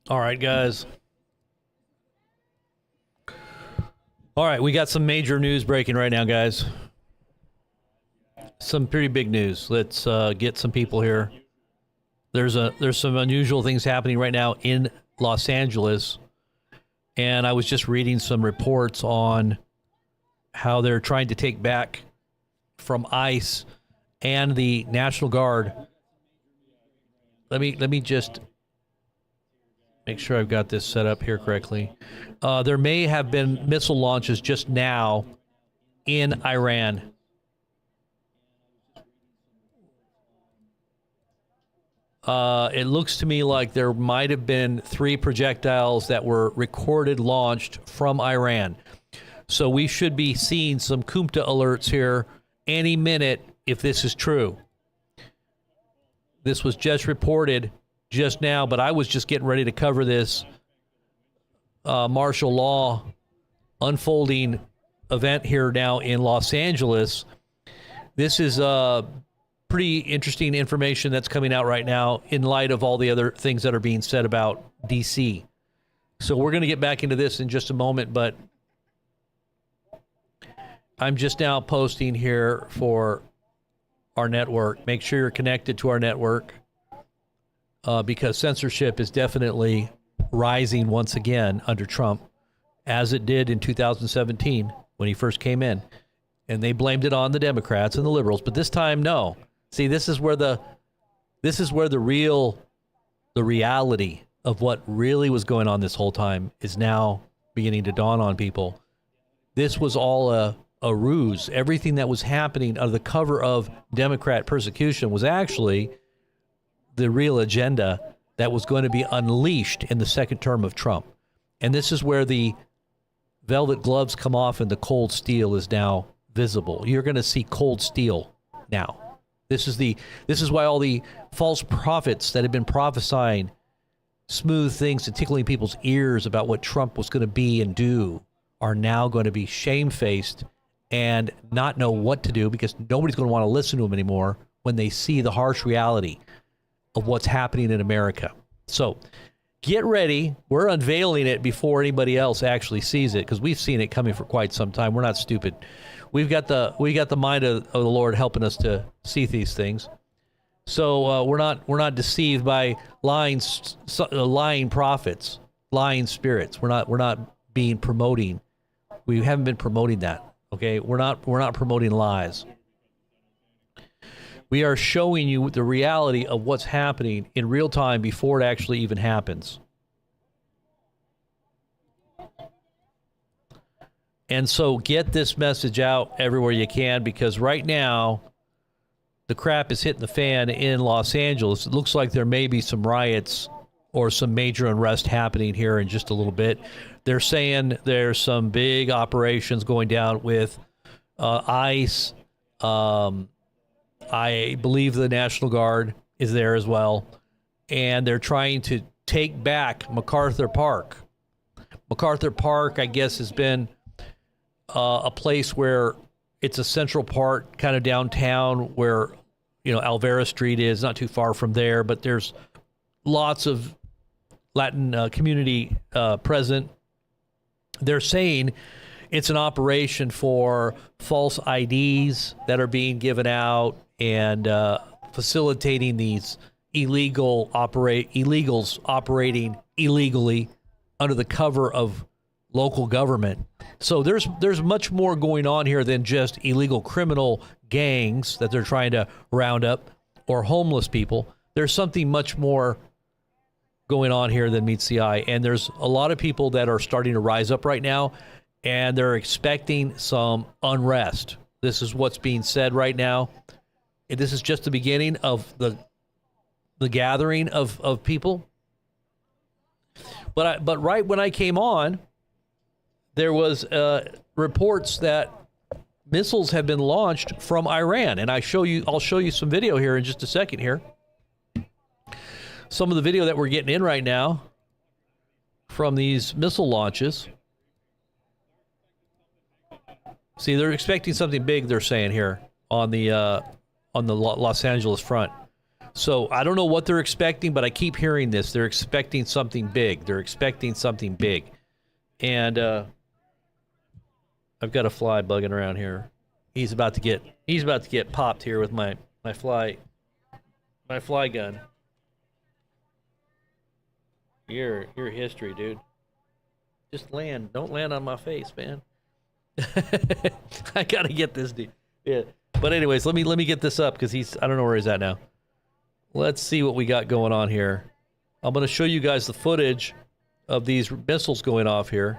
All right, guys. All right, we got some major news breaking right now, guys. Some pretty big news. Let's get some people here. There's some unusual things happening right now in Los Angeles, and I was just reading some reports on how they're trying to take back from ICE and the National Guard. Let me just make sure I've got this set up here correctly. There may have been missile launches just now in Iran. It looks to me like there might have been 3 projectiles that were recorded launched from Iran. So we should be seeing some Kumta alerts here any minute if this is true. This was just reported just now, but I was just getting ready to cover this martial law unfolding event here now in Los Angeles. This is pretty interesting information that's coming out right now in light of all the other things that are being said about DC. So we're going to get back into this in just a moment, but I'm just now posting here for our network. Make sure you're connected to our network because censorship is definitely rising once again under Trump, as it did in 2017 when he first came in. And they blamed it on the Democrats and the liberals, but this time, no. See, this is where the reality of what really was going on this whole time is now beginning to dawn on people. This was all a ruse. Everything that was happening under the cover of Democrat persecution was actually the real agenda that was going to be unleashed in the second term of Trump. And this is where the velvet gloves come off and the cold steel is now visible. You're going to see cold steel now. This is why all the false prophets that have been prophesying smooth things and tickling people's ears about what Trump was going to be and do are now going to be shamefaced and not know what to do because nobody's going to want to listen to them anymore when they see the harsh reality of what's happening in America. So get ready. We're unveiling it before anybody else actually sees it because we've seen it coming for quite some time. We're not stupid. We got the mind of the Lord helping us to see these things. So we're not deceived by lying prophets, lying spirits. We're not being promoting. We haven't been promoting that. Okay, we're not promoting lies. We are showing you the reality of what's happening in real time before it actually even happens. And so get this message out everywhere you can because right now the crap is hitting the fan in Los Angeles. It looks like there may be some riots or some major unrest happening here in just a little bit. They're saying there's some big operations going down with ICE. I believe the National Guard is there as well. And they're trying to take back MacArthur Park. MacArthur Park, I guess, has been a place where it's a central part, kind of downtown, where Alvera Street is not too far from there. But there's lots of Latin community present. They're saying it's an operation for false IDs that are being given out and facilitating these illegals operating illegally under the cover of local government. So there's much more going on here than just illegal criminal gangs that they're trying to round up or homeless people. There's something much more going on here than meets the eye. And there's a lot of people that are starting to rise up right now, and they're expecting some unrest. This is what's being said right now. This is just the beginning of the gathering of people. But right when I came on, there was reports that missiles have been launched from Iran, and I'll show you some video here in just a second here. Some of the video that we're getting in right now from these missile launches. See, they're expecting something big, they're saying here on the Los Angeles front. So I don't know what they're expecting, but I keep hearing this. They're expecting something big. They're expecting something big. And I've got a fly bugging around here. He's about to get popped here with my fly gun. Your history, dude. Just land. Don't land on my face, man. I gotta get this dude. Yeah. But anyways, let me get this up because I don't know where he's at now. Let's see what we got going on here. I'm gonna show you guys the footage of these missiles going off here.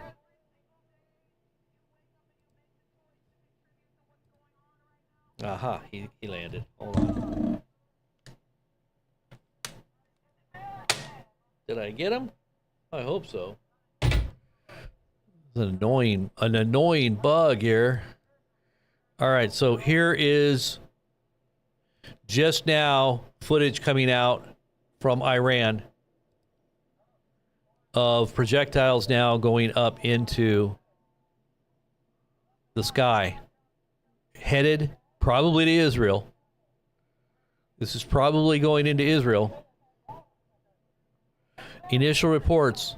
Aha, he landed. Hold on. Did I get him? I hope so. It's an annoying bug here. All right, so here is just now footage coming out from Iran of projectiles now going up into the sky, headed probably to Israel. This is probably going into Israel. Initial reports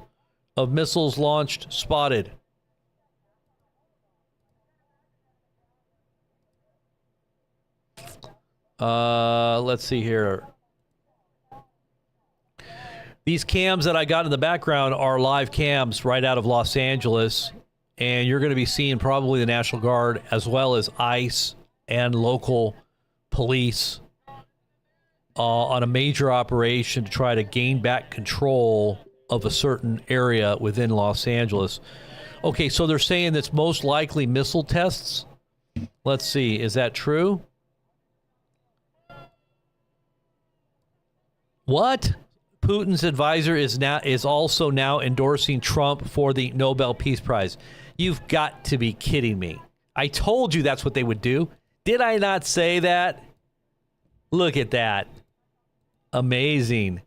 of missiles launched spotted. Let's see here. These cams that I got in the background are live cams right out of Los Angeles, and you're going to be seeing probably the National Guard as well as ICE and local police on a major operation to try to gain back control of a certain area within Los Angeles. Okay, so they're saying that's most likely missile tests. Let's see, is that true? What? Putin's advisor is also now endorsing Trump for the Nobel Peace Prize. You've got to be kidding me. I told you that's what they would do. Did I not say that? Look at that. Amazing.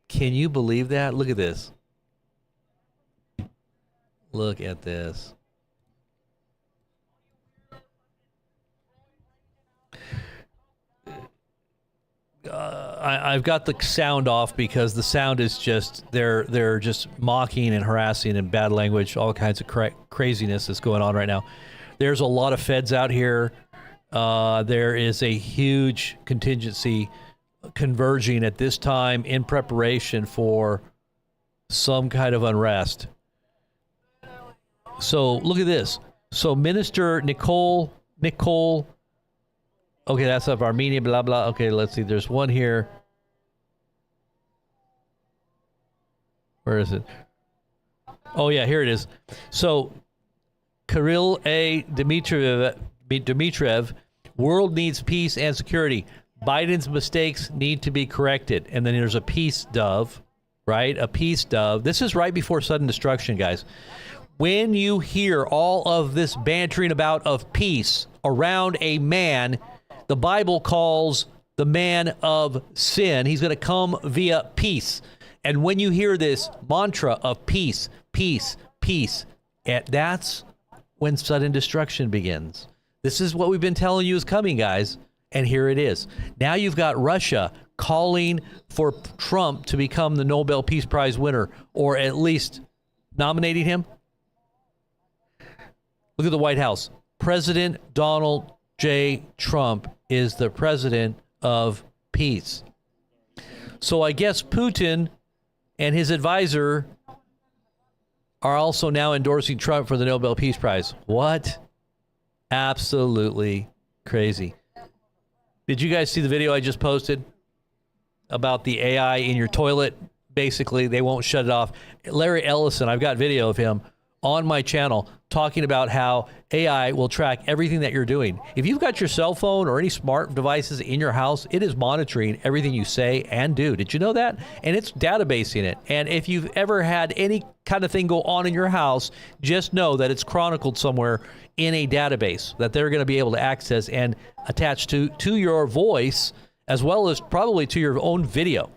Can you believe that? Look at this. Look at this. I've got the sound off because the sound is just they're just mocking and harassing and bad language, all kinds of craziness is going on right now. There's a lot of feds out here. There is a huge contingency converging at this time in preparation for some kind of unrest. So look at this. So Minister Nicole, okay, that's of Armenia, blah, blah. Okay, let's see. There's one here. Where is it? Oh, yeah, here it is. So Kirill A. Dmitriev, world needs peace and security. Biden's mistakes need to be corrected. And then there's a peace dove, right? A peace dove. This is right before sudden destruction, guys. When you hear all of this bantering about of peace around a man, the Bible calls the man of sin. He's going to come via peace. And when you hear this mantra of peace, peace, peace, that's when sudden destruction begins. This is what we've been telling you is coming, guys. And here it is. Now you've got Russia calling for Trump to become the Nobel Peace Prize winner, or at least nominating him. Look at the White House. President Donald J. Trump is the president of peace. So I guess Putin and his advisor are also now endorsing Trump for the Nobel Peace Prize. What? Absolutely crazy. Did you guys see the video I just posted about the AI in your toilet? Basically, they won't shut it off. Larry Ellison, I've got video of him on my channel talking about how AI will track everything that you're doing. If you've got your cell phone or any smart devices in your house, it is monitoring everything you say and do. Did you know that? And it's databasing it. And if you've ever had any kind of thing go on in your house, just know that it's chronicled somewhere in a database that they're going to be able to access and attach to your voice, as well as probably to your own video.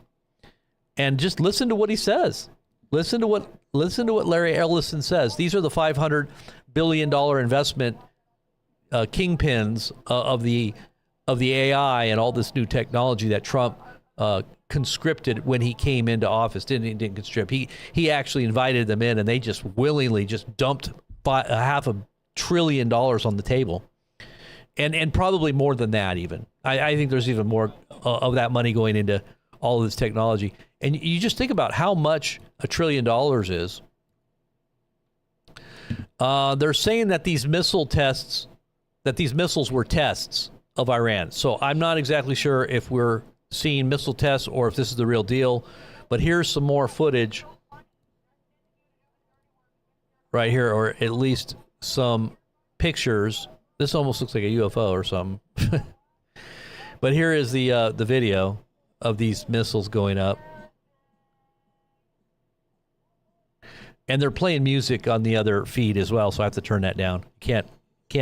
And just listen to what he says. Listen to what Larry Ellison says. These are the $500 billion investment kingpins of the of the AI and all this new technology that Trump conscripted when he came into office. Didn't conscript. He actually invited them in, and they just willingly just dumped $500 billion on the table, and probably more than that even. I think there's even more of that money going into all of this technology. And you just think about how much $1 trillion is. They're saying that these missiles were tests of Iran. So I'm not exactly sure if we're seeing missile tests or if this is the real deal. But here's some more footage right here, or at least some pictures. This almost looks like a UFO or something. But here is the video of these missiles going up. And they're playing music on the other feed as well, so I have to turn that down. Can't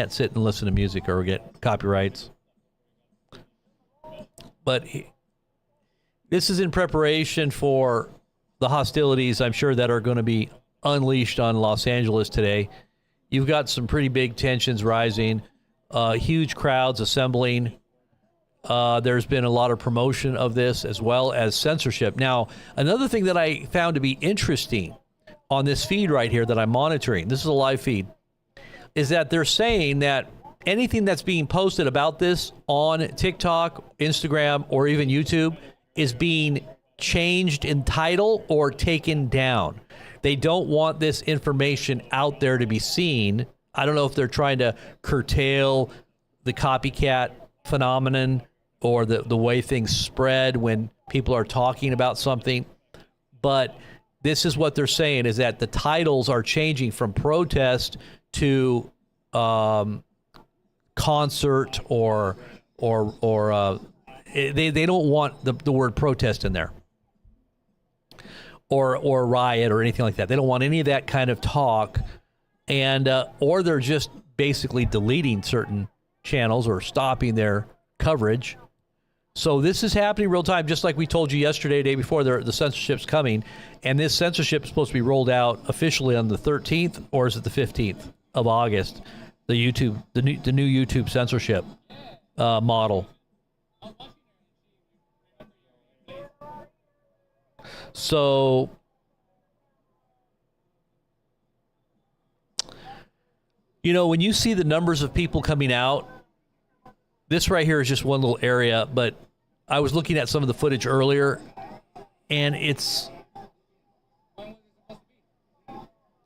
sit and listen to music or get copyrights. But this is in preparation for the hostilities, I'm sure, that are going to be unleashed on Los Angeles today. You've got some pretty big tensions rising, huge crowds assembling. There's been a lot of promotion of this as well as censorship. Now, another thing that I found to be interesting on this feed right here that I'm monitoring, this is a live feed, is that they're saying that anything that's being posted about this on TikTok, Instagram, or even YouTube is being changed in title or taken down. They don't want this information out there to be seen. I don't know if they're trying to curtail the copycat phenomenon or the way things spread when people are talking about something. But this is what they're saying, is that the titles are changing from protest to concert or they don't want the word protest in there or riot or anything like that. They don't want any of that kind of talk, and or they're just basically deleting certain channels or stopping their coverage. So this is happening real time, just like we told you yesterday, day before, the censorship's coming. And this censorship is supposed to be rolled out officially on the 13th, or is it the 15th of August? The new YouTube censorship model. So when you see the numbers of people coming out, this right here is just one little area, but I was looking at some of the footage earlier, and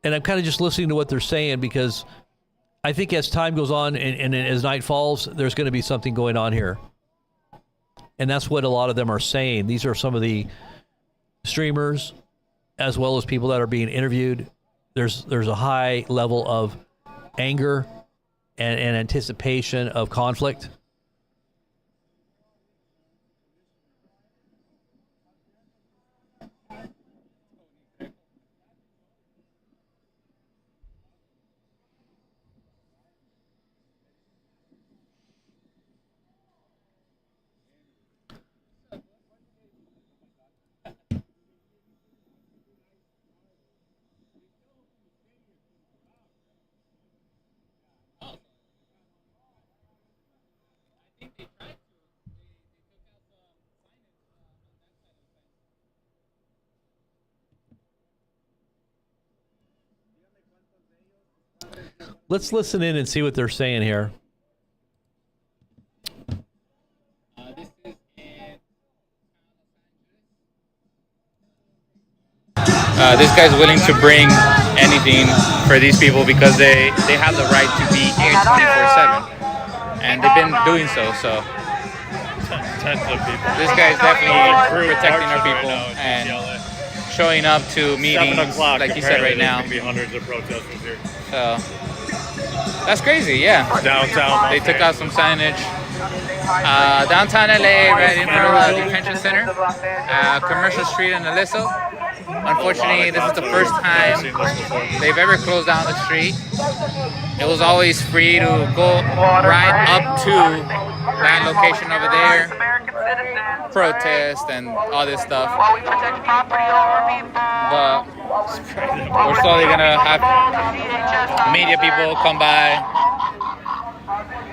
I'm kind of just listening to what they're saying, because I think as time goes on and as night falls, there's going to be something going on here. And that's what a lot of them are saying. These are some of the streamers as well as people that are being interviewed. There's a high level of anger and anticipation of conflict. Let's listen in and see what they're saying here. This guy's willing to bring anything for these people because they have the right to be here 24/7, and they've been doing so. So Tons of people. this guy's definitely protecting our people and showing up to meetings, like you said right now. There's gonna be hundreds of protesters here. So that's crazy, yeah. Downtown. They took out some signage. Downtown LA, right in front of the detention center. Commercial Street in Aliso. Unfortunately, this is the first time they've ever closed down the street. It was always free to go right up to that location over there, protest and all this stuff. But we're slowly gonna have media people come by.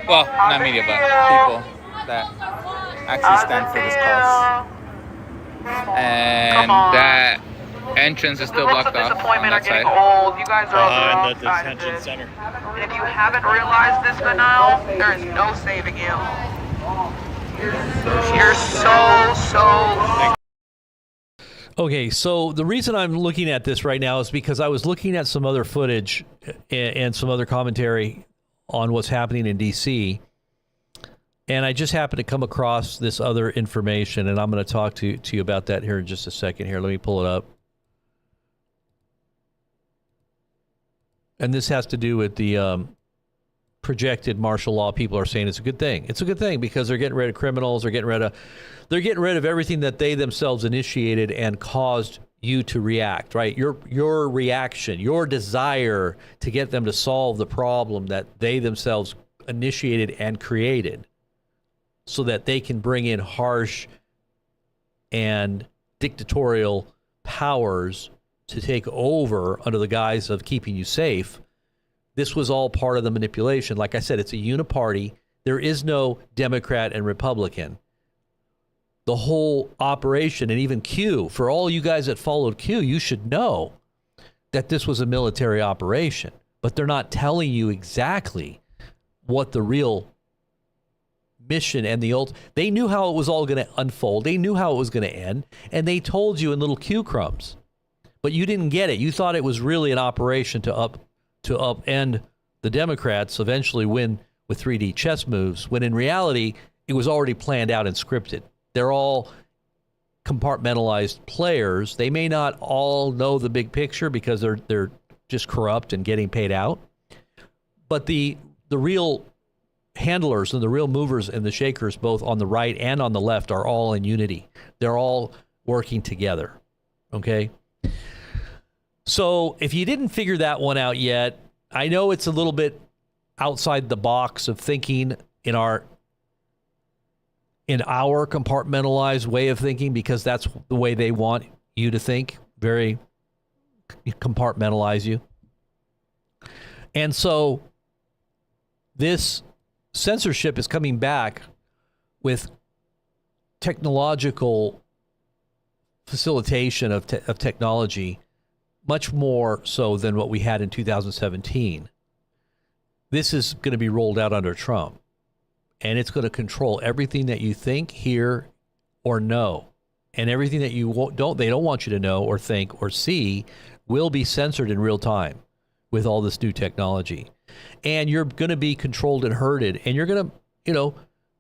Well, not media, but people that actually stand for this cause. And that entrance is still blocked off on that side. Old. You guys are Behind the all detention center. And if you haven't realized this by now, there is no saving you. You're so. Okay, so the reason I'm looking at this right now is because I was looking at some other footage and some other commentary on what's happening in D.C., and I just happened to come across this other information, and I'm going to talk to you about that here in just a second. Here, let me pull it up. And this has to do with the projected martial law. People are saying it's a good thing. It's a good thing because they're getting rid of criminals. They're getting rid of everything that they themselves initiated and caused you to react, right? Your reaction, your desire to get them to solve the problem that they themselves initiated and created so that they can bring in harsh and dictatorial powers to take over under the guise of keeping you safe. This was all part of the manipulation. Like I said, it's a UNIParty. There is no Democrat and Republican. The whole operation, and even Q, for all you guys that followed Q, you should know that this was a military operation. But they're not telling you exactly what the real mission and they knew how it was all going to unfold. They knew how it was going to end. And they told you in little Q crumbs. But you didn't get it. You thought it was really an operation to upend the Democrats, eventually win with 3D chess moves, when in reality, it was already planned out and scripted. They're all compartmentalized players. They may not all know the big picture because they're just corrupt and getting paid out. But the real handlers and the real movers and the shakers, both on the right and on the left, are all in unity. They're all working together. Okay? So if you didn't figure that one out yet, I know it's a little bit outside the box of thinking in our compartmentalized way of thinking, because that's the way they want you to think, very compartmentalize you. And so this censorship is coming back with technological facilitation of technology, much more so than what we had in 2017. This is going to be rolled out under Trump, and it's going to control everything that you think, hear, or know, and everything that you they don't want you to know or think or see will be censored in real time with all this new technology. And you're going to be controlled and herded, and you're going to,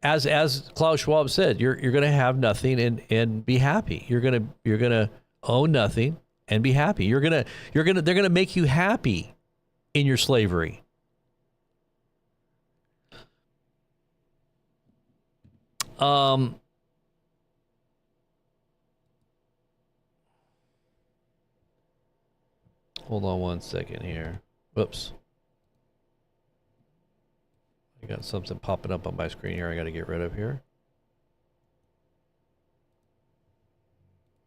as Klaus Schwab said, you're going to have nothing and be happy. You're going to own nothing and be happy. They're going to make you happy in your slavery. Hold on one second here. Whoops. I got something popping up on my screen here I got to get rid of here.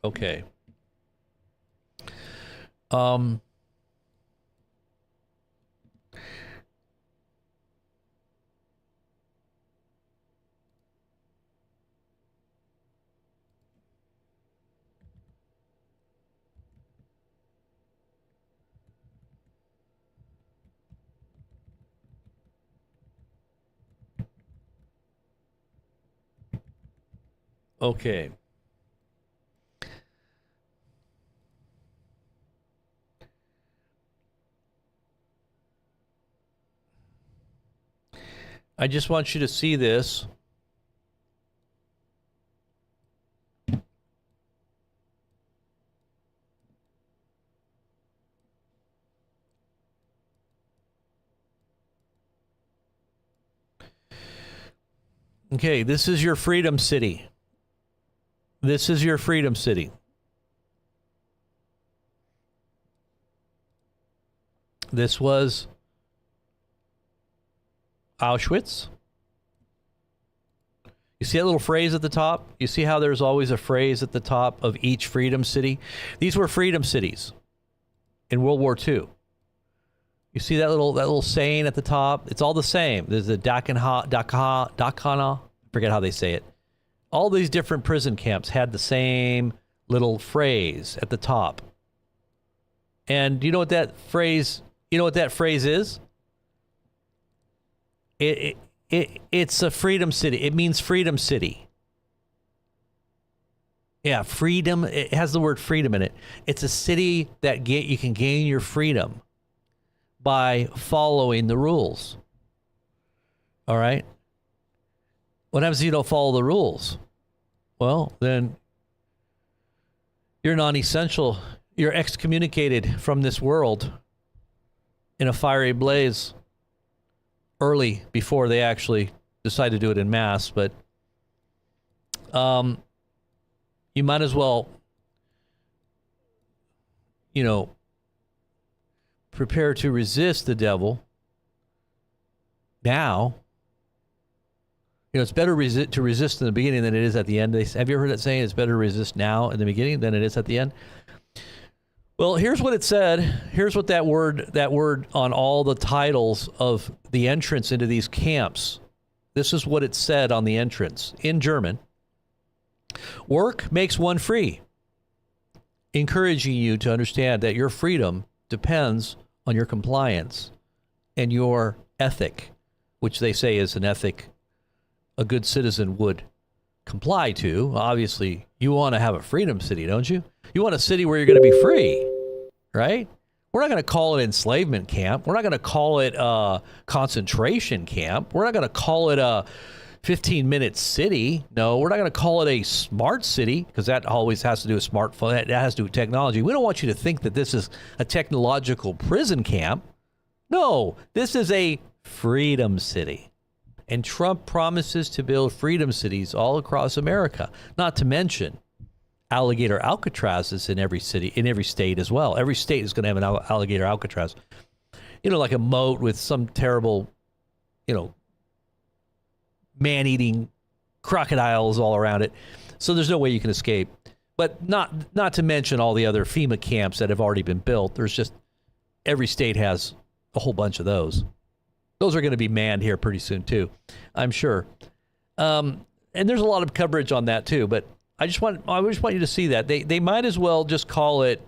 Okay. Okay. I just want you to see this. Okay, this is your freedom city. This is your freedom city. This was Auschwitz. You see that little phrase at the top? You see how there's always a phrase at the top of each freedom city? These were freedom cities in World War II. You see that little saying at the top? It's all the same. There's the Dachau, Forget how they say it. All these different prison camps had the same little phrase at the top. And you know what that phrase is? It's a freedom city. It means freedom city. Yeah, freedom. It has the word freedom in it. It's a city that you can gain your freedom by following the rules. All right? What happens if you don't follow the rules? Well, then you're non-essential. You're excommunicated from this world in a fiery blaze early before they actually decide to do it in mass. But you might as well, prepare to resist the devil now. It's better to resist in the beginning than it is at the end. Have you ever heard that saying? It's better to resist now in the beginning than it is at the end. Well, here's what it said. Here's what that word on all the titles of the entrance into these camps. This is what it said on the entrance in German. Work makes one free, encouraging you to understand that your freedom depends on your compliance and your ethic, which they say is an ethic a good citizen would comply to. Obviously, you want to have a freedom city, don't you? You want a city where you're going to be free, right? We're not going to call it enslavement camp. We're not going to call it a concentration camp. We're not going to call it a 15-minute city. No, we're not going to call it a smart city, because that always has to do with smartphone. That has to do with technology. We don't want you to think that this is a technological prison camp. No, this is a freedom city. And Trump promises to build freedom cities all across America, not to mention alligator Alcatrazes in every city, in every state as well. Every state is going to have an alligator Alcatraz. Like a moat with some terrible, man-eating crocodiles all around it. So there's no way you can escape. But not to mention all the other FEMA camps that have already been built. There's just, every state has a whole bunch of those. Those are going to be manned here pretty soon too, I'm sure. And there's a lot of coverage on that too, but I just want you to see that. They might as well just call it,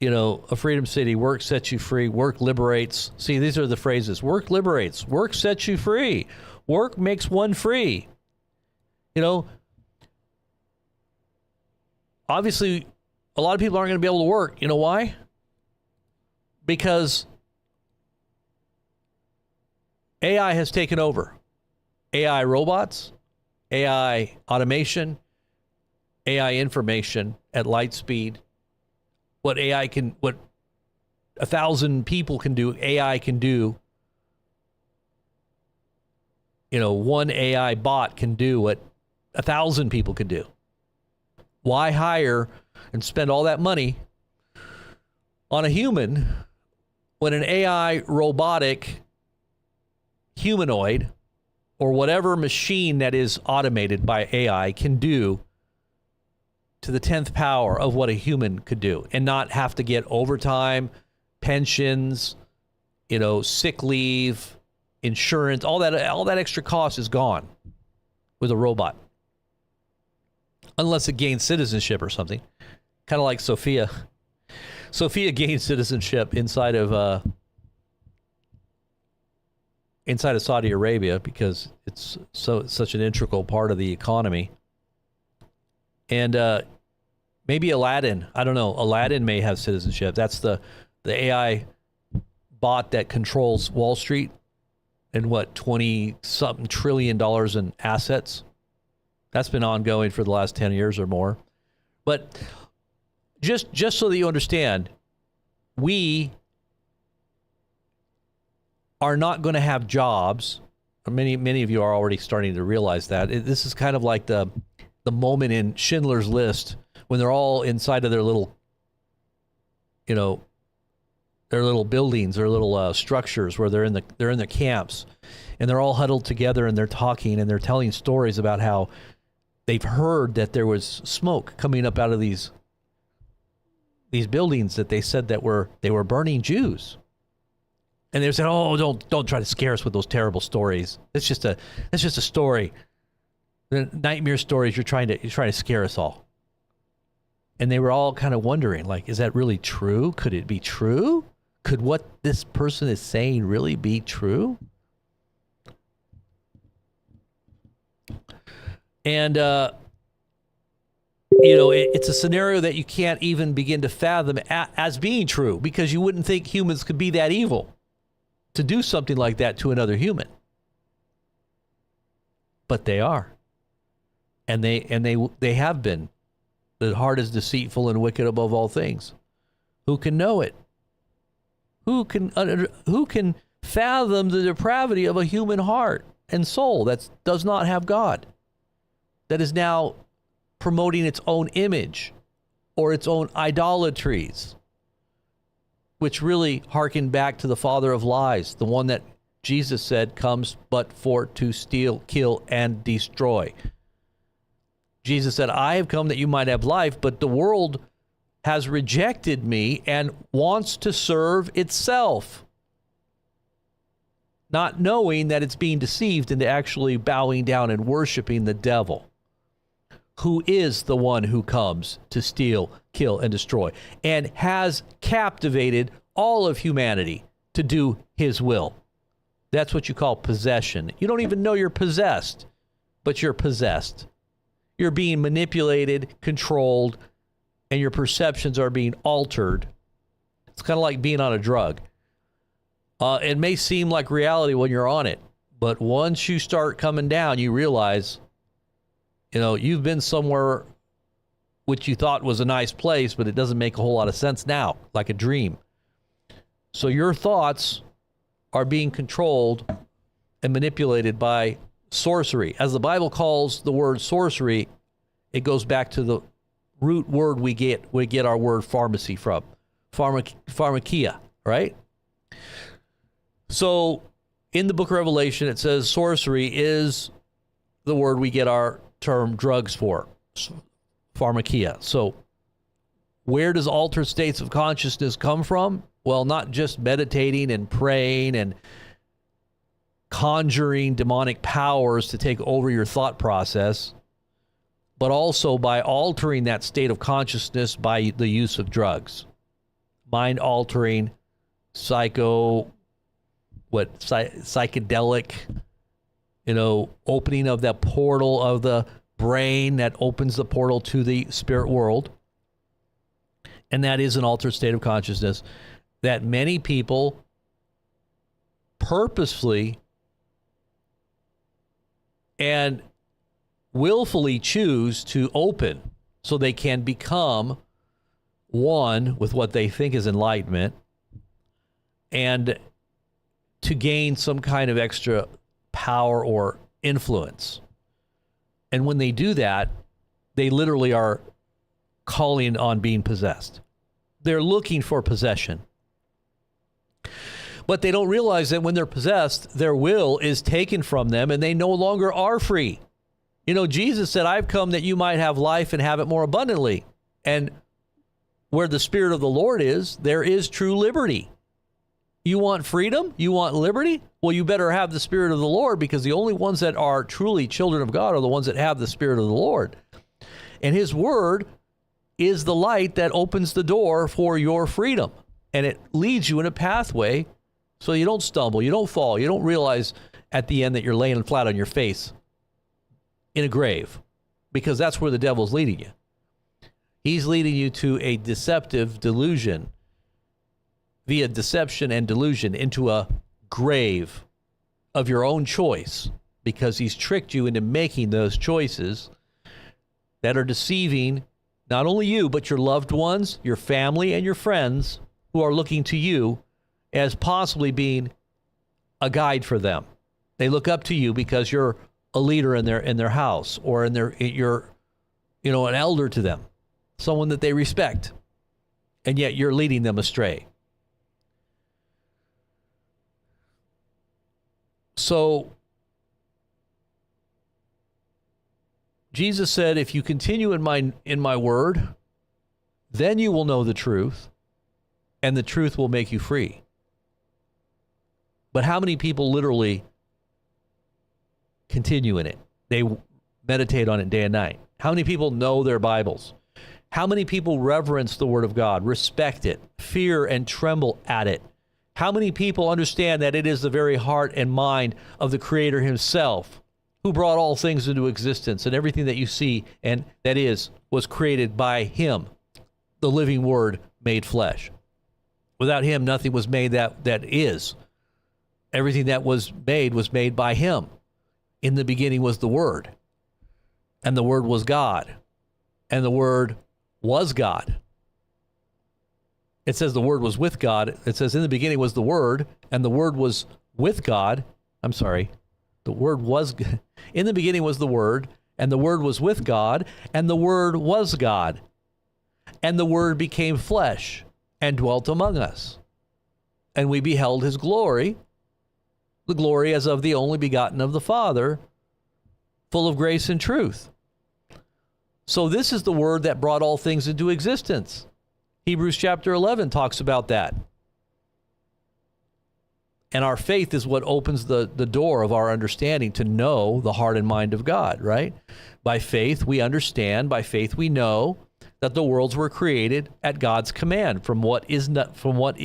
a freedom city. Work sets you free. Work liberates. See, these are the phrases. Work liberates. Work sets you free. Work makes one free. Obviously, a lot of people aren't going to be able to work. You know why? Because AI has taken over. AI robots, AI automation, AI information at light speed. What 1,000 people can do, AI can do. One AI bot can do what 1,000 people can do. Why hire and spend all that money on a human when an AI robotic humanoid or whatever machine that is automated by AI can do to the 10th power of what a human could do, and not have to get overtime, pensions, sick leave, insurance, all that extra cost is gone with a robot. Unless it gains citizenship or something. Kind of like Sophia. Sophia gained citizenship inside of Saudi Arabia because it's such an integral part of the economy. And maybe Aladdin, I don't know, Aladdin may have citizenship. That's the AI bot that controls Wall Street and 20-something trillion in assets. That's been ongoing for the last 10 years or more. But just so that you understand, we are not going to have jobs. Many of you are already starting to realize that. This is kind of like the moment in Schindler's List when they're all inside of their little, their little buildings, their little structures where they're in the camps, and they're all huddled together and they're talking and they're telling stories about how they've heard that there was smoke coming up out of these buildings that they said that they were burning Jews. And they said, "Oh, don't try to scare us with those terrible stories. It's just a story. The nightmare stories. You're trying to scare us all." And they were all kind of wondering, like, is that really true? Could it be true? Could what this person is saying really be true? And it's a scenario that you can't even begin to fathom as being true, because you wouldn't think humans could be that evil to do something like that to another human. But they are. And they have been. The heart is deceitful and wicked above all things. Who can know it? Who can fathom the depravity of a human heart and soul that does not have God, that is now promoting its own image or its own idolatries, which really harken back to the father of lies, the one that Jesus said comes but for to steal, kill, and destroy. Jesus said, "I have come that you might have life, but the world has rejected me and wants to serve itself," not knowing that it's being deceived into actually bowing down and worshiping the devil, who is the one who comes to steal, kill, and destroy, and has captivated all of humanity to do his will. That's what you call possession. You don't even know you're possessed, but you're possessed. You're being manipulated, controlled, and your perceptions are being altered. It's kind of like being on a drug. It may seem like reality when you're on it, but once you start coming down, you realize, you've been somewhere which you thought was a nice place, but it doesn't make a whole lot of sense now, like a dream. So your thoughts are being controlled and manipulated by sorcery. As the Bible calls the word sorcery, it goes back to the root word we get our word pharmacy from. Pharmakia, right? So in the book of Revelation, it says sorcery is the word we get our term drugs for, pharmakia. So where does altered states of consciousness come from? Well, not just meditating and praying and conjuring demonic powers to take over your thought process, but also by altering that state of consciousness by the use of drugs. Mind-altering, psychedelic, opening of that portal of the brain that opens the portal to the spirit world. And that is an altered state of consciousness that many people purposefully and willfully choose to open so they can become one with what they think is enlightenment and to gain some kind of extra power or influence. And when they do that, they literally are calling on being possessed. They're looking for possession. But they don't realize that when they're possessed, their will is taken from them and they no longer are free. Jesus said, "I've come that you might have life and have it more abundantly." And where the Spirit of the Lord is, there is true liberty. You want freedom? You want liberty? Well, you better have the Spirit of the Lord, because the only ones that are truly children of God are the ones that have the Spirit of the Lord. And His Word is the light that opens the door for your freedom. And it leads you in a pathway so you don't stumble, you don't fall, you don't realize at the end that you're laying flat on your face in a grave, because that's where the devil's leading you. He's leading you to a deceptive delusion, via deception and delusion, into a grave of your own choice, because he's tricked you into making those choices that are deceiving not only you, but your loved ones, your family, and your friends who are looking to you as possibly being a guide for them. They look up to you because you're a leader in their house, or you're an elder to them, someone that they respect, and yet you're leading them astray. So Jesus said, if you continue in my word, then you will know the truth, and the truth will make you free. But how many people literally continue in it? They meditate on it day and night. How many people know their Bibles? How many people reverence the Word of God, respect it, fear and tremble at it? How many people understand that it is the very heart and mind of the Creator himself, who brought all things into existence, and everything that you see and that is was created by him, the living Word made flesh. Without him, nothing was made that is. Everything that was made by him. In the beginning was the Word, and the Word was God, and the Word was God. It says the Word was with God. It says in the beginning was the Word, and the Word was with God. I'm sorry. The Word was, in the beginning was the Word, and the Word was with God, and the Word was God. And the Word became flesh and dwelt among us. And we beheld his glory, the glory as of the only begotten of the Father, full of grace and truth. So this is the Word that brought all things into existence. Hebrews chapter 11 talks about that. And our faith is what opens the door of our understanding to know the heart and mind of God, right? By faith we understand, by faith we know that the worlds were created at God's command, from what is not, from what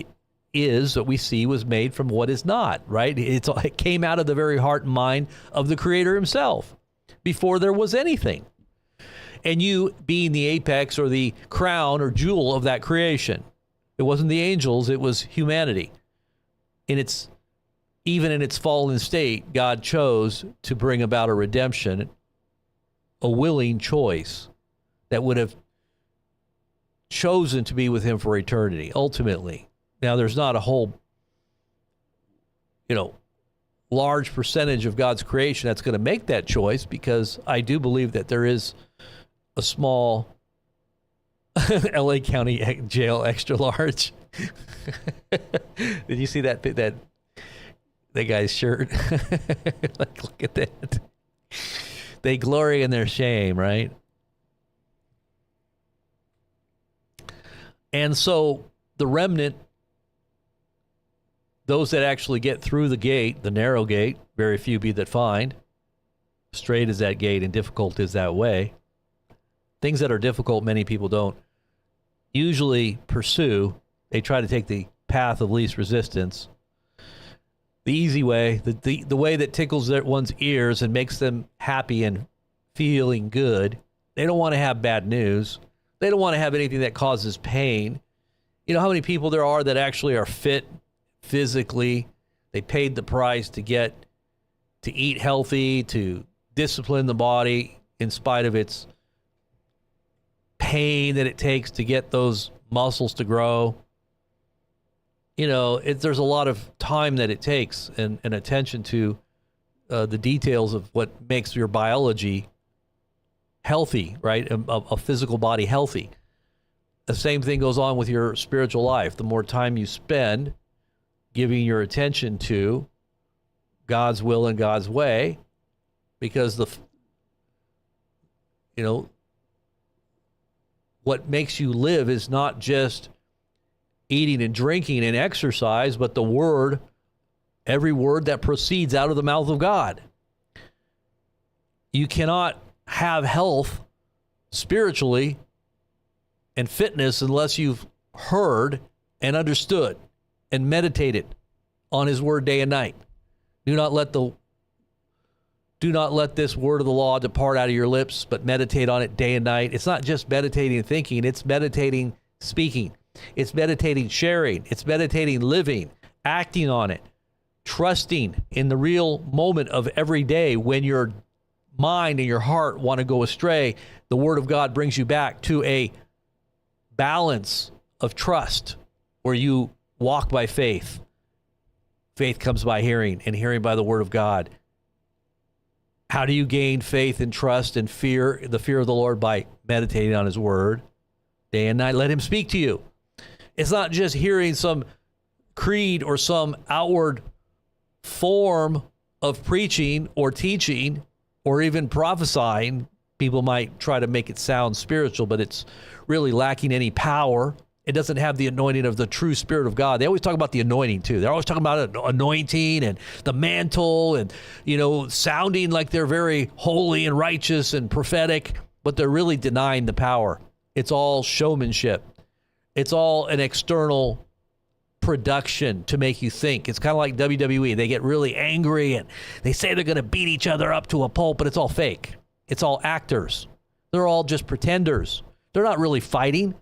is that we see was made from what is not, right? It came out of the very heart and mind of the Creator himself before there was anything. And you being the apex or the crown or jewel of that creation. It wasn't the angels, it was humanity. Even in its fallen state, God chose to bring about a redemption, a willing choice that would have chosen to be with him for eternity, ultimately. Now, there's not a whole, large percentage of God's creation that's going to make that choice, because I do believe that there is a small LA County jail extra large. Did you see that guy's shirt? Like, look at that. They glory in their shame, right? And so the remnant, those that actually get through the gate, the narrow gate, very few be that find. Straight is that gate and difficult is that way. Things that are difficult, many people don't usually pursue. They try to take the path of least resistance. The easy way, the way that tickles one's ears and makes them happy and feeling good. They don't want to have bad news. They don't want to have anything that causes pain. You know how many people there are that actually are fit physically? They paid the price to eat healthy, to discipline the body in spite of its pain that it takes to get those muscles to grow. There's a lot of time that it takes and attention to the details of what makes your biology healthy, right? A physical body healthy. The same thing goes on with your spiritual life. The more time you spend giving your attention to God's will and God's way, because what makes you live is not just eating and drinking and exercise, but the word, every word that proceeds out of the mouth of God. You cannot have health spiritually and fitness unless you've heard and understood and meditated on his word day and night. Do not let this word of the law depart out of your lips, but meditate on it day and night. It's not just meditating and thinking, it's meditating, speaking. It's meditating, sharing. It's meditating, living, acting on it, trusting in the real moment of every day when your mind and your heart want to go astray. The word of God brings you back to a balance of trust where you walk by faith. Faith comes by hearing, and hearing by the word of God. How do you gain faith and trust and fear, the fear of the Lord? By meditating on his word day and night. Let him speak to you. It's not just hearing some creed or some outward form of preaching or teaching or even prophesying. People might try to make it sound spiritual, but it's really lacking any power It doesn't have the anointing of the true Spirit of God. They always talk about the anointing too. They're always talking about anointing and the mantle and, sounding like they're very holy and righteous and prophetic, but they're really denying the power. It's all showmanship. It's all an external production to make you think. It's kind of like WWE. They get really angry and they say they're going to beat each other up to a pulp, but it's all fake. It's all actors. They're all just pretenders. They're not really fighting.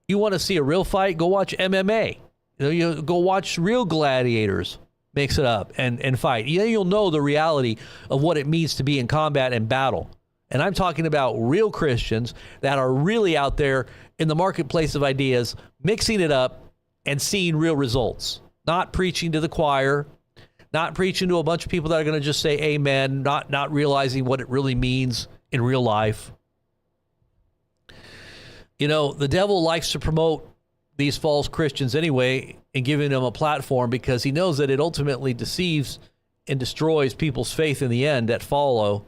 You want to see a real fight? Go watch MMA. You go watch real gladiators mix it up and fight. You'll know the reality of what it means to be in combat and battle. And I'm talking about real Christians that are really out there in the marketplace of ideas, mixing it up and seeing real results. Not preaching to the choir, not preaching to a bunch of people that are going to just say amen, not realizing what it really means in real life. The devil likes to promote these false Christians anyway and giving them a platform because he knows that it ultimately deceives and destroys people's faith in the end that follow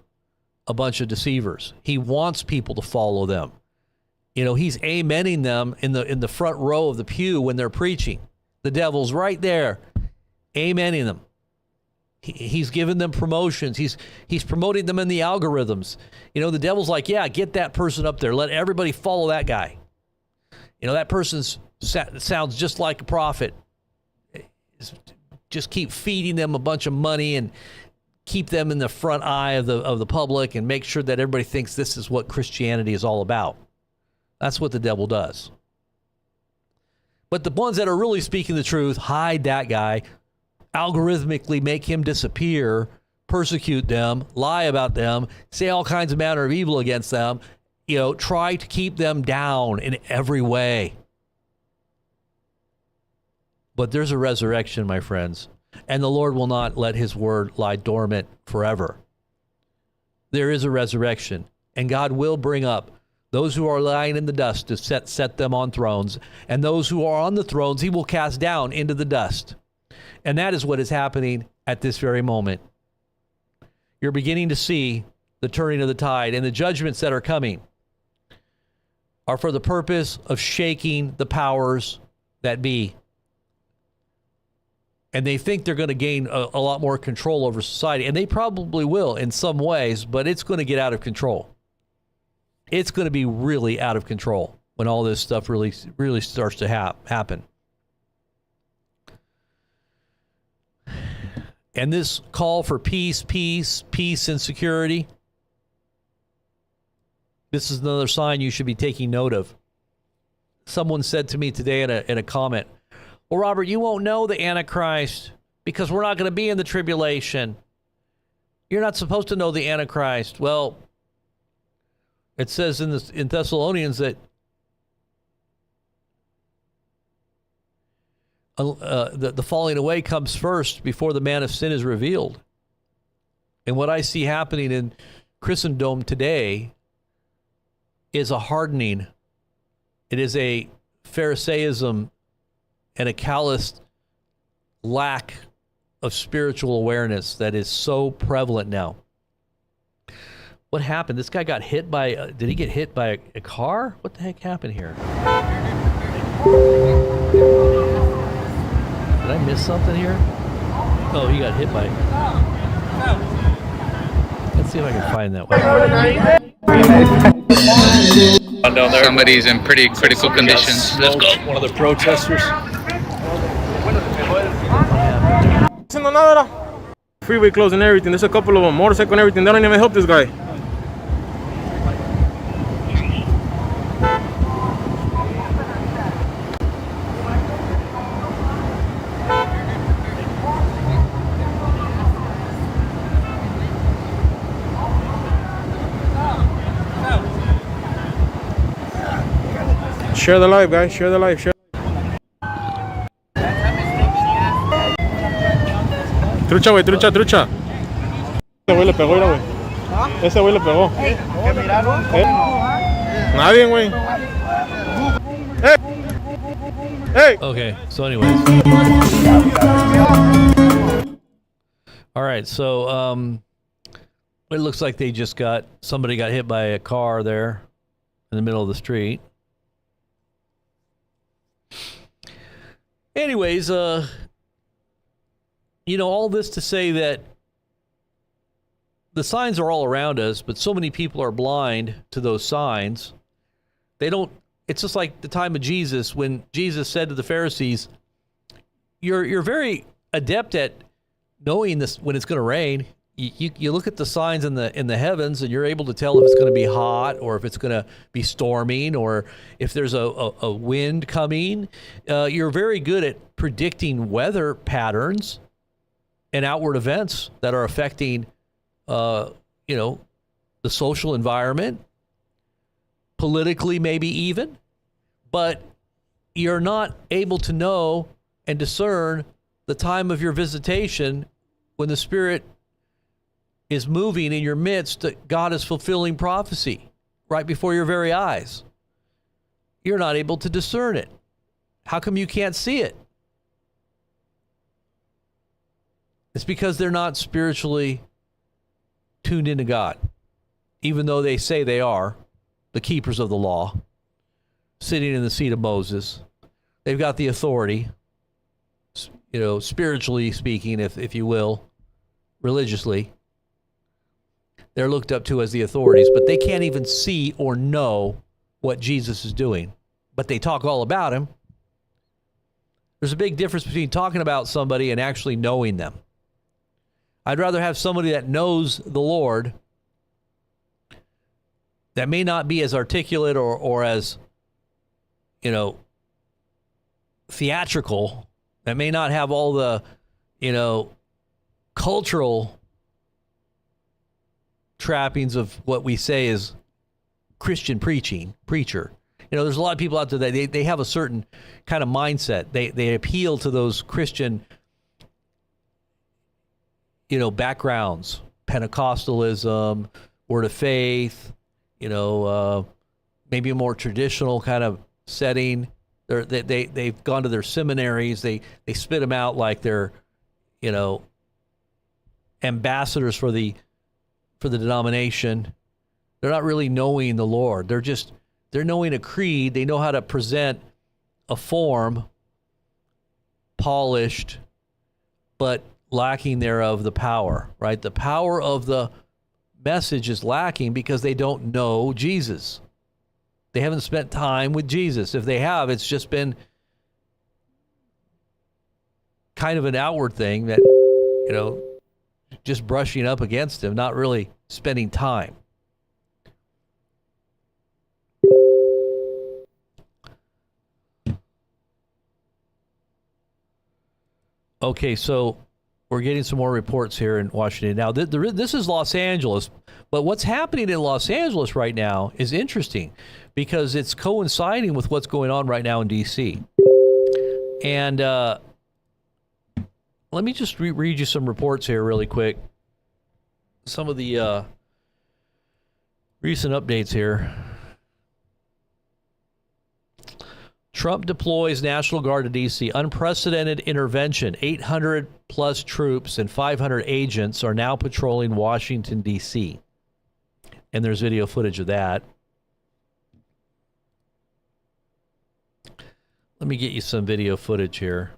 a bunch of deceivers. He wants people to follow them. He's amening them in the front row of the pew when they're preaching. The devil's right there, amening them. He's giving them promotions. He's promoting them in the algorithms. The devil's like, yeah, get that person up there. Let everybody follow that guy. That person sounds just like a prophet. Just keep feeding them a bunch of money and keep them in the front eye of the public and make sure that everybody thinks this is what Christianity is all about. That's what the devil does. But the ones that are really speaking the truth, hide that guy, algorithmically make him disappear, persecute them, lie about them, say all kinds of manner of evil against them, try to keep them down in every way. But there's a resurrection, my friends, and the Lord will not let his word lie dormant forever. There is a resurrection, and God will bring up those who are lying in the dust to set them on thrones, and those who are on the thrones he will cast down into the dust. And that is what is happening at this very moment. You're beginning to see the turning of the tide, and the judgments that are coming are for the purpose of shaking the powers that be. And they think they're going to gain a lot more control over society, and they probably will in some ways, but it's going to get out of control. It's going to be really out of control when all this stuff really starts to happen. And this call for peace and security, this is another sign you should be taking note of. Someone said to me today in a comment, well, Robert, you won't know the Antichrist because we're not going to be in the tribulation. You're not supposed to know the Antichrist. Well, it says in Thessalonians that the falling away comes first before the man of sin is revealed. And what I see happening in Christendom today is a hardening. It is a Pharisaism and a calloused lack of spiritual awareness that is so prevalent now. What happened? This guy got hit by, did he get hit by a car? What the heck happened here? Did I miss something here? Oh, he got hit by... Let's see if I can find that one. Somebody's in pretty critical conditions. Let's go. One of the protesters. Freeway closed and everything. There's a couple of them, motorcycle and everything. They don't even help this guy. Share the live, guys. Share the live. Trucha, güey, trucha. Ese güey le pegó, mira, güey. Ese güey le pegó. ¿Qué miraron? Nadie, güey. Hey! Okay, so anyways. All right, so it looks like somebody got hit by a car there in the middle of the street. Anyways, all this to say that the signs are all around us, but so many people are blind to those signs. It's just like the time of Jesus, when Jesus said to the Pharisees, you're very adept at knowing this when it's going to rain. You look at the signs in the heavens, and you're able to tell if it's going to be hot or if it's going to be storming or if there's a wind coming. You're very good at predicting weather patterns and outward events that are affecting, the social environment, politically maybe even. But you're not able to know and discern the time of your visitation when the Spirit is moving in your midst, that God is fulfilling prophecy right before your very eyes. You're not able to discern it. How come you can't see it? It's because they're not spiritually tuned into God, even though they say they are the keepers of the law, sitting in the seat of Moses. They've got the authority, spiritually speaking, if you will, religiously. They're looked up to as the authorities, but they can't even see or know what Jesus is doing. But they talk all about him. There's a big difference between talking about somebody and actually knowing them. I'd rather have somebody that knows the Lord, that may not be as articulate or as, theatrical, that may not have all the, cultural trappings of what we say is Christian preacher. There's a lot of people out there that they have a certain kind of mindset. They appeal to those Christian, backgrounds, Pentecostalism, Word of Faith, maybe a more traditional kind of setting. They've gone to their seminaries. They spit them out like they're, ambassadors for the denomination. They're not really knowing the Lord. They're knowing a creed. They know how to present a form, polished, but lacking thereof the power, right? The power of the message is lacking because they don't know Jesus. They haven't spent time with Jesus. If they have, it's just been kind of an outward thing that, just brushing up against him, not really spending time. Okay, so we're getting some more reports here in Washington. Now, this is Los Angeles, but what's happening in Los Angeles right now is interesting because it's coinciding with what's going on right now in D.C. And let me just read you some reports here really quick. Some of the recent updates here. Trump deploys National Guard to D.C. Unprecedented intervention. 800 plus troops and 500 agents are now patrolling Washington, D.C. And there's video footage of that. Let me get you some video footage here.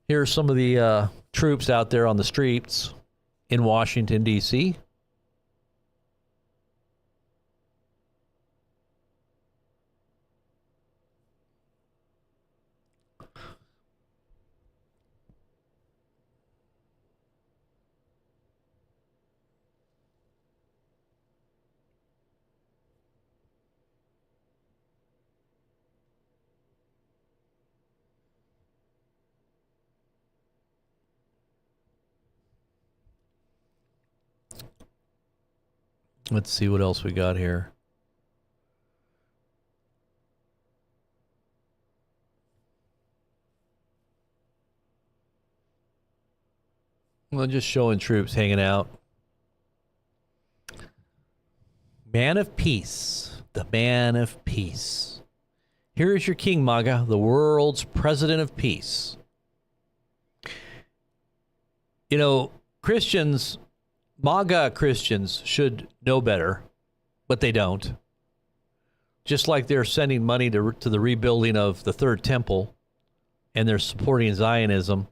Here are some of the troops out there on the streets in Washington, D.C. Let's see what else we got here. Well, just showing troops hanging out. Man of peace, the man of peace. Here is your king, MAGA, the world's president of peace. You know, Christians, MAGA Christians should know better, but they don't. Just like they're sending money to the rebuilding of the Third Temple and they're supporting Zionism.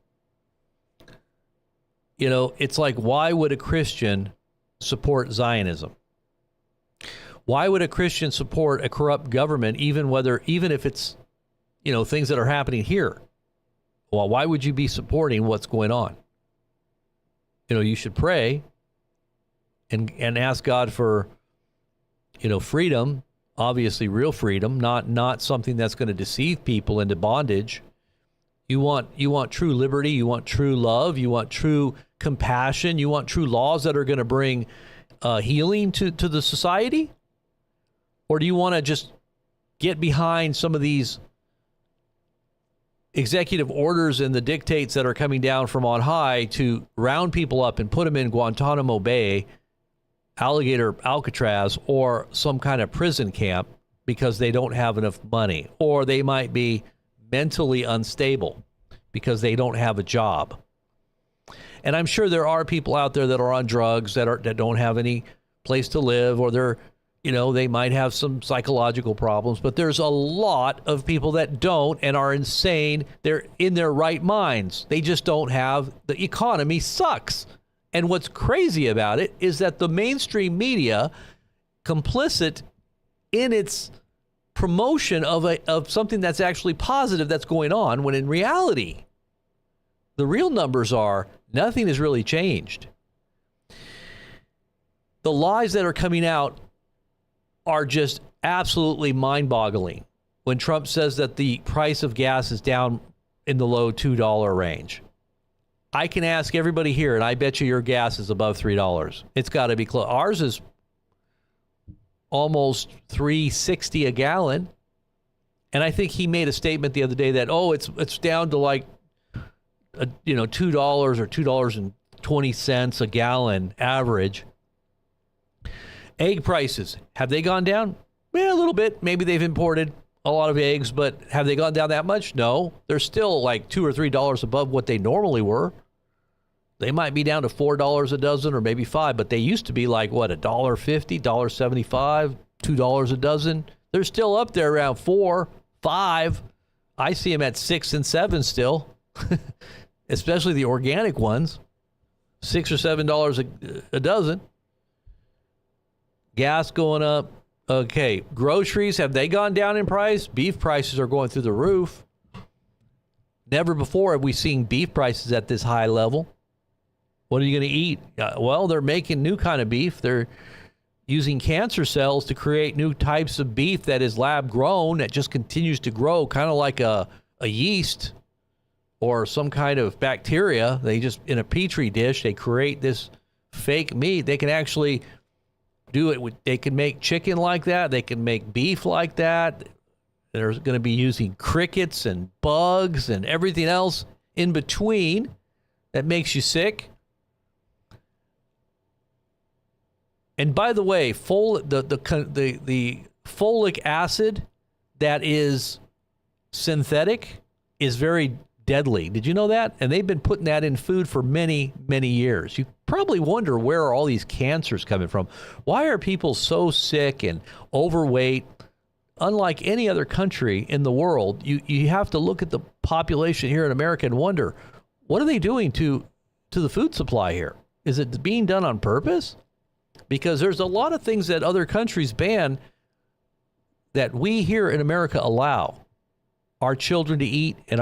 You know, it's like, why would a Christian support Zionism? Why would a Christian support a corrupt government, even if it's, you know, things that are happening here? Well, why would you be supporting what's going on? You know, you should pray and ask God for, you know, freedom, obviously real freedom, not something that's going to deceive people into bondage. You want true liberty, you want true love, you want true compassion, you want true laws that are going to bring healing to the society? Or do you want to just get behind some of these executive orders and the dictates that are coming down from on high to round people up and put them in Guantanamo Bay, Alcatraz, or some kind of prison camp because they don't have enough money, or they might be mentally unstable because they don't have a job? And I'm sure there are people out there that are on drugs that don't have any place to live, or they might have some psychological problems, but there's a lot of people that don't and are insane. They're in their right minds. They just don't have, the economy sucks. And what's crazy about it is that the mainstream media, complicit in its promotion of something that's actually positive that's going on, when in reality, the real numbers are nothing has really changed. The lies that are coming out are just absolutely mind-boggling. When Trump says that the price of gas is down in the low $2 range, I can ask everybody here, and I bet you your gas is above $3. It's got to be close. Ours is almost $3.60 a gallon, and I think he made a statement the other day that it's down to like $2 or $2.20 a gallon average. Egg prices, have they gone down? Yeah, a little bit. Maybe they've imported a lot of eggs, but have they gone down that much? No. They're still like $2 or $3 above what they normally were. They might be down to $4 a dozen or maybe $5, but they used to be like, what, $1.50, $1.75, $2 a dozen. They're still up there around $4, $5. I see them at $6 and $7 still, especially the organic ones, $6 or $7 a dozen. Gas going up. Okay, groceries, have they gone down in price? Beef prices are going through the roof. Never before have we seen beef prices at this high level. What are you going to eat? Well, they're making new kind of beef. They're using cancer cells to create new types of beef that is lab grown, that just continues to grow, kind of like a yeast or some kind of bacteria. They just, in a petri dish, they create this fake meat. They can actually do it they can make chicken like that. They can make beef like that. They're going to be using crickets and bugs and everything else in between that makes you sick. And by the way, the folic acid that is synthetic is very deadly. Did you know that? And they've been putting that in food for many, many years. You probably wonder, where are all these cancers coming from? Why are people so sick and overweight? Unlike any other country in the world, you have to look at the population here in America and wonder, what are they doing to the food supply here? Is it being done on purpose? Because there's a lot of things that other countries ban that we here in America allow our children to eat. And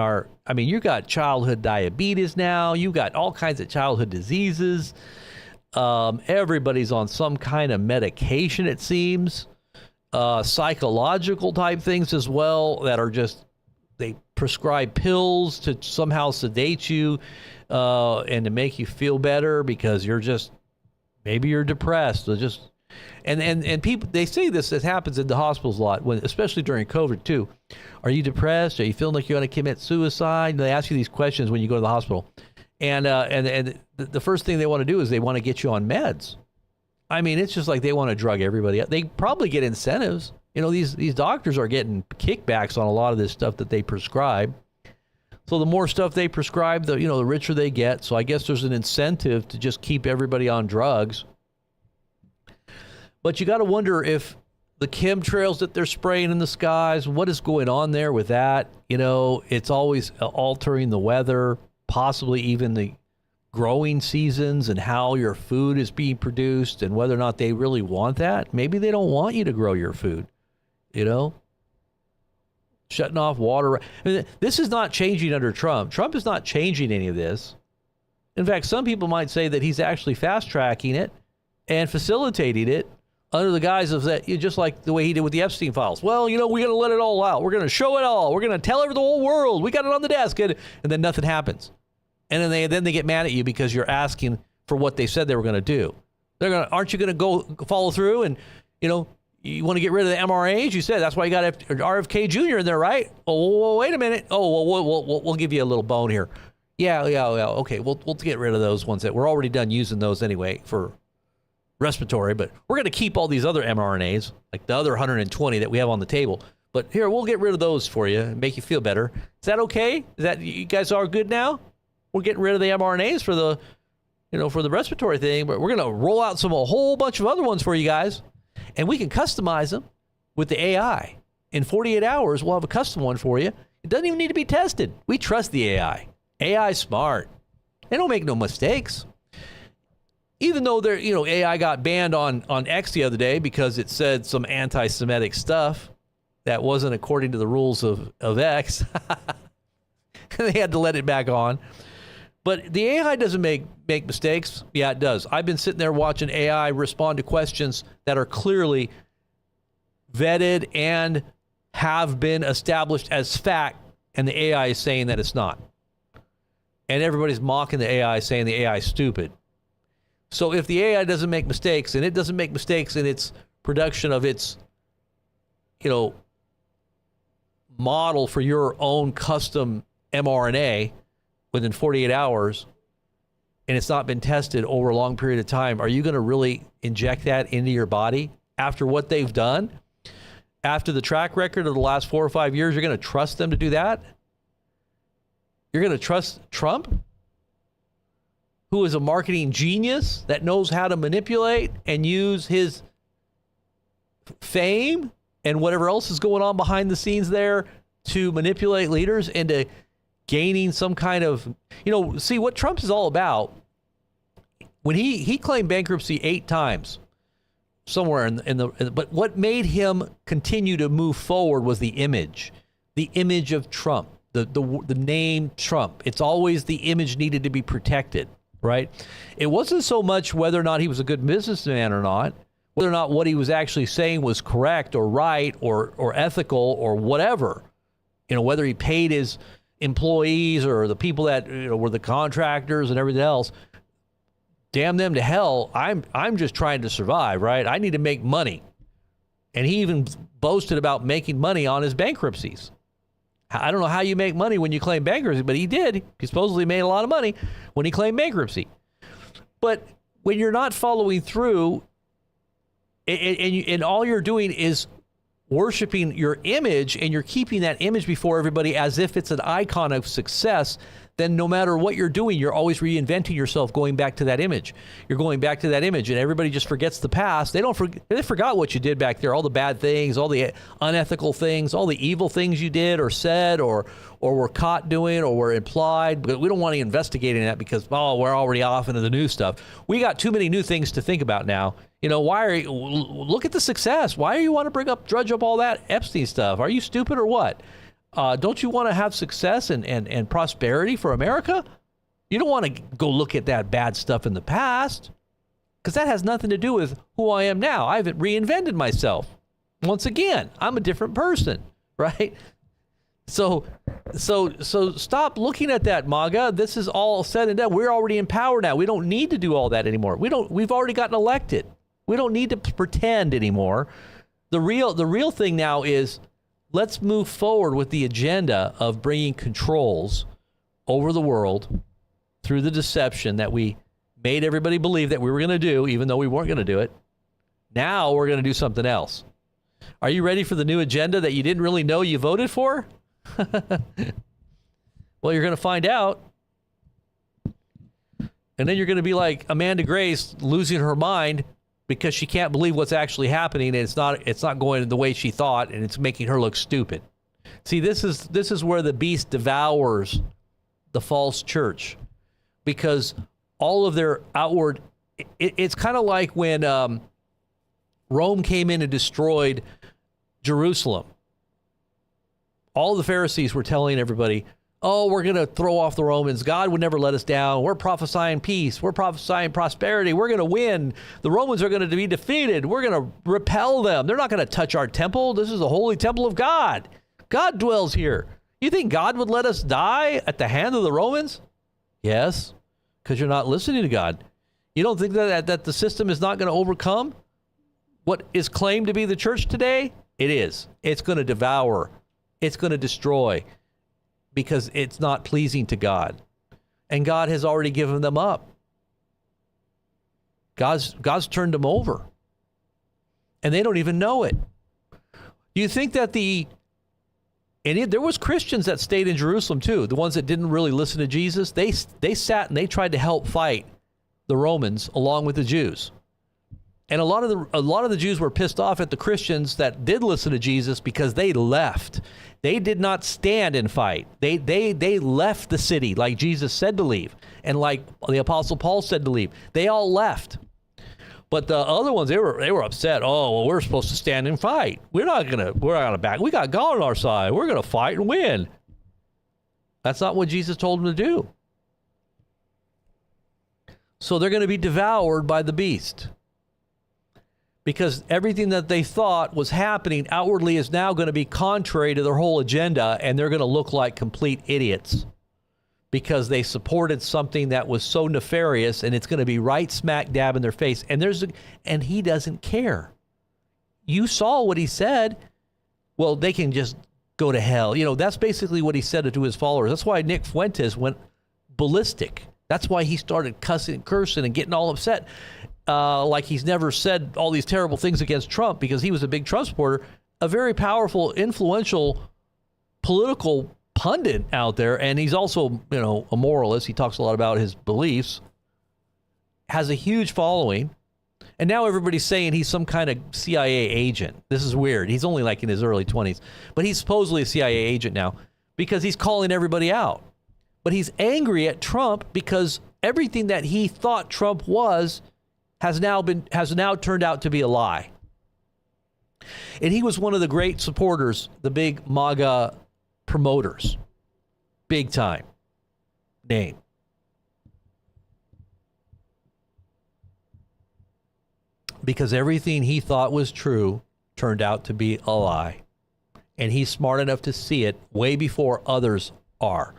you got childhood diabetes now. You got all kinds of childhood diseases. Everybody's on some kind of medication, it seems. Psychological type things as well that are just, they prescribe pills to somehow sedate you and to make you feel better because maybe you're depressed. And people, they say this happens in the hospitals a lot, especially during COVID too. Are you depressed? Are you feeling like you're going to commit suicide? And they ask you these questions when you go to the hospital. And the first thing they want to do is they want to get you on meds. I mean, it's just like they want to drug everybody up. They probably get incentives. These doctors are getting kickbacks on a lot of this stuff that they prescribe. So the more stuff they prescribe, the richer they get. So I guess there's an incentive to just keep everybody on drugs. But you got to wonder if the chemtrails that they're spraying in the skies, what is going on there with that? It's always altering the weather, possibly even the growing seasons and how your food is being produced and whether or not they really want that. Maybe they don't want you to grow your food, shutting off water. This is not changing under Trump. Trump is not changing any of this. In fact, some people might say that he's actually fast-tracking it and facilitating it under the guise of that, just like the way he did with the Epstein files. Well, we're going to let it all out. We're going to show it all. We're going to tell the whole world. We got it on the desk. And then nothing happens. And then they get mad at you because you're asking for what they said they were going to do. Aren't you going to go follow through? And, you want to get rid of the MRAs? You said that's why you got RFK Jr. in there, right? Oh, well, wait a minute. Oh, well, we'll give you a little bone here. Yeah. Okay, we'll get rid of those ones that we're already done using those anyway for respiratory, but we're going to keep all these other mRNAs, like the other 120 that we have on the table. But here, we'll get rid of those for you and make you feel better. Is that okay? Is that you guys are good now? We're getting rid of the mRNAs for the, for the respiratory thing, but we're going to roll out a whole bunch of other ones for you guys, and we can customize them with the AI. In 48 hours, we'll have a custom one for you. It doesn't even need to be tested. We trust the AI. AI's smart. They don't make no mistakes. Even though AI got banned on X the other day because it said some anti-Semitic stuff that wasn't according to the rules of X. They had to let it back on. But the AI doesn't make mistakes. Yeah, it does. I've been sitting there watching AI respond to questions that are clearly vetted and have been established as fact, and the AI is saying that it's not. And everybody's mocking the AI, saying the AI is stupid. So if the AI doesn't make mistakes, and it doesn't make mistakes in its production of its, model for your own custom mRNA within 48 hours, and it's not been tested over a long period of time, are you going to really inject that into your body after what they've done? After the track record of the last 4 or 5 years, you're going to trust them to do that? You're going to trust Trump, who is a marketing genius that knows how to manipulate and use his fame and whatever else is going on behind the scenes there to manipulate leaders into gaining some kind of, see what Trump is all about. When he claimed bankruptcy 8 times somewhere but what made him continue to move forward was the image of Trump, the name Trump. It's always the image needed to be protected, right? It wasn't so much whether or not he was a good businessman or not, whether or not what he was actually saying was correct or right or ethical or whatever, whether he paid his employees or the people that were the contractors and everything else. Damn them to hell. I'm just trying to survive, right? I need to make money. And he even boasted about making money on his bankruptcies. I don't know how you make money when you claim bankruptcy, but he did. He supposedly made a lot of money when he claimed bankruptcy. But when you're not following through and all you're doing is worshiping your image and you're keeping that image before everybody as if it's an icon of success, then no matter what you're doing, you're always reinventing yourself, going back to that image. You're going back to that image, and everybody just forgets the past. They forgot what you did back there, all the bad things, all the unethical things, all the evil things you did or said or were caught doing or were implied. But we don't want to investigate that because, we're already off into the new stuff. We got too many new things to think about now. Look at the success. Why do you want to drudge up all that Epstein stuff? Are you stupid or what? Don't you want to have success and prosperity for America? You don't want to go look at that bad stuff in the past because that has nothing to do with who I am now. I haven't reinvented myself. Once again, I'm a different person, right? So stop looking at that, MAGA. This is all said and done. We're already in power now. We don't need to do all that anymore. We've already gotten elected. We don't need to pretend anymore. The real thing now is let's move forward with the agenda of bringing controls over the world through the deception that we made everybody believe that we were going to do, even though we weren't going to do it. Now we're going to do something else. Are you ready for the new agenda that you didn't really know you voted for? Well, you're going to find out. And then you're going to be like Amanda Grace losing her mind because she can't believe what's actually happening, and it's not going the way she thought, and it's making her look stupid. See, this is where the beast devours the false church, because all of their outward, it's kind of like when Rome came in and destroyed Jerusalem. All the Pharisees were telling everybody, oh, we're going to throw off the Romans. God would never let us down. We're prophesying peace. We're prophesying prosperity. We're going to win. The Romans are going to be defeated. We're going to repel them. They're not going to touch our temple. This is the holy temple of God. God dwells here. You think God would let us die at the hand of the Romans? Yes, because you're not listening to God. You don't think that the system is not going to overcome what is claimed to be the church today? It is. It's going to devour. It's going to destroy, because it's not pleasing to God. And God has already given them up. God's turned them over. And they don't even know it. Do you think that there was Christians that stayed in Jerusalem too, the ones that didn't really listen to Jesus? They sat and they tried to help fight the Romans along with the Jews. And a lot of the Jews were pissed off at the Christians that did listen to Jesus because they left. They did not stand and fight. They left the city like Jesus said to leave, and like the Apostle Paul said to leave. They all left. But the other ones, they were upset. Oh, well, we're supposed to stand and fight. We're not gonna back. We got God on our side. We're gonna fight and win. That's not what Jesus told them to do. So they're going to be devoured by the beast, because everything that they thought was happening outwardly is now going to be contrary to their whole agenda, and they're going to look like complete idiots because they supported something that was so nefarious, and it's going to be right smack dab in their face. And he doesn't care. You saw what he said. Well, they can just go to hell. You know, that's basically what he said to his followers. That's why Nick Fuentes went ballistic. That's why he started cursing and getting all upset. Like he's never said all these terrible things against Trump, because he was a big Trump supporter, a very powerful, influential political pundit out there. And he's also, a moralist. He talks a lot about his beliefs, has a huge following. And now everybody's saying he's some kind of CIA agent. This is weird. He's only like in his early 20s, but he's supposedly a CIA agent now because he's calling everybody out. But he's angry at Trump because everything that he thought Trump was has now turned out to be a lie. And he was one of the great supporters, the big MAGA promoters, big time name. Because everything he thought was true turned out to be a lie. And he's smart enough to see it way before others are.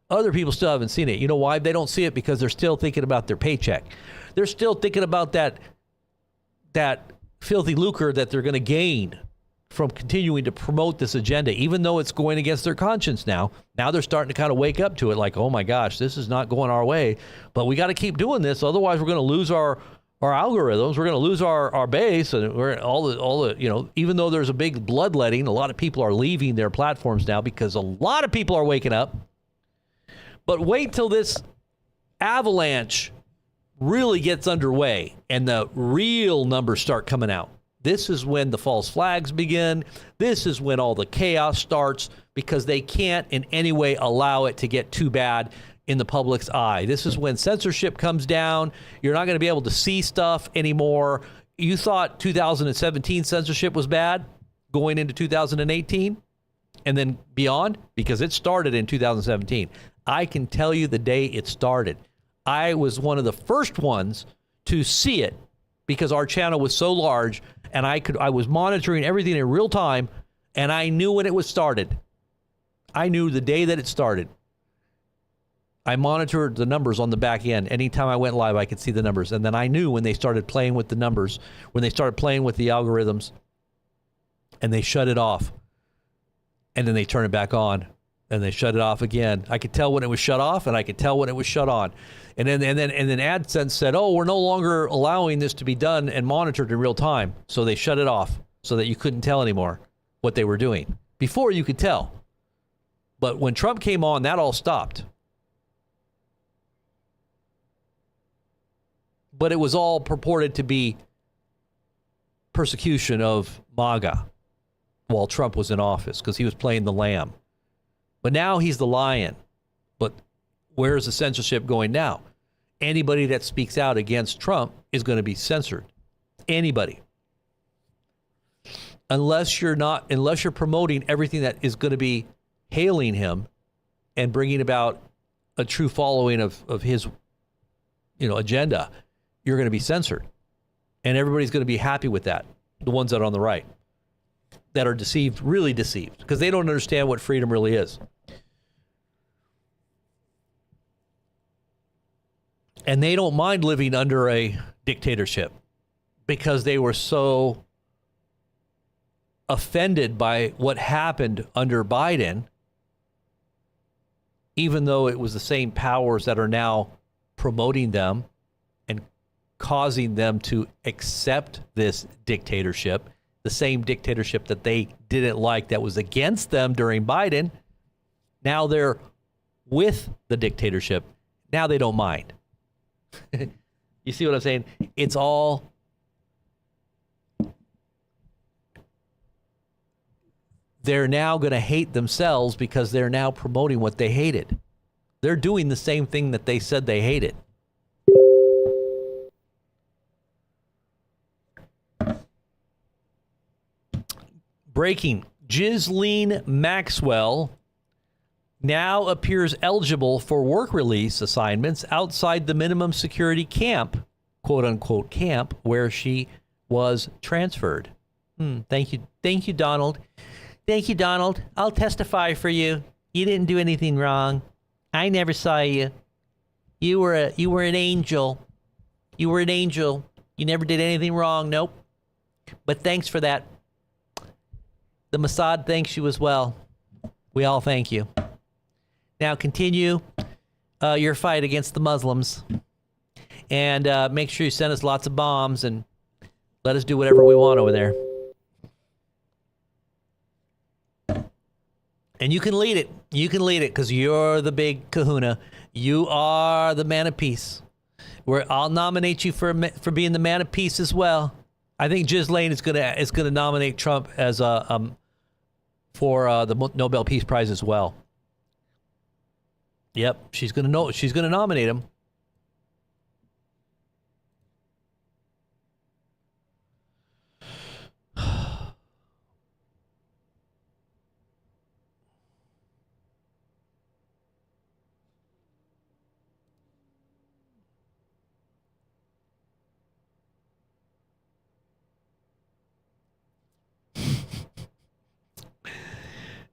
Other people still haven't seen it. You know why they don't see it? Because they're still thinking about their paycheck. They're still thinking about that filthy lucre that they're going to gain from continuing to promote this agenda, even though it's going against their conscience now. Now they're starting to kind of wake up to it, like, oh my gosh, this is not going our way, but we got to keep doing this. Otherwise, we're going to lose our algorithms. We're going to lose our base, and we're all the even though there's a big bloodletting, a lot of people are leaving their platforms now because a lot of people are waking up. But wait till this avalanche really gets underway and the real numbers start coming out. This is when the false flags begin. This is when all the chaos starts, because they can't in any way allow it to get too bad in the public's eye. This is when censorship comes down. You're not going to be able to see stuff anymore. You thought 2017 censorship was bad going into 2018 and then beyond, because it started in 2017. I can tell you the day it started. I was one of the first ones to see it because our channel was so large, and I was monitoring everything in real time, and I knew when it was started. I knew the day that it started. I monitored the numbers on the back end. Anytime I went live, I could see the numbers. And then I knew when they started playing with the numbers, when they started playing with the algorithms, and they shut it off. And then they turn it back on, and they shut it off again. I could tell when it was shut off, and I could tell when it was shut on. And then AdSense said, oh, we're no longer allowing this to be done and monitored in real time. So they shut it off so that you couldn't tell anymore what they were doing. Before, you could tell. But when Trump came on, that all stopped. But it was all purported to be persecution of MAGA while Trump was in office because he was playing the lamb. But now he's the lion. But where's the censorship going now? Anybody that speaks out against Trump is going to be censored. Anybody. Unless you're promoting everything that is going to be hailing him and bringing about a true following of his, agenda, you're going to be censored. And everybody's going to be happy with that. The ones that are on the right that are deceived, really deceived, because they don't understand what freedom really is. And they don't mind living under a dictatorship because they were so offended by what happened under Biden, even though it was the same powers that are now promoting them and causing them to accept this dictatorship, the same dictatorship that they didn't like that was against them during Biden. Now they're with the dictatorship. Now they don't mind. You see what I'm saying? It's all they're now going to hate themselves because they're now promoting what they hated. They're doing the same thing that they said they hated. Breaking. Ghislaine Maxwell now appears eligible for work release assignments outside the minimum security camp, quote unquote camp, where she was transferred. Thank you, Donald. Thank you, Donald. I'll testify for you. You didn't do anything wrong. I never saw you. You were an angel. You were an angel. You never did anything wrong. Nope. But thanks for that. The Mossad thanks you as well. We all thank you. Now continue your fight against the Muslims. And make sure you send us lots of bombs and let us do whatever we want over there. And you can lead it. You can lead it because you're the big kahuna. You are the man of peace. I'll nominate you for being the man of peace as well. I think Ghislaine is gonna nominate Trump as for the Nobel Peace Prize as well. Yep, she's gonna nominate him.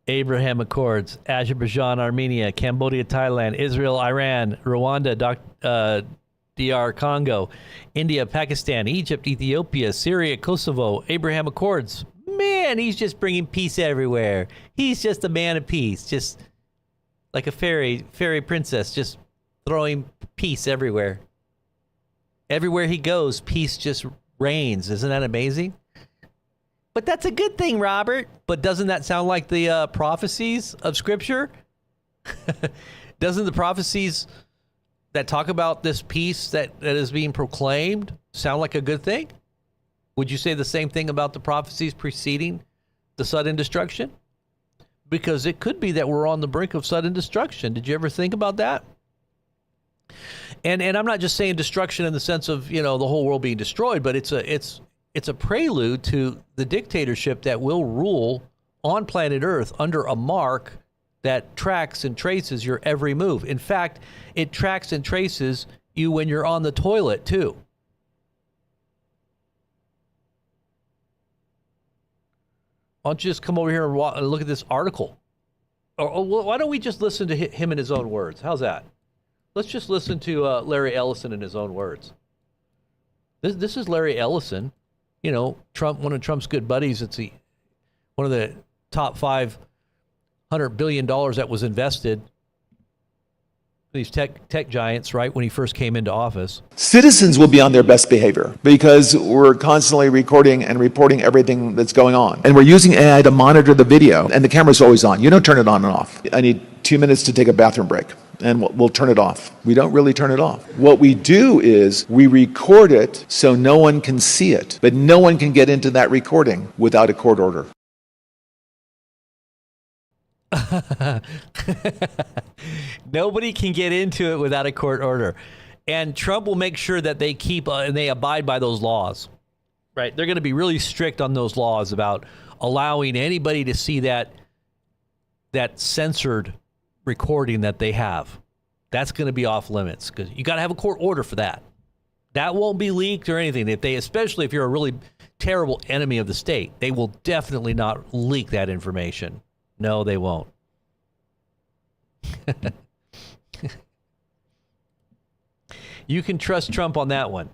Abraham Accords, Azerbaijan, Armenia, Cambodia, Thailand, Israel, Iran, Rwanda, DR Congo, India, Pakistan, Egypt, Ethiopia, Syria, Kosovo, Abraham Accords. Man, he's just bringing peace everywhere. He's just a man of peace, just like a fairy princess, just throwing peace everywhere. Everywhere he goes, peace just reigns. Isn't that amazing? But that's a good thing, Robert. But doesn't that sound like the prophecies of Scripture? Doesn't the prophecies that talk about this peace that is being proclaimed sound like a good thing? Would you say the same thing about the prophecies preceding the sudden destruction? Because it could be that we're on the brink of sudden destruction. Did you ever think about that? And I'm not just saying destruction in the sense of, the whole world being destroyed, but it's a prelude to the dictatorship that will rule on planet Earth under a mark that tracks and traces your every move. In fact, it tracks and traces you when you're on the toilet, too. Why don't you just come over here and look at this article? Or why don't we just listen to him in his own words? How's that? Let's just listen to Larry Ellison in his own words. This is Larry Ellison. Trump, one of Trump's good buddies. It's one of the top $500 billion that was invested these tech giants, right, when he first came into office. Citizens will be on their best behavior because we're constantly recording and reporting everything that's going on. And we're using AI to monitor the video, and the camera's always on. You don't turn it on and off. I need 2 minutes to take a bathroom break, and we'll turn it off. We don't really turn it off. What we do is we record it so no one can see it, but no one can get into that recording without a court order. Nobody can get into it without a court order. And Trump will make sure that they keep and they abide by those laws. Right? They're going to be really strict on those laws about allowing anybody to see that censored recording that they have. That's going to be off limits because you got to have a court order for that. That won't be leaked or anything. Especially if you're a really terrible enemy of the state, they will definitely not leak that information. No, they won't. You can trust Trump on that one.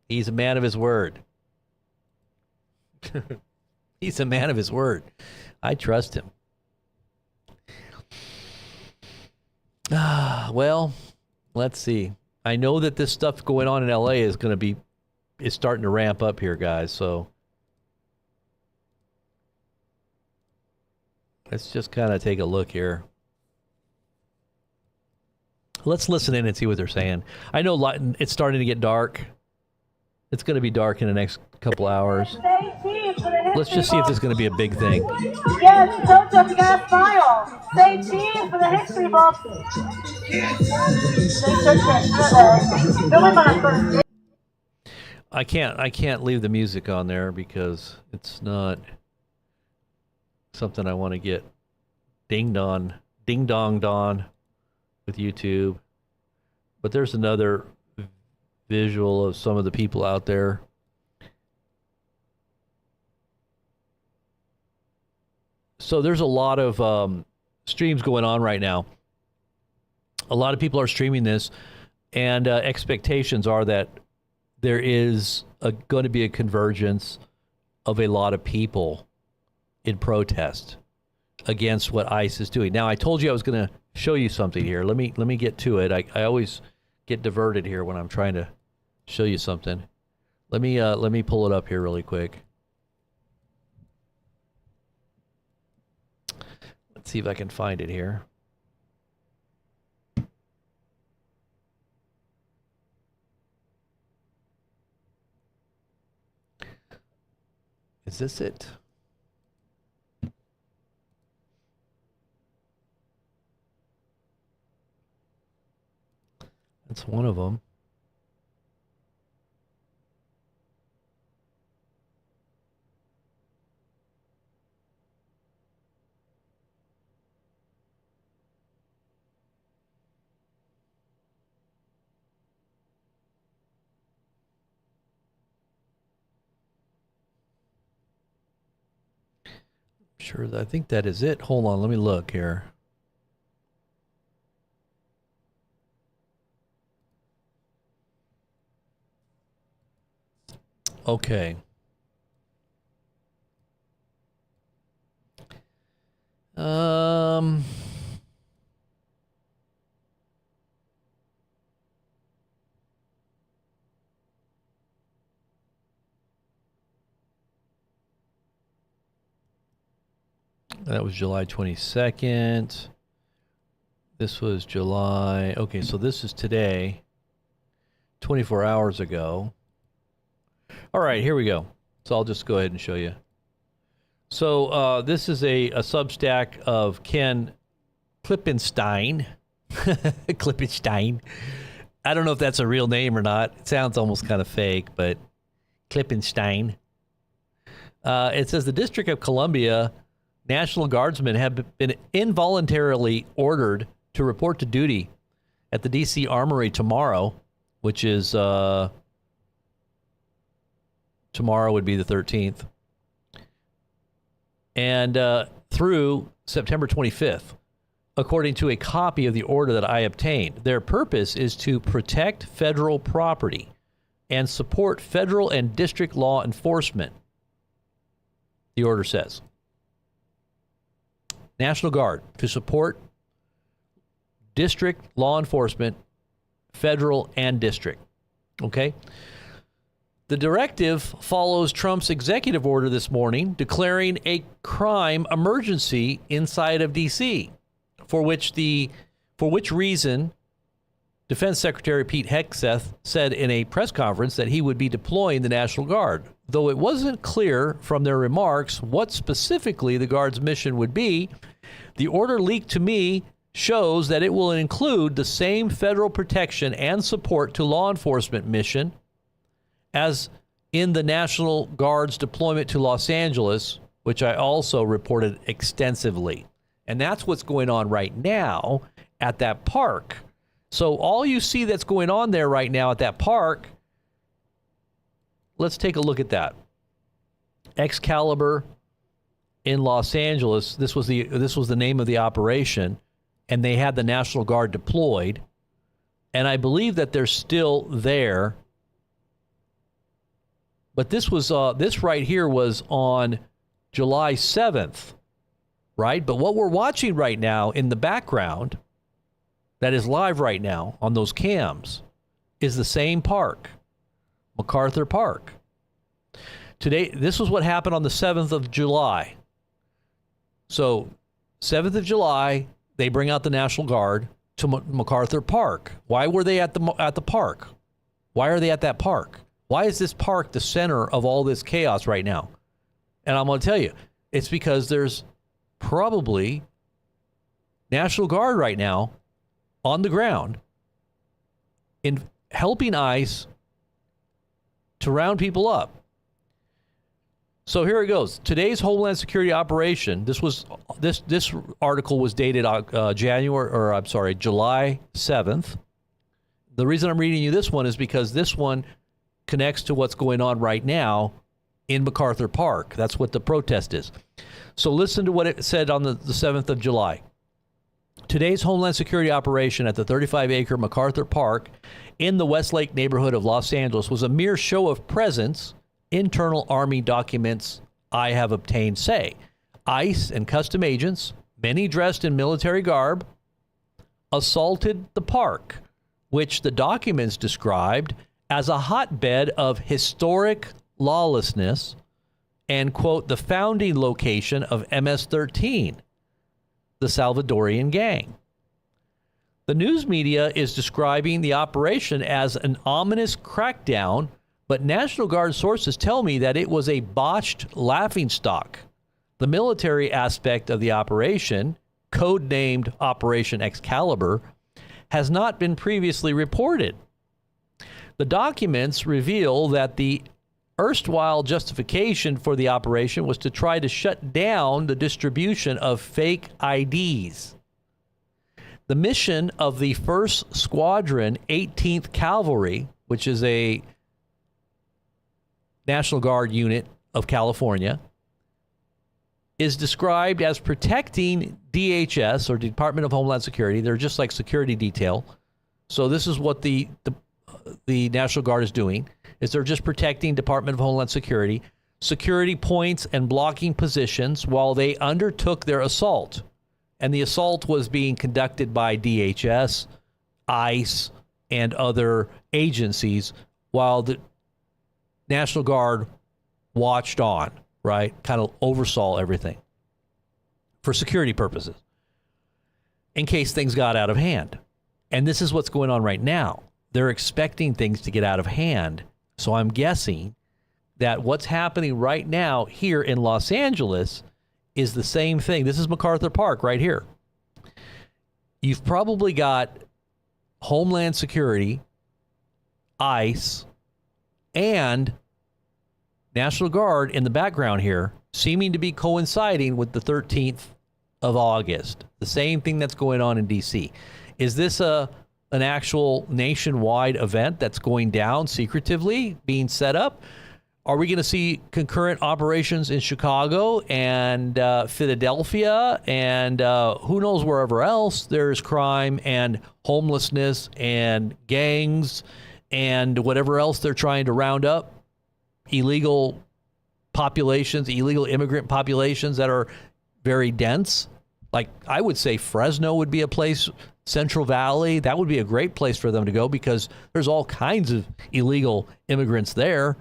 He's a man of his word. He's a man of his word. I trust him. Well, let's see. I know that this stuff going on in LA is starting to ramp up here, guys, so let's just kind of take a look here. Let's listen in and see what they're saying. I know it's starting to get dark. It's going to be dark in the next couple hours. Let's just see if this is going to be a big thing. Yes, don't just gas smile. Say cheese for the history books. I can't leave the music on there because it's not something I want to get ding dong with YouTube. But there's another visual of some of the people out there. So there's a lot of streams going on right now. A lot of people are streaming this, and expectations are that there is going to be a convergence of a lot of people in protest against what ICE is doing. Now, I told you I was going to show you something here. Let me get to it. I always get diverted here when I'm trying to show you something. Let me pull it up here really quick. Let's see if I can find it here. Is this it? That's one of them. Sure, I think that is it. Hold on, let me look here. Okay. That was July 22nd. This was July. Okay, so this is today, 24 hours ago. All right, here we go. So I'll just go ahead and show you. So this is a Substack of Ken Klippenstein. Klippenstein. I don't know if that's a real name or not. It sounds almost kind of fake, but Klippenstein. It says the District of Columbia National Guardsmen have been involuntarily ordered to report to duty at the D.C. Armory tomorrow, which is tomorrow would be the 13th, and through September 25th, according to a copy of the order that I obtained. Their purpose is to protect federal property and support federal and district law enforcement, the order says. National Guard to support district law enforcement, federal and district. Okay? The directive follows Trump's executive order this morning declaring a crime emergency inside of D.C., for which reason Defense Secretary Pete Hegseth said in a press conference that he would be deploying the National Guard. Though it wasn't clear from their remarks what specifically the Guard's mission would be, the order leaked to me shows that it will include the same federal protection and support to law enforcement mission as in the National Guard's deployment to Los Angeles, which I also reported extensively. And that's what's going on right now at that park. So all you see that's going on there right now at that park, let's take a look at that. Excalibur in Los Angeles, this was the name of the operation, and they had the National Guard deployed, and I believe that they're still there. But this right here was on July 7th, right? But what we're watching right now in the background, that is live right now on those cams, is the same park, MacArthur Park. Today, this was what happened on the 7th of July. So, 7th of July, they bring out the National Guard to MacArthur Park. Why were they at the park? Why are they at that park? Why is this park the center of all this chaos right now? And I'm going to tell you, it's because there's probably National Guard right now on the ground in helping ICE to round people up. So here it goes. Today's Homeland Security operation. This article was dated July 7th. The reason I'm reading you this one is because this one connects to what's going on right now in MacArthur Park. That's what the protest is. So listen to what it said on the 7th of July. Today's Homeland Security operation at the 35-acre MacArthur Park in the Westlake neighborhood of Los Angeles was a mere show of presence, internal Army documents I have obtained say. ICE and custom agents, many dressed in military garb, assaulted the park, which the documents described as a hotbed of historic lawlessness and, quote, the founding location of MS-13, the Salvadorian gang. The news media is describing the operation as an ominous crackdown, but National Guard sources tell me that it was a botched laughingstock. The military aspect of the operation, codenamed Operation Excalibur, has not been previously reported. The documents reveal that the erstwhile justification for the operation was to try to shut down the distribution of fake IDs. The mission of the 1st Squadron, 18th Cavalry, which is a National Guard unit of California, is described as protecting DHS, or Department of Homeland Security. They're just like security detail. So this is what the National Guard is doing, is they're just protecting Department of Homeland Security, security points and blocking positions while they undertook their assault. And the assault was being conducted by DHS, ICE, and other agencies while the National Guard watched on, right? Kind of oversaw everything for security purposes in case things got out of hand. And this is what's going on right now. They're expecting things to get out of hand. So I'm guessing that what's happening right now here in Los Angeles is the same thing. This is MacArthur Park right here. You've probably got Homeland Security, ICE, and National Guard in the background here, seeming to be coinciding with the 13th of August. The same thing that's going on in D.C. Is this an actual nationwide event that's going down secretively, being set up? Are we going to see concurrent operations in Chicago and Philadelphia and who knows wherever else there's crime and homelessness and gangs and whatever else they're trying to round up? Illegal populations, illegal immigrant populations that are very dense. Like, I would say Fresno would be a place Central Valley, that would be a great place for them to go because there's all kinds of illegal immigrants there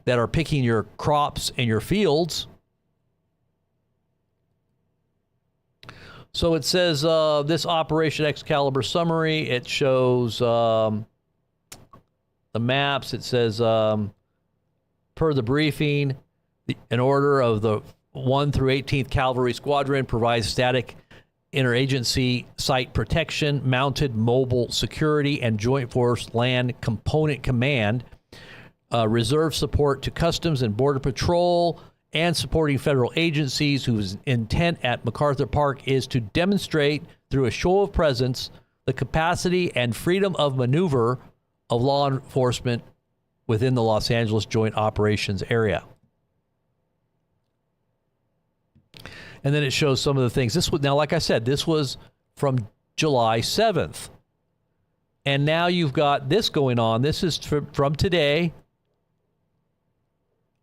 that are picking your crops and your fields. So it says this Operation Excalibur summary. It shows the maps. It says, per the briefing, an order of the 1 through 18th Cavalry Squadron provides static interagency site protection, mounted mobile security, and Joint Force Land Component Command, reserve support to Customs and Border Patrol, and supporting federal agencies whose intent at MacArthur Park is to demonstrate through a show of presence the capacity and freedom of maneuver of law enforcement within the Los Angeles Joint Operations Area. And then it shows some of the things. This was, now, like I said, this was from July 7th. And now you've got this going on. This is from today,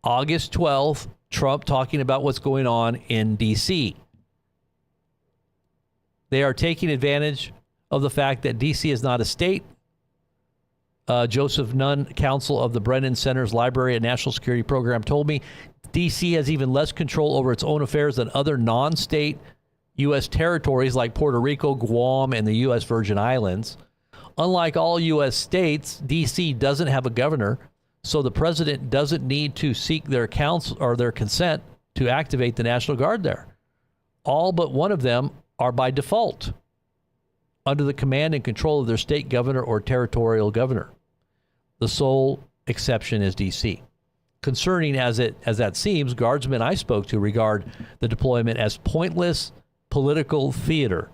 August 12th, Trump talking about what's going on in D.C. They are taking advantage of the fact that D.C. is not a state. Joseph Nunn, counsel of the Brennan Center's Library and National Security Program, told me D.C. has even less control over its own affairs than other non-state U.S. territories like Puerto Rico, Guam, and the U.S. Virgin Islands. Unlike all U.S. states, D.C. doesn't have a governor, so the president doesn't need to seek their counsel or their consent to activate the National Guard there. All but one of them are by default under the command and control of their state governor or territorial governor. The sole exception is D.C. Concerning as that seems, guardsmen I spoke to regard the deployment as pointless political theater.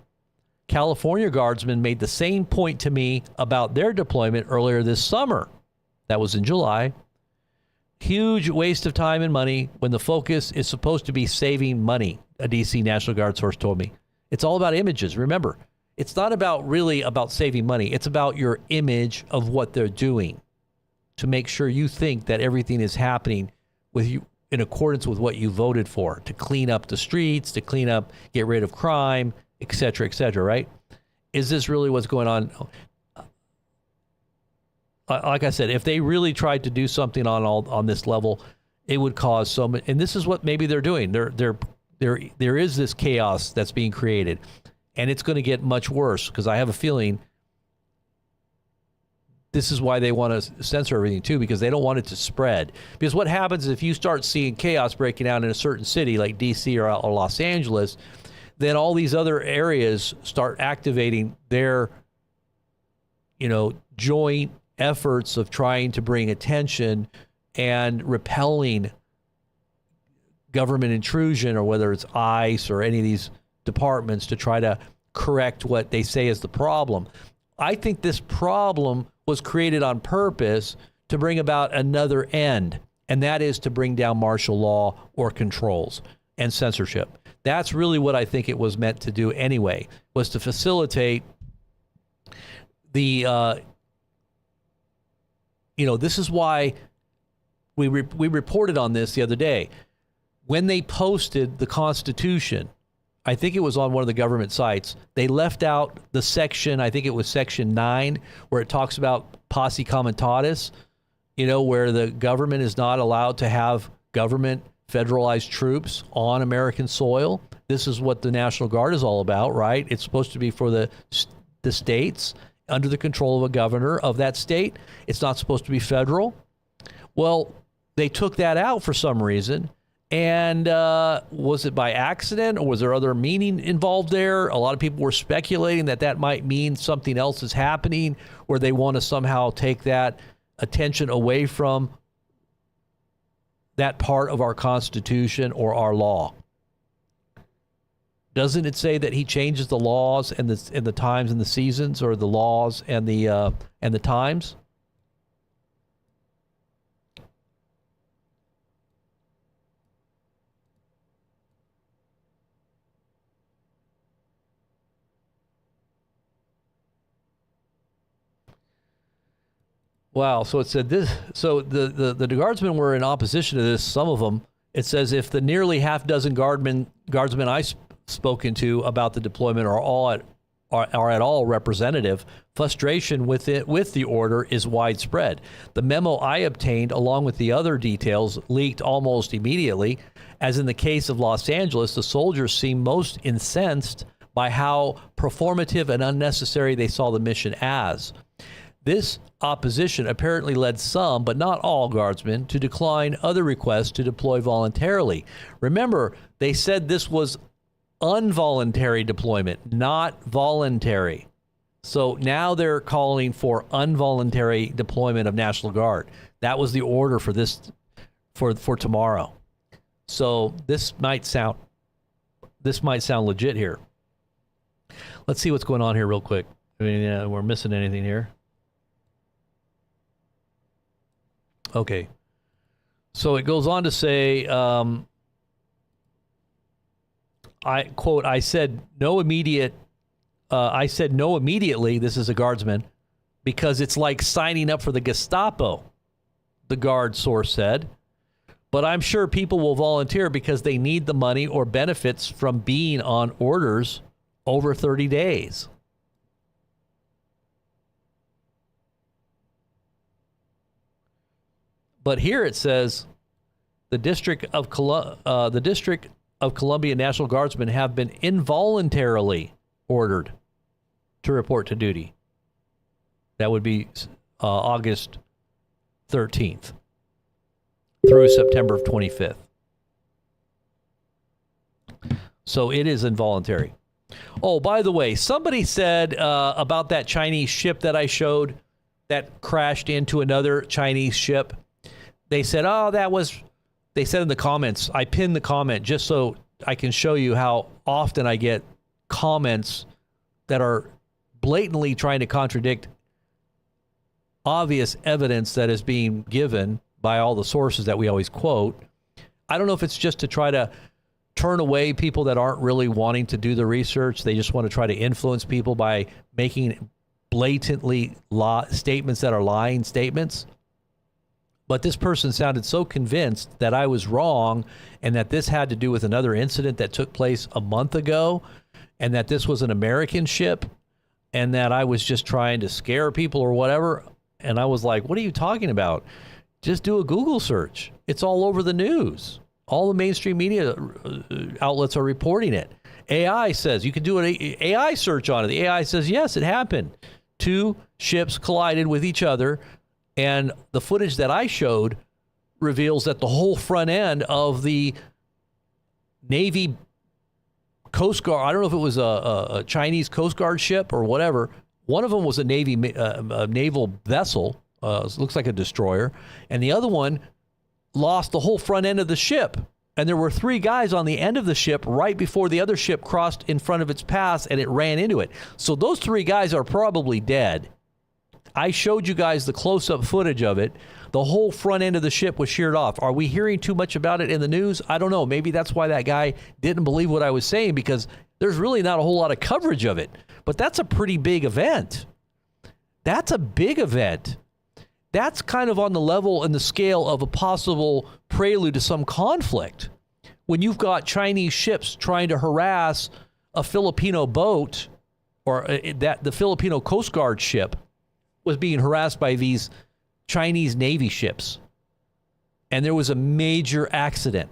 California guardsmen made the same point to me about their deployment earlier this summer. That was in July. Huge waste of time and money when the focus is supposed to be saving money, a D.C. National Guard source told me. It's all about images. Remember, it's not really about saving money. It's about your image of what they're doing to make sure you think that everything is happening with you in accordance with what you voted for, to clean up the streets, to clean up, get rid of crime, et cetera, right? Is this really what's going on? Like I said, if they really tried to do something on this level, it would cause so much. And this is what maybe they're doing. There is this chaos that's being created, and it's going to get much worse because I have a feeling this is why they want to censor everything too, because they don't want it to spread. Because what happens is if you start seeing chaos breaking out in a certain city like DC or Los Angeles, then all these other areas start activating their, joint efforts of trying to bring attention and repelling government intrusion, or whether it's ICE or any of these departments, to try to correct what they say is the problem. I think this problem was created on purpose to bring about another end, and that is to bring down martial law or controls and censorship. That's really what I think it was meant to do anyway, was to facilitate the, this is why we reported on this the other day. When they posted the Constitution, I think it was on one of the government sites, they left out the section, I think it was section 9, where it talks about posse comitatus, where the government is not allowed to have government federalized troops on American soil. This is what the National Guard is all about, right? It's supposed to be for the states under the control of a governor of that state. It's not supposed to be federal. Well, they took that out for some reason. And was it by accident, or was there other meaning involved there? A lot of people were speculating that might mean something else is happening, where they want to somehow take that attention away from that part of our Constitution or our law. Doesn't it say that he changes the laws and the times and the seasons, or the laws and the times? Wow. So it said this. So the guardsmen were in opposition to this. Some of them. It says if the nearly half dozen guardsmen I spoken to about the deployment are all at are at all representative. Frustration with the order is widespread. The memo I obtained, along with the other details, leaked almost immediately. As in the case of Los Angeles, the soldiers seemed most incensed by how performative and unnecessary they saw the mission as. This opposition apparently led some, but not all, guardsmen to decline other requests to deploy voluntarily. Remember, they said this was involuntary deployment, not voluntary. So now they're calling for involuntary deployment of National Guard. That was the order for this, for tomorrow. So this might sound legit here. Let's see what's going on here real quick. I mean, we're missing anything here. Okay. So it goes on to say, I quote, I said no immediately, this is a guardsman, because it's like signing up for the Gestapo, the guard source said. But I'm sure people will volunteer because they need the money or benefits from being on orders over 30 days. But here it says the District of Columbia National Guardsmen have been involuntarily ordered to report to duty. That would be August 13th through September 25th. So it is involuntary. Oh, by the way, somebody said about that Chinese ship that I showed that crashed into another Chinese ship. They said, they said in the comments, I pinned the comment just so I can show you how often I get comments that are blatantly trying to contradict obvious evidence that is being given by all the sources that we always quote. I don't know if it's just to try to turn away people that aren't really wanting to do the research. They just want to try to influence people by making blatantly statements that are lying statements. But this person sounded so convinced that I was wrong and that this had to do with another incident that took place a month ago and that this was an American ship and that I was just trying to scare people or whatever. And I was like, what are you talking about? Just do a Google search. It's all over the news. All the mainstream media outlets are reporting it. AI says you can do an AI search on it. The AI says, yes, it happened. Two ships collided with each other. And the footage that I showed reveals that the whole front end of the Navy Coast Guard, I don't know if it was a Chinese Coast Guard ship or whatever. One of them was a Navy a naval vessel, looks like a destroyer, and the other one lost the whole front end of the ship. And there were 3 guys on the end of the ship right before the other ship crossed in front of its path and it ran into it. So those 3 guys are probably dead. I showed you guys the close-up footage of it. The whole front end of the ship was sheared off. Are we hearing too much about it in the news? I don't know. Maybe that's why that guy didn't believe what I was saying, because there's really not a whole lot of coverage of it. But that's a pretty big event. That's a big event. That's kind of on the level and the scale of a possible prelude to some conflict. When you've got Chinese ships trying to harass a Filipino boat, or the Filipino Coast Guard ship was being harassed by these Chinese Navy ships. And there was a major accident.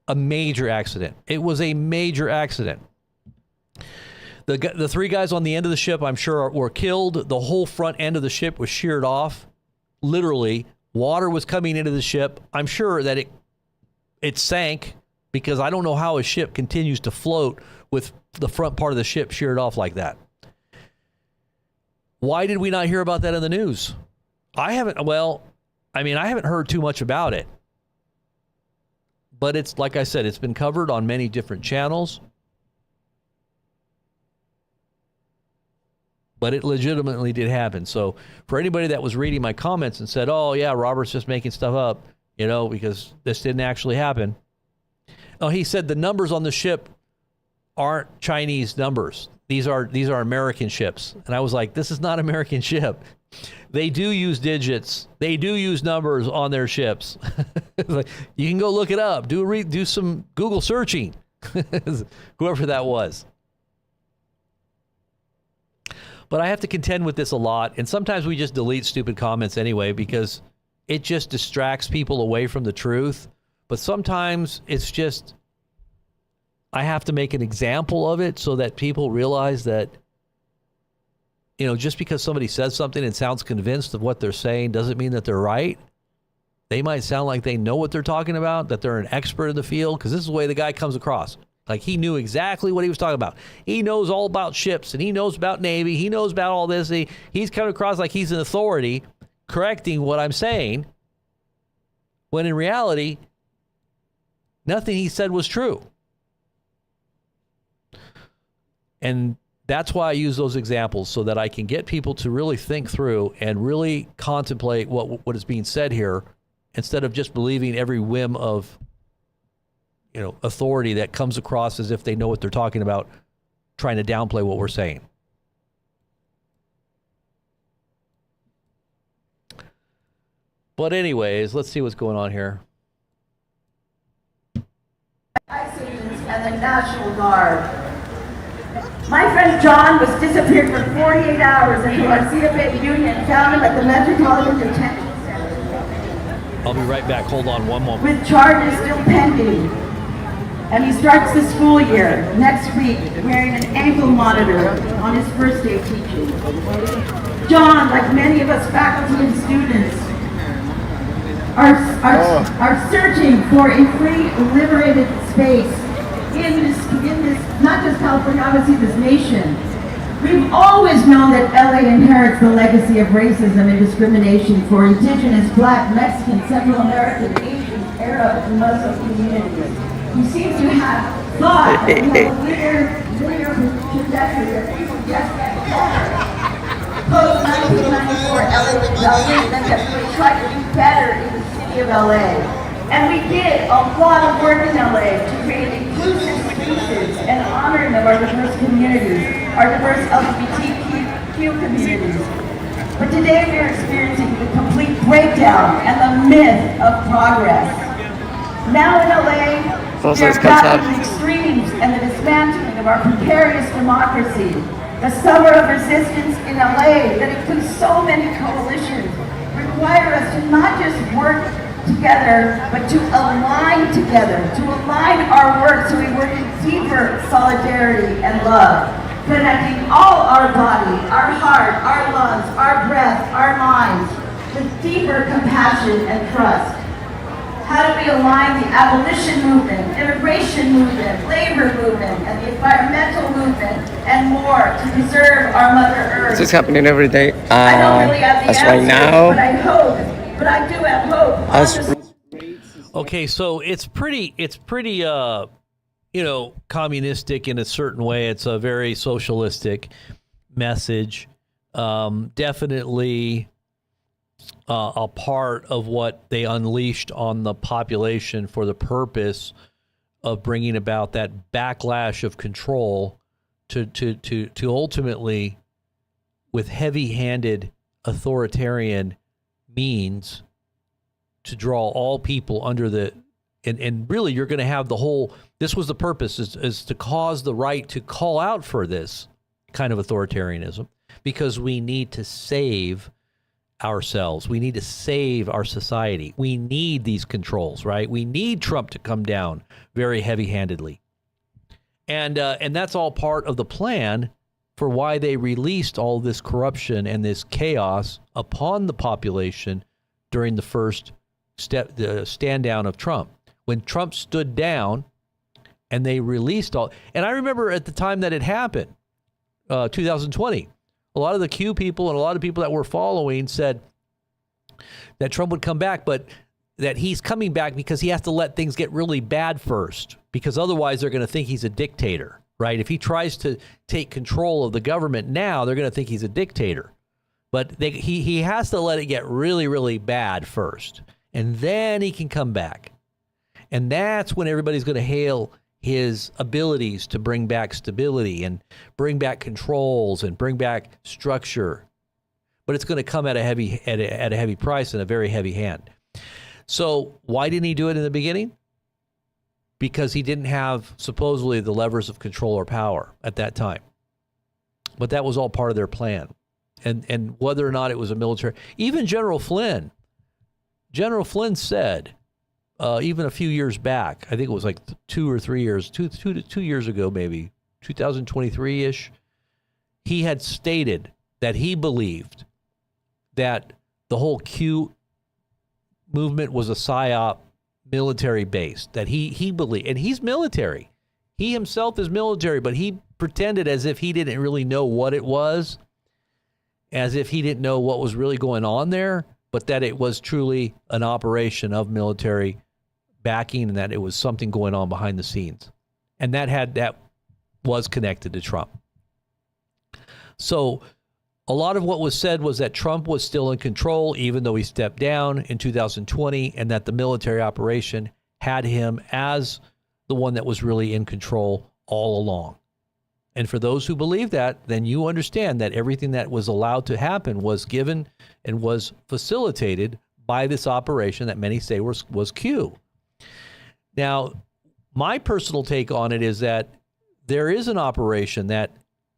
A major accident. It was a major accident. The 3 guys on the end of the ship, I'm sure, were killed. The whole front end of the ship was sheared off. Literally, water was coming into the ship. I'm sure that it sank, because I don't know how a ship continues to float with the front part of the ship sheared off like that. Why did we not hear about that in the news? I haven't heard too much about it. But it's, like I said, it's been covered on many different channels. But it legitimately did happen. So for anybody that was reading my comments and said, oh, yeah, Robert's just making stuff up, because this didn't actually happen. Oh, he said the numbers on the ship aren't Chinese numbers. These are American ships. And I was like, this is not American ship. They do use digits. They do use numbers on their ships. Like, you can go look it up. Do some Google searching. Whoever that was. But I have to contend with this a lot, and sometimes we just delete stupid comments anyway because it just distracts people away from the truth. But sometimes it's just, I have to make an example of it so that people realize that, just because somebody says something and sounds convinced of what they're saying doesn't mean that they're right. They might sound like they know what they're talking about, that they're an expert in the field, because this is the way the guy comes across. Like he knew exactly what he was talking about. He knows all about ships, and he knows about Navy. He knows about all this. He's coming across like he's an authority correcting what I'm saying, when in reality, nothing he said was true. And that's why I use those examples, so that I can get people to really think through and really contemplate what is being said here, instead of just believing every whim of authority that comes across as if they know what they're talking about, trying to downplay what we're saying. But anyways, let's see what's going on here. ICE agents and the National Guard. My friend John was disappeared for 48 hours until our CFA union found him at the Metropolitan Detention Center. I'll be right back. Hold on one moment. With charges still pending. And he starts the school year next week wearing an ankle monitor on his first day of teaching. John, like many of us faculty and students, are searching for a free, liberated space in this, not just California, obviously this nation. We've always known that LA inherits the legacy of racism and discrimination for indigenous, Black, Mexican, Central American, Asian, Arab, and Muslim communities. We seem to have thought that we have a linear trajectory that people just get better. Post-1994 LA rebellion meant that we tried to do better in the city of LA. And we did a lot of work in LA to create inclusive spaces and honoring of our diverse communities, our diverse LGBTQ communities. But today we are experiencing the complete breakdown and the myth of progress. Now in LA, we are battling the extremes and the dismantling of our precarious democracy. The summer of resistance in LA that includes so many coalitions require us to not just work together, but to align together, to align our work so we work in deeper solidarity and love, connecting all our body, our heart, our lungs, our breath, our minds, with deeper compassion and trust. How do we align the abolition movement, immigration movement, labor movement, and the environmental movement, and more to preserve our Mother Earth? This is happening every day. I don't really have the as answers, right now, but I do have hope. Okay, so it's pretty communistic in a certain way. It's a very socialistic message. Definitely a part of what they unleashed on the population for the purpose of bringing about that backlash of control to ultimately, with heavy-handed authoritarian means, to draw all people under the, and really you're going to have the whole, this was the purpose, is to cause the right to call out for this kind of authoritarianism, because we need to save ourselves. We need to save our society. We need these controls, right? We need Trump to come down very heavy-handedly. And that's all part of the plan for why they released all this corruption and this chaos upon the population during the first the stand down of Trump. When Trump stood down and they released all, and I remember at the time that it happened, 2020, a lot of the Q people and a lot of people that were following said that Trump would come back, but that he's coming back because he has to let things get really bad first, because otherwise they're going to think he's a dictator, right? If he tries to take control of the government now, they're going to think he's a dictator. But he has to let it get really, really bad first, and then he can come back. And that's when everybody's going to hail his abilities to bring back stability and bring back controls and bring back structure. But it's going to come at a heavy price and a very heavy hand. So why didn't he do it in the beginning? Because he didn't have supposedly the levers of control or power at that time. But that was all part of their plan. And whether or not it was a military, even General Flynn said, even a few years back, I think it was like 2 or 3 years, two years ago, maybe 2023-ish, he had stated that he believed that the whole Q movement was a PSYOP, military based, that he believed, and he's military. He himself is military, but he pretended as if he didn't really know what it was, as if he didn't know what was really going on there, but that it was truly an operation of military backing and that it was something going on behind the scenes. And that was connected to Trump. So a lot of what was said was that Trump was still in control, even though he stepped down in 2020, and that the military operation had him as the one that was really in control all along. And for those who believe that, then you understand that everything that was allowed to happen was given and was facilitated by this operation that many say was Q. Now, my personal take on it is that there is an operation that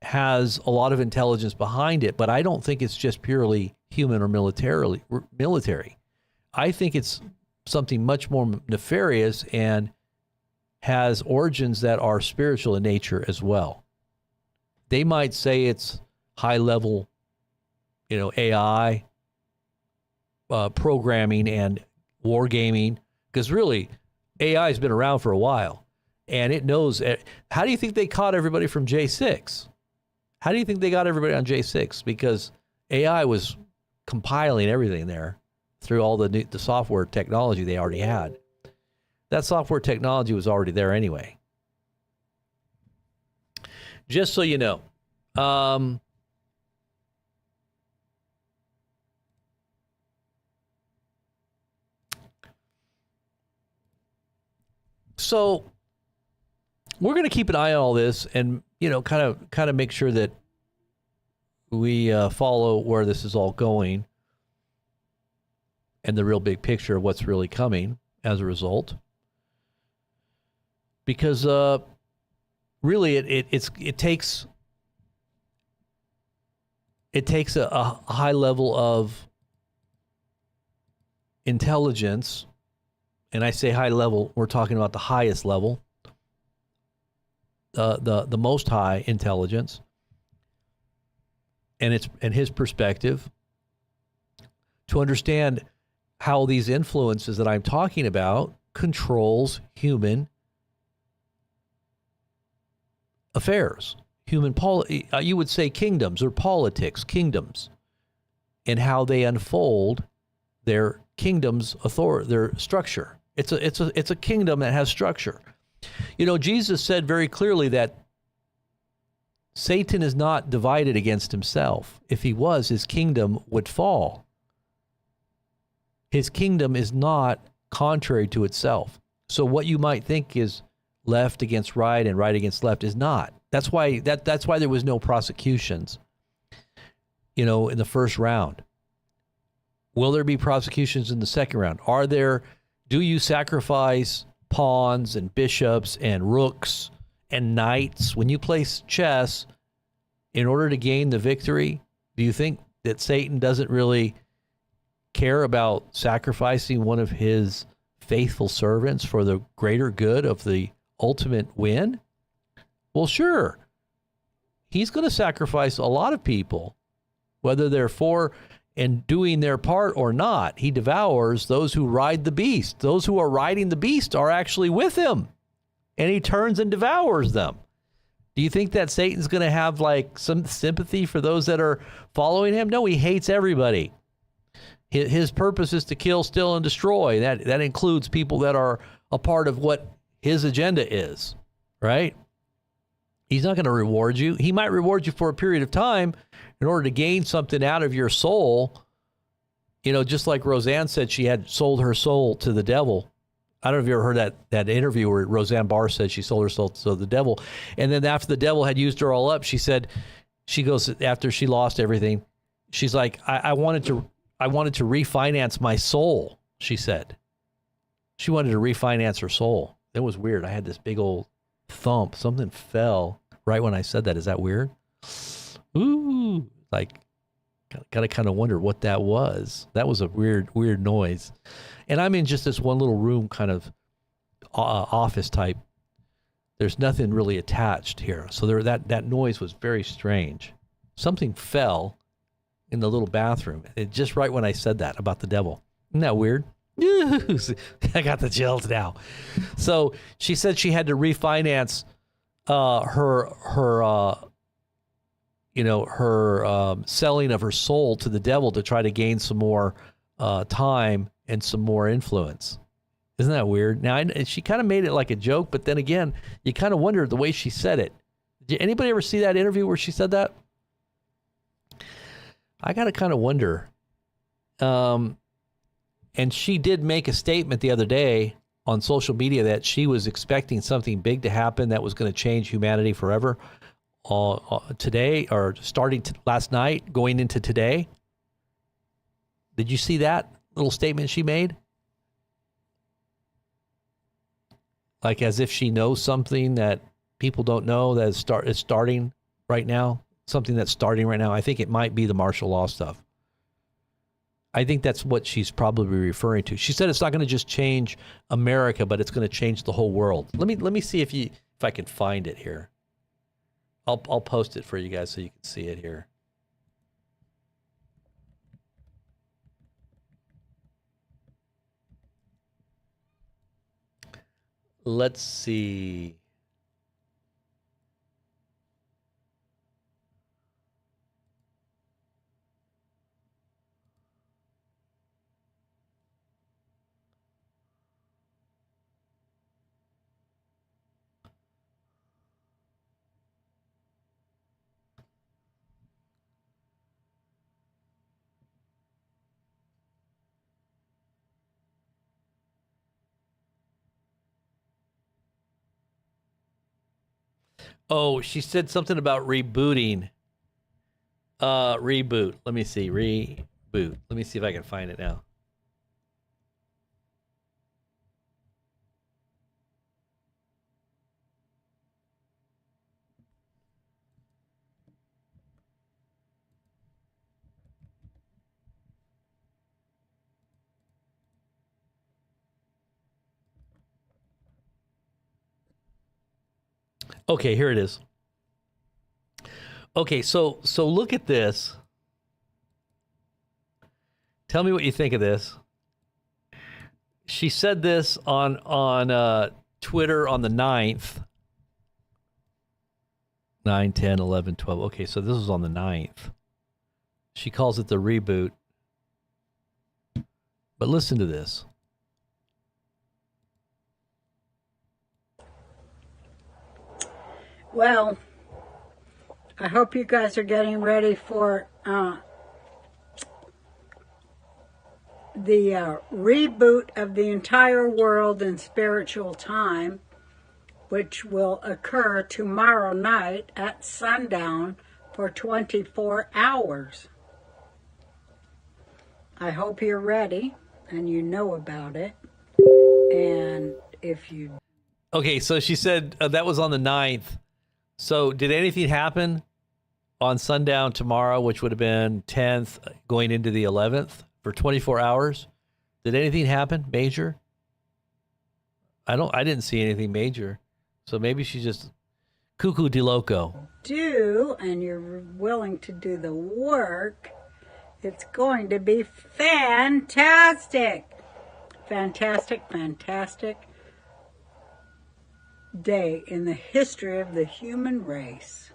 has a lot of intelligence behind it, but I don't think it's just purely human or military. I think it's something much more nefarious and has origins that are spiritual in nature as well. They might say it's high level, AI programming and wargaming, because really AI has been around for a while and it knows. How do you think they caught everybody from J6? How do you think they got everybody on J6? Because AI was compiling everything there through all the software technology they already had. That software technology was already there anyway. Just so you know. So we're going to keep an eye on all this and, kind of make sure that we follow where this is all going and the real big picture of what's really coming as a result. Because really, it takes a high level of intelligence, and I say high level, we're talking about the highest level, the most high intelligence, and his perspective to understand how these influences that I'm talking about controls human affairs, you would say kingdoms or politics, kingdoms, and how they unfold their kingdom's authority, their structure. It's a kingdom that has structure. Jesus said very clearly that Satan is not divided against himself. If he was, his kingdom would fall. His kingdom is not contrary to itself. So what you might think is left against right and right against left is not. That's why there was no prosecutions, in the first round. Will there be prosecutions in the second round? Do you sacrifice pawns and bishops and rooks and knights when you play chess in order to gain the victory? Do you think that Satan doesn't really care about sacrificing one of his faithful servants for the greater good of the ultimate win? Well, sure. He's going to sacrifice a lot of people, whether they're for and doing their part or not. He devours those who ride the beast. Those who are riding the beast are actually with him, and he turns and devours them. Do you think that Satan's going to have some sympathy for those that are following him? No, he hates everybody. His purpose is to kill, steal, and destroy. That includes people that are a part of what his agenda is, right? He's not going to reward you. He might reward you for a period of time in order to gain something out of your soul. Just like Roseanne said, she had sold her soul to the devil. I don't know if you ever heard that interview where Roseanne Barr said she sold her soul to the devil. And then after the devil had used her all up, she goes, after she lost everything, she's like, I wanted to refinance my soul, she said. She wanted to refinance her soul. It was weird. I had this big old thump. Something fell right when I said that. Is that weird? Ooh, like, gotta kind of wonder what that was. That was a weird noise. And I'm in just this one little room, kind of office type. There's nothing really attached here. So that noise was very strange. Something fell in the little bathroom. Just right when I said that about the devil. Isn't that weird? I got the chills now. So she said she had to refinance her selling of her soul to the devil to try to gain some more time and some more influence. Isn't that weird? Now, she kind of made it like a joke, but then again, you kind of wonder the way she said it. Did anybody ever see that interview where she said that? I got to kind of wonder. And she did make a statement the other day on social media that she was expecting something big to happen that was going to change humanity forever today, or starting last night, going into today. Did you see that little statement she made? Like as if she knows something that people don't know that is starting right now. Something that's starting right now. I think it might be the martial law stuff. I think that's what she's probably referring to. She said it's not going to just change America, but it's going to change the whole world. Let me see if I can find it here. I'll post it for you guys so you can see it here. Let's see. Oh, she said something about rebooting. Reboot. Let me see. Reboot. Let me see if I can find it now. Okay, here it is. Okay, so look at this. Tell me what you think of this. She said this on Twitter on the 9th. 9, 10, 11, 12. Okay, so this was on the 9th. She calls it the reboot. But listen to this. Well, I hope you guys are getting ready for the reboot of the entire world in spiritual time, which will occur tomorrow night at sundown for 24 hours. I hope you're ready and you know about it. And if you... Okay, so she said that was on the 9th. So did anything happen on sundown tomorrow, which would have been 10th, going into the 11th for 24 hours? Did anything happen major? I didn't see anything major. So maybe she's just cuckoo de loco. And you're willing to do the work, it's going to be fantastic. Fantastic day in the history of the human race.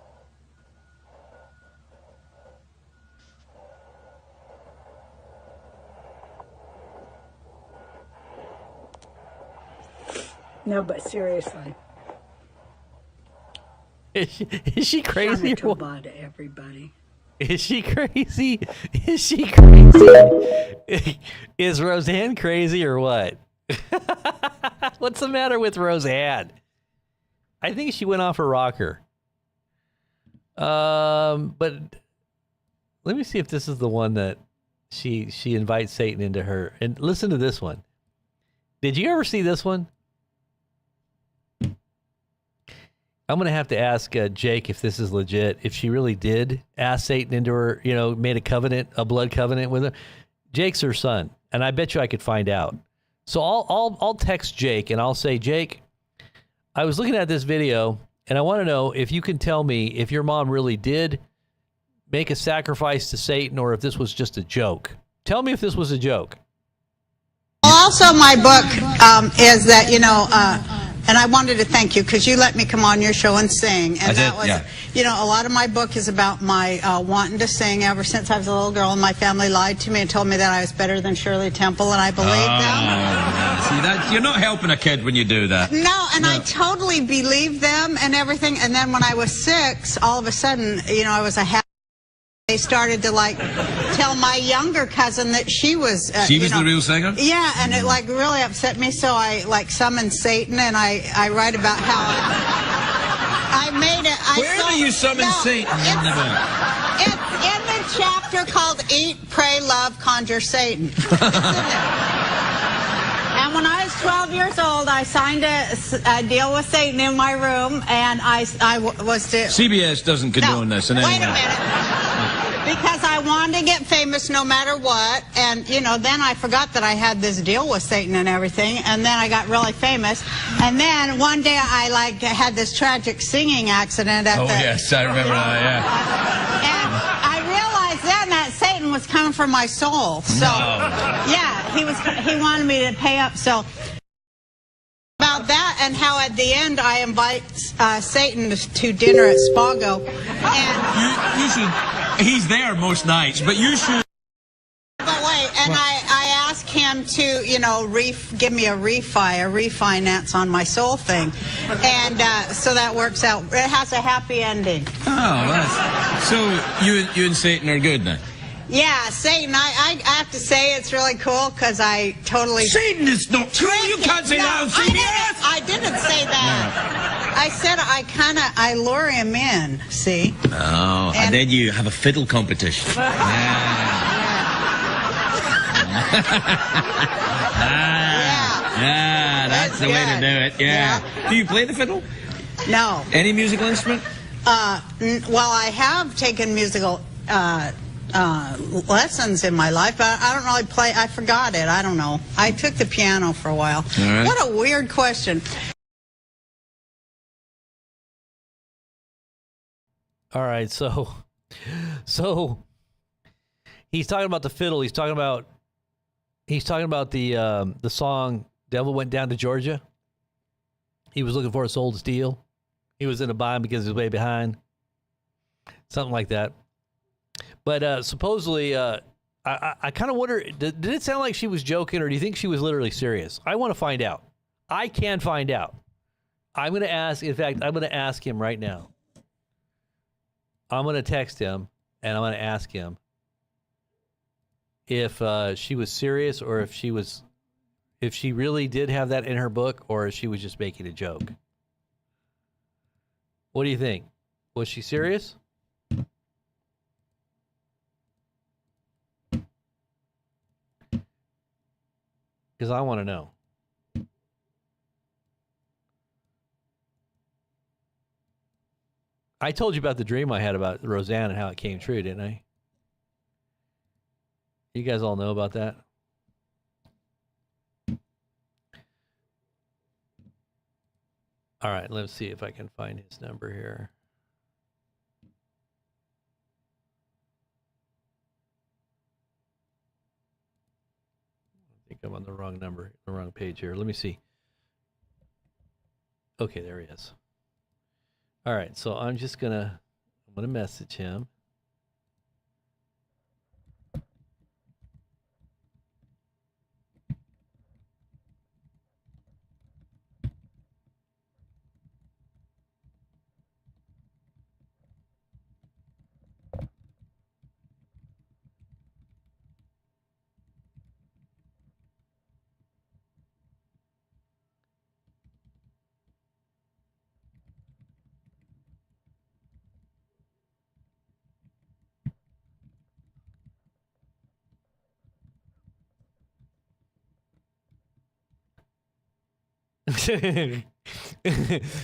No, but seriously. Is she crazy? Bye to everybody. Is she crazy? Is she crazy? Is Roseanne crazy or what? What's the matter with Roseanne? I think she went off her rocker. But let me see if this is the one that she invites Satan into her. And listen to this one. Did you ever see this one? I'm going to have to ask Jake if this is legit. If she really did ask Satan into her, made a blood covenant with him. Jake's her son, and I bet you I could find out. So I'll text Jake and I'll say, Jake, I was looking at this video and I want to know if you can tell me if your mom really did make a sacrifice to Satan or if this was just a joke. Tell me if this was a joke. Also, my book is that, and I wanted to thank you because you let me come on your show and sing. And that was, a lot of my book is about my wanting to sing ever since I was a little girl, and my family lied to me and told me that I was better than Shirley Temple, and I believed them. See, you're not helping a kid when you do that. No, and I totally believed them and everything. And then when I was 6, all of a sudden, I was a happy. They started to tell my younger cousin that she was the real singer. Yeah, and it really upset me. So I summoned Satan, and I write about how I made it. Where do you summon Satan in the book? It's in the chapter called "Eat, Pray, Love, Conjure Satan." And when I was 12 years old, I signed a deal with Satan in my room, and I was to. CBS doesn't condone this in any way. Wait a minute. Because I wanted to get famous no matter what, and then I forgot that I had this deal with Satan and everything, and then I got really famous, and then one day I had this tragic singing accident at yes, I remember that, yeah. And I realized then that Satan was coming for my soul, so yeah, he wanted me to pay up. So about that, and how at the end I invite Satan to dinner at Spago, and you should. He's there most nights, but you should. But wait, and I asked him to, give me a refinance on my soul thing, and so that works out. It has a happy ending. Oh, so you and Satan are good then? Yeah, Satan. I have to say it's really cool because I totally. Satan is not true. You can't say that on CBS. I didn't say that. I said I lure him in. See. Oh, and then you have a fiddle competition. Yeah, that's the way to do it. Yeah. Do you play the fiddle? No. Any musical instrument? Well, I have taken musical lessons in my life, but I don't really play. I forgot it. I don't know. I took the piano for a while. All right. What a weird question. All right, so he's talking about the fiddle. He's talking about the song "Devil Went Down to Georgia." He was looking for a soul to steal. He was in a bind because he was way behind. Something like that. But supposedly, I kind of wonder, did it sound like she was joking, or do you think she was literally serious? I want to find out. I can find out. I'm going to ask. In fact, I'm going to ask him right now. I'm going to text him, and I'm going to ask him if she was serious, or if she really did have that in her book, or if she was just making a joke. What do you think? Was she serious? Because I want to know. I told you about the dream I had about Roseanne and how it came true, didn't I? You guys all know about that? All right, let's see if I can find his number here. I think I'm on the wrong number, the wrong page here. Let me see. Okay, there he is. All right, so I'm gonna message him.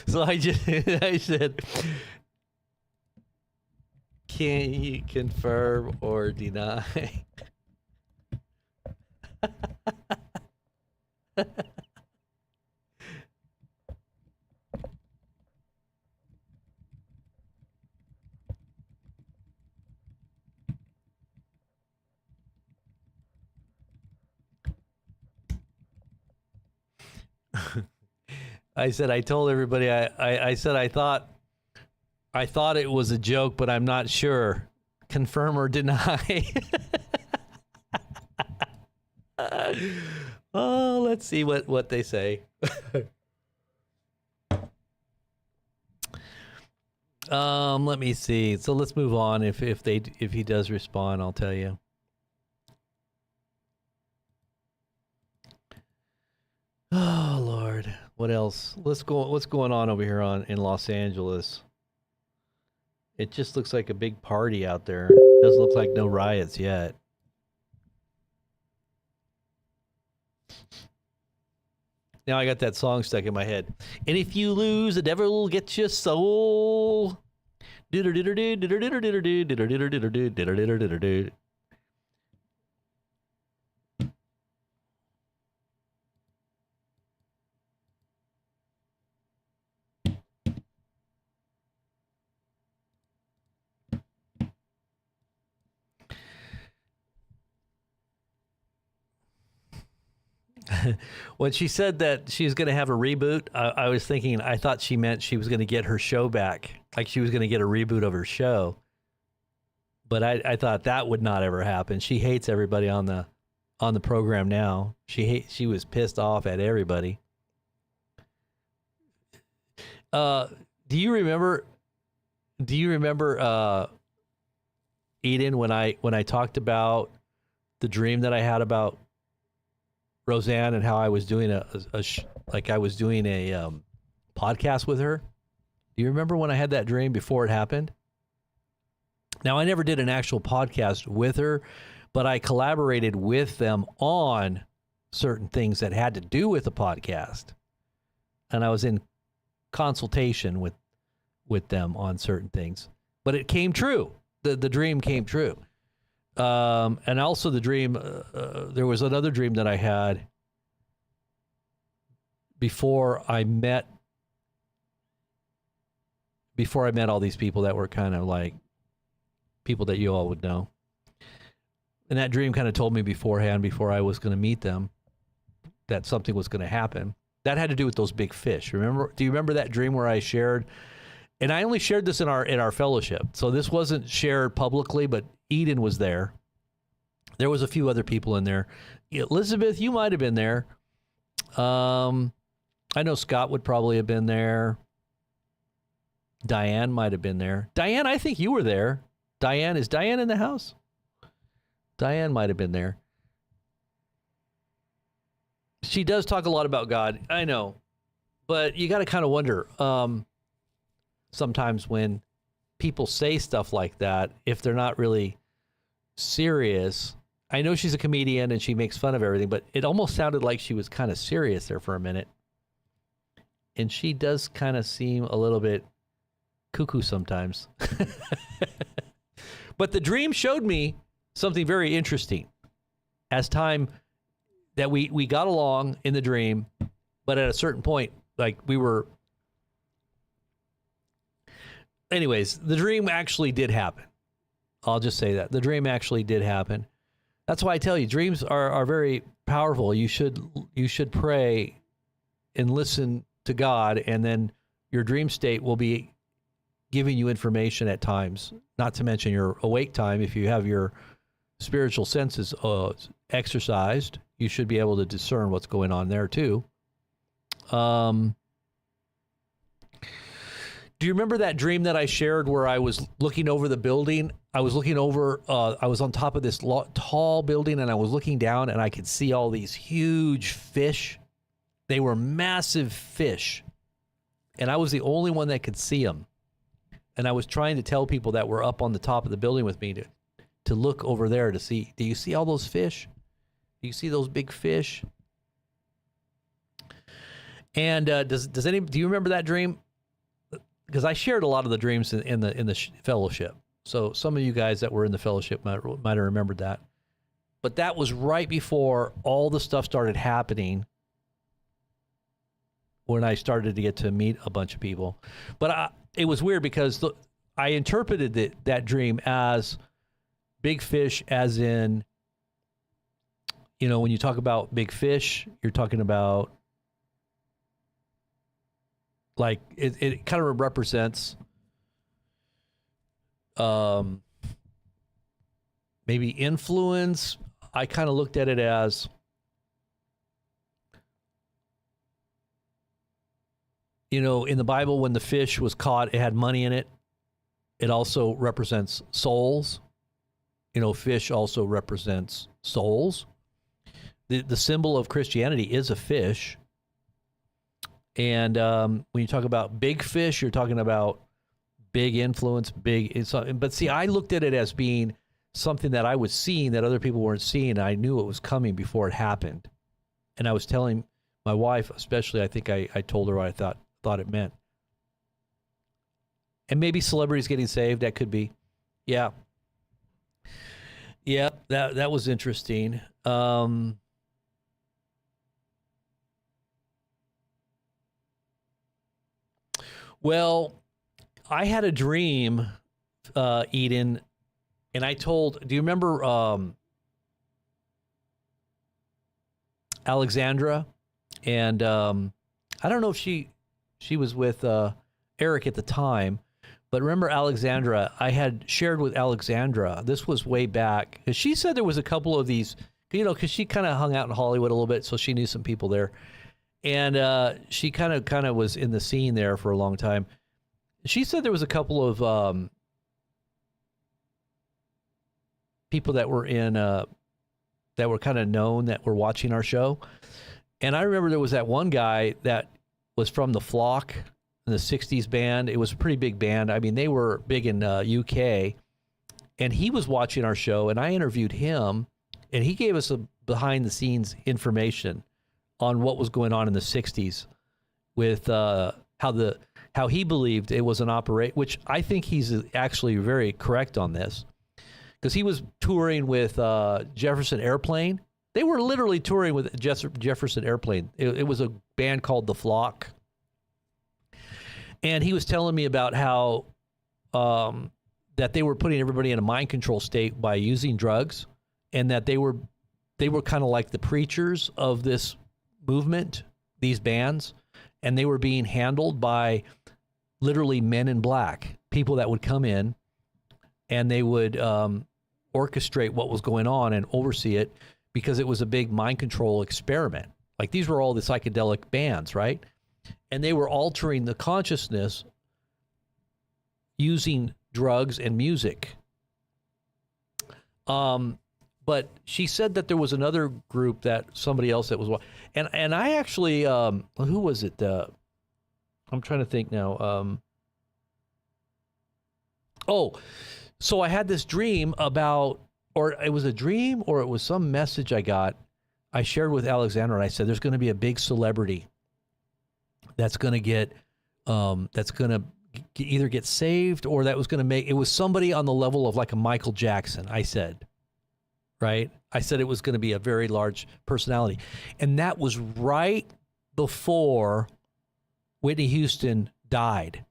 So I said, can you confirm or deny? I said, I told everybody, I said, I thought it was a joke, but I'm not sure. Confirm or deny. Oh, let's see what they say. Let me see. So let's move on. If he does respond, I'll tell you. Oh Lord, what else? What's going on over here in Los Angeles? It just looks like a big party out there. Doesn't look like no riots yet. Now I got that song stuck in my head. And if you lose, the devil will get your soul. When she said that she was going to have a reboot, I was thinking, I thought she meant she was going to get her show back, like she was going to get a reboot of her show. But I thought that would not ever happen. She hates everybody on the program now. She was pissed off at everybody. Do you remember Eden, when I talked about the dream that I had about Roseanne and how I was doing a podcast with her? Do you remember when I had that dream before it happened? Now, I never did an actual podcast with her, but I collaborated with them on certain things that had to do with the podcast. And I was in consultation with them on certain things. But it came true. The dream came true. And also the dream, there was another dream that I had before I met all these people that were kind of like people that you all would know. And that dream kind of told me beforehand, before I was going to meet them, that something was going to happen. That had to do with those big fish. Do you remember that dream where I shared? And I only shared this in our fellowship. So this wasn't shared publicly, but Eden was there. There was a few other people in there. Elizabeth, you might have been there. I know Scott would probably have been there. Diane might have been there. Diane, I think you were there. Diane, is Diane in the house? Diane might have been there. She does talk a lot about God, I know. But you got to kind of wonder, sometimes when people say stuff like that, if they're not really serious. I know she's a comedian and she makes fun of everything, but it almost sounded like she was kind of serious there for a minute. And she does kind of seem a little bit cuckoo sometimes. But the dream showed me something very interesting. As time that we got along in the dream, but at a certain point, like we were... Anyways, the dream actually did happen. I'll just say that. The dream actually did happen. That's why I tell you, dreams are very powerful. You should pray and listen to God, and then your dream state will be giving you information at times, not to mention your awake time. If you have your spiritual senses exercised, you should be able to discern what's going on there too. Do you remember that dream that I shared where I was looking over the building? I was looking over, I was on top of this tall building, and I was looking down, and I could see all these huge fish. They were massive fish, and I was the only one that could see them. And I was trying to tell people that were up on the top of the building with me to look over there to see, do you see all those fish? Do you see those big fish? And do you remember that dream? Because I shared a lot of the dreams in the fellowship. So some of you guys that were in the fellowship might have remembered that. But that was right before all the stuff started happening, when I started to get to meet a bunch of people. But it was weird because I interpreted that dream as big fish, as in, when you talk about big fish, you're talking about, like, it kind of represents maybe influence. I kind of looked at it as, in the Bible, when the fish was caught, it had money in it. It also represents souls. Fish also represents souls. The symbol of Christianity is a fish. And when you talk about big fish, you're talking about big influence, but see, I looked at it as being something that I was seeing that other people weren't seeing. And I knew it was coming before it happened. And I was telling my wife, especially, I think I told her what I thought it meant. And maybe celebrities getting saved, that could be. Yeah. Yeah, that was interesting. Well, I had a dream, Eden, and I told, do you remember Alexandra? And I don't know if she was with Eric at the time, but remember Alexandra, I had shared with Alexandra, this was way back, because she said there was a couple of these, because she kind of hung out in Hollywood a little bit, so she knew some people there. And she kind of was in the scene there for a long time. She said there was a couple of people that were that were kind of known, that were watching our show. And I remember there was that one guy that was from the Flock, in the 60s band. It was a pretty big band. I mean, they were big in UK. And he was watching our show, and I interviewed him, and he gave us a behind-the-scenes information on what was going on in the 60s with how he believed it was an operation, which I think he's actually very correct on this, because he was touring with Jefferson Airplane. They were literally touring with Jefferson Airplane. It was a band called The Flock. And he was telling me about how that they were putting everybody in a mind control state by using drugs, and that they were kind of like the preachers of this movement, these bands, and they were being handled by literally men in black, people that would come in and they would orchestrate what was going on and oversee it, because it was a big mind control experiment. Like, these were all the psychedelic bands, right? And they were altering the consciousness using drugs and music. But she said that there was another group, that somebody else that was, and I actually, who was it? I'm trying to think now. So I had this dream about, or it was a dream, or it was some message I shared with Alexandra, and I said, there's going to be a big celebrity that's going to get, either get saved, or that was going to make, it was somebody on the level of like a Michael Jackson, I said. Right? I said it was going to be a very large personality. And that was right before Whitney Houston died.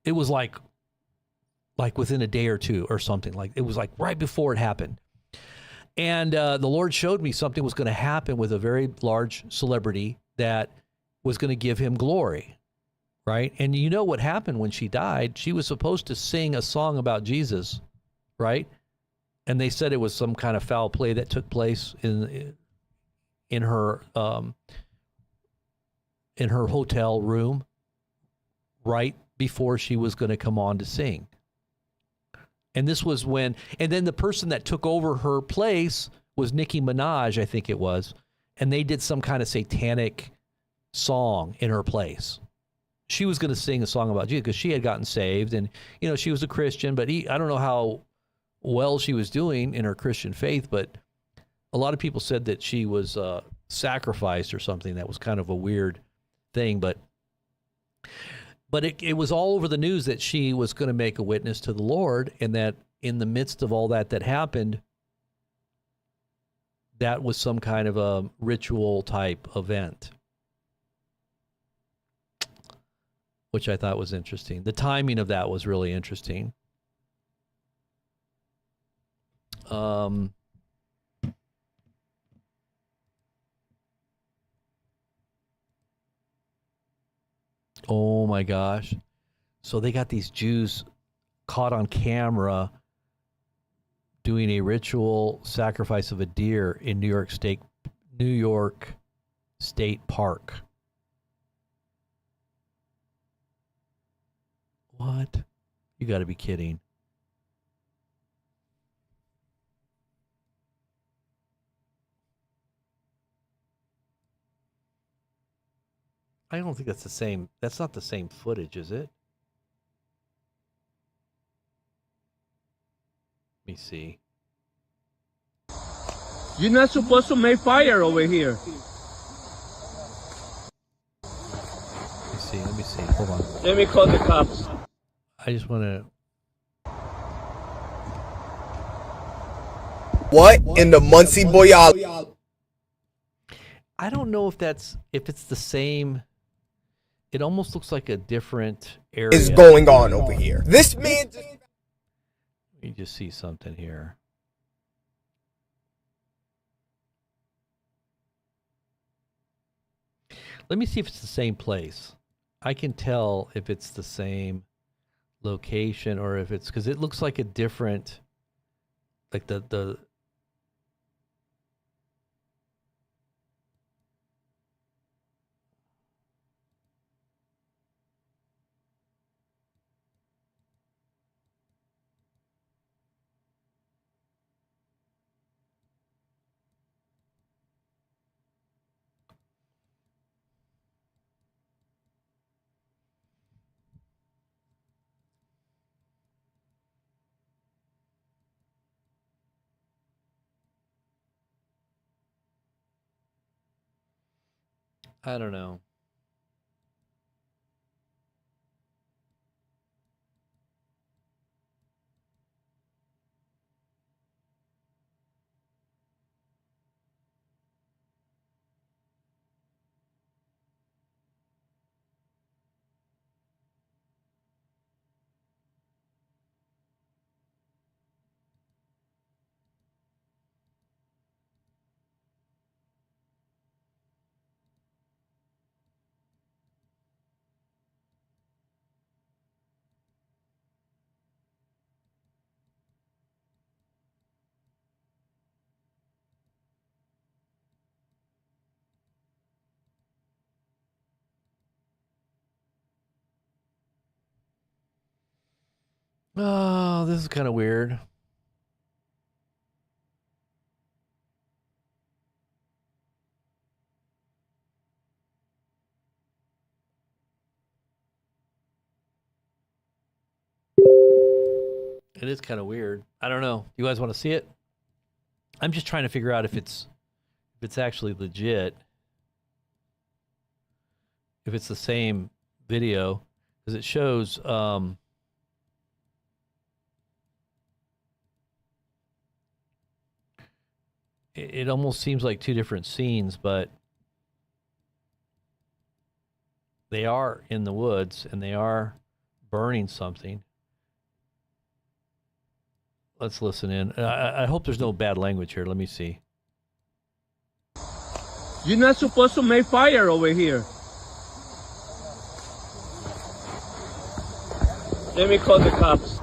It was like within a day or two or something. Like, it was like right before it happened. And the Lord showed me something was going to happen with a very large celebrity that was going to give him glory. Right? And you know what happened when she died? She was supposed to sing a song about Jesus. Right? And they said it was some kind of foul play that took place in her hotel room right before she was going to come on to sing. And this was when, and then the person that took over her place was Nicki Minaj, I think it was, and they did some kind of satanic song in her place. She was going to sing a song about Jesus because she had gotten saved, and she was a Christian, but I don't know how well she was doing in her Christian faith, but a lot of people said that she was sacrificed or something. That was kind of a weird thing, but it was all over the news that she was going to make a witness to the Lord, and that in the midst of all that happened, that was some kind of a ritual type event, which I thought was interesting. The timing of that was really interesting. Oh my gosh. So they got these Jews caught on camera doing a ritual sacrifice of a deer in New York State Park. What? You got to be kidding. I don't think that's the same. That's not the same footage, is it? Let me see. You're not supposed to make fire over here. Let me see. Hold on. Let me call the cops. I just want to... What in the Muncie Boyal? I don't know if it's the same. It almost looks like a different area. Is going on over here. This man just... Let me just see something here. Let me see if it's the same place. I can tell if it's the same location or if it's, because it looks like a different, like the I don't know. Oh, this is kind of weird. It is kind of weird. I don't know. You guys want to see it? I'm just trying to figure out if it's actually legit. If it's the same video, because it shows it almost seems like two different scenes, but they are in the woods and they are burning something. Let's listen in. I hope there's no bad language here. Let me see. You're not supposed to make fire over here. Let me call the cops.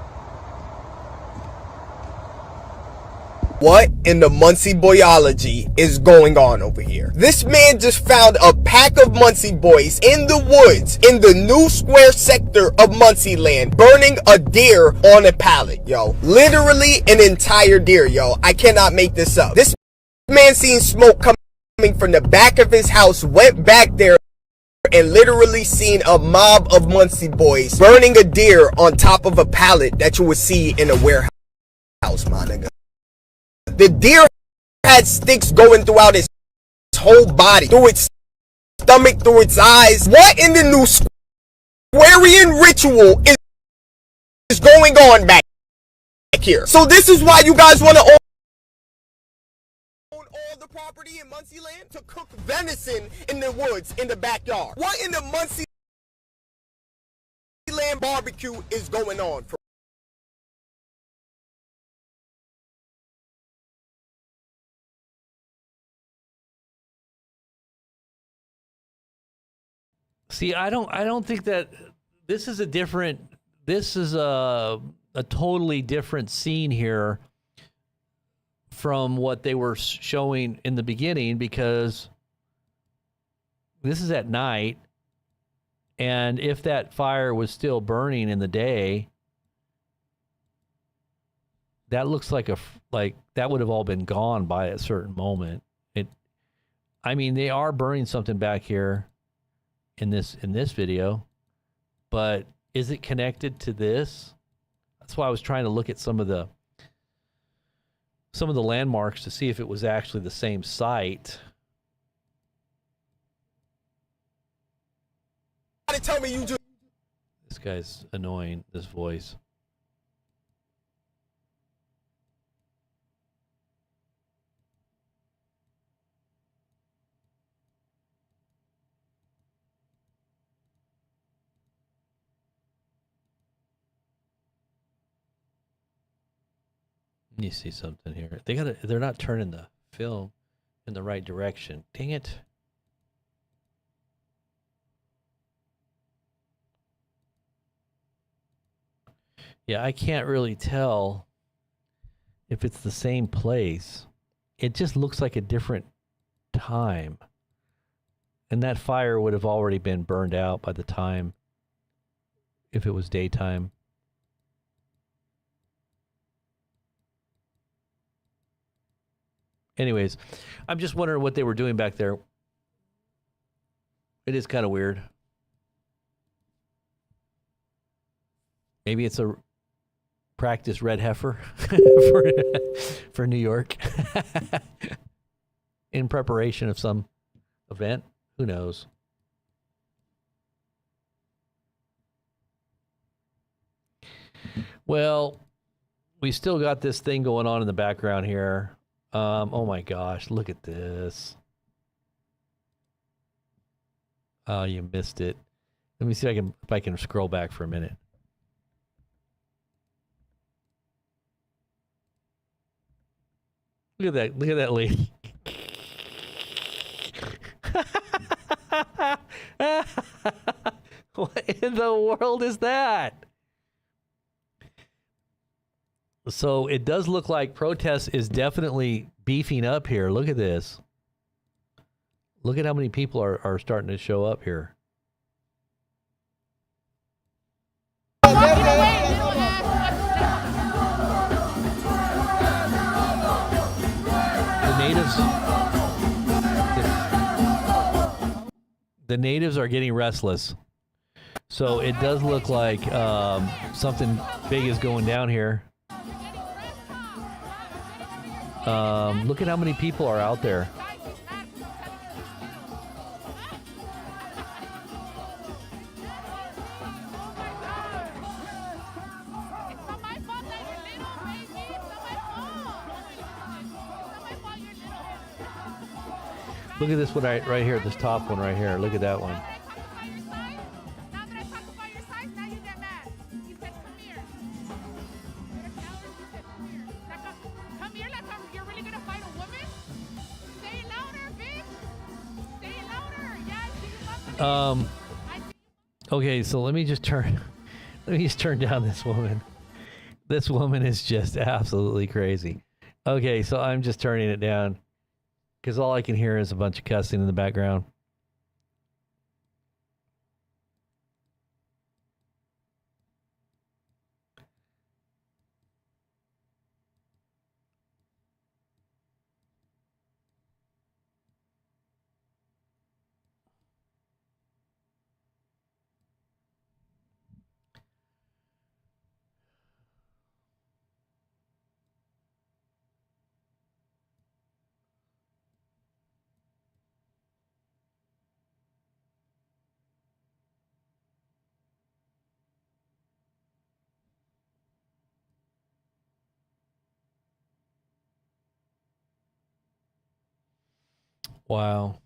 What in the Muncie Boyology is going on over here? This man just found a pack of Muncie boys in the woods in the New Square sector of Muncie land, burning a deer on a pallet, yo. Literally an entire deer, yo. I cannot make this up. This man seen smoke coming from the back of his house, went back there, and literally seen a mob of Muncie boys burning a deer on top of a pallet that you would see in a warehouse, my nigga. The deer had sticks going throughout its whole body, through its stomach through its eyes. What in the new Squarian ritual is going on back here? So this is why you guys want to own all the property in Muncie land? To cook venison in the woods, in the backyard. What in the Muncie land barbecue is going on? See, I don't think that this is a totally different scene here from what they were showing in the beginning, because this is at night, and if that fire was still burning in the day, that looks like that would have all been gone by a certain moment. I mean, they are burning something back here in this video, but is it connected to this? That's why I was trying to look at some of the landmarks to see if it was actually the same site. Tell me you just... This guy's annoying, this voice. You see something here. They're not turning the film in the right direction. Dang it. Yeah, I can't really tell if it's the same place. It just looks like a different time. And that fire would have already been burned out by the time, if it was daytime. Anyways, I'm just wondering what they were doing back there. It is kind of weird. Maybe it's a practice red heifer for New York in preparation of some event. Who knows? Well, we still got this thing going on in the background here. Oh my gosh, look at this. Oh, you missed it. Let me see if I can scroll back for a minute. Look at that lady. What in the world is that? So it does look like protest is definitely beefing up here. Look at this. Look at how many people are starting to show up here. The natives are getting restless. So it does look like something big is going down here. Look at how many people are out there. Look at this one right here, this top one right here. Look at that one. Okay, so let me just turn down this woman. This woman is just absolutely crazy. Okay, so I'm just turning it down because all I can hear is a bunch of cussing in the background. Wow.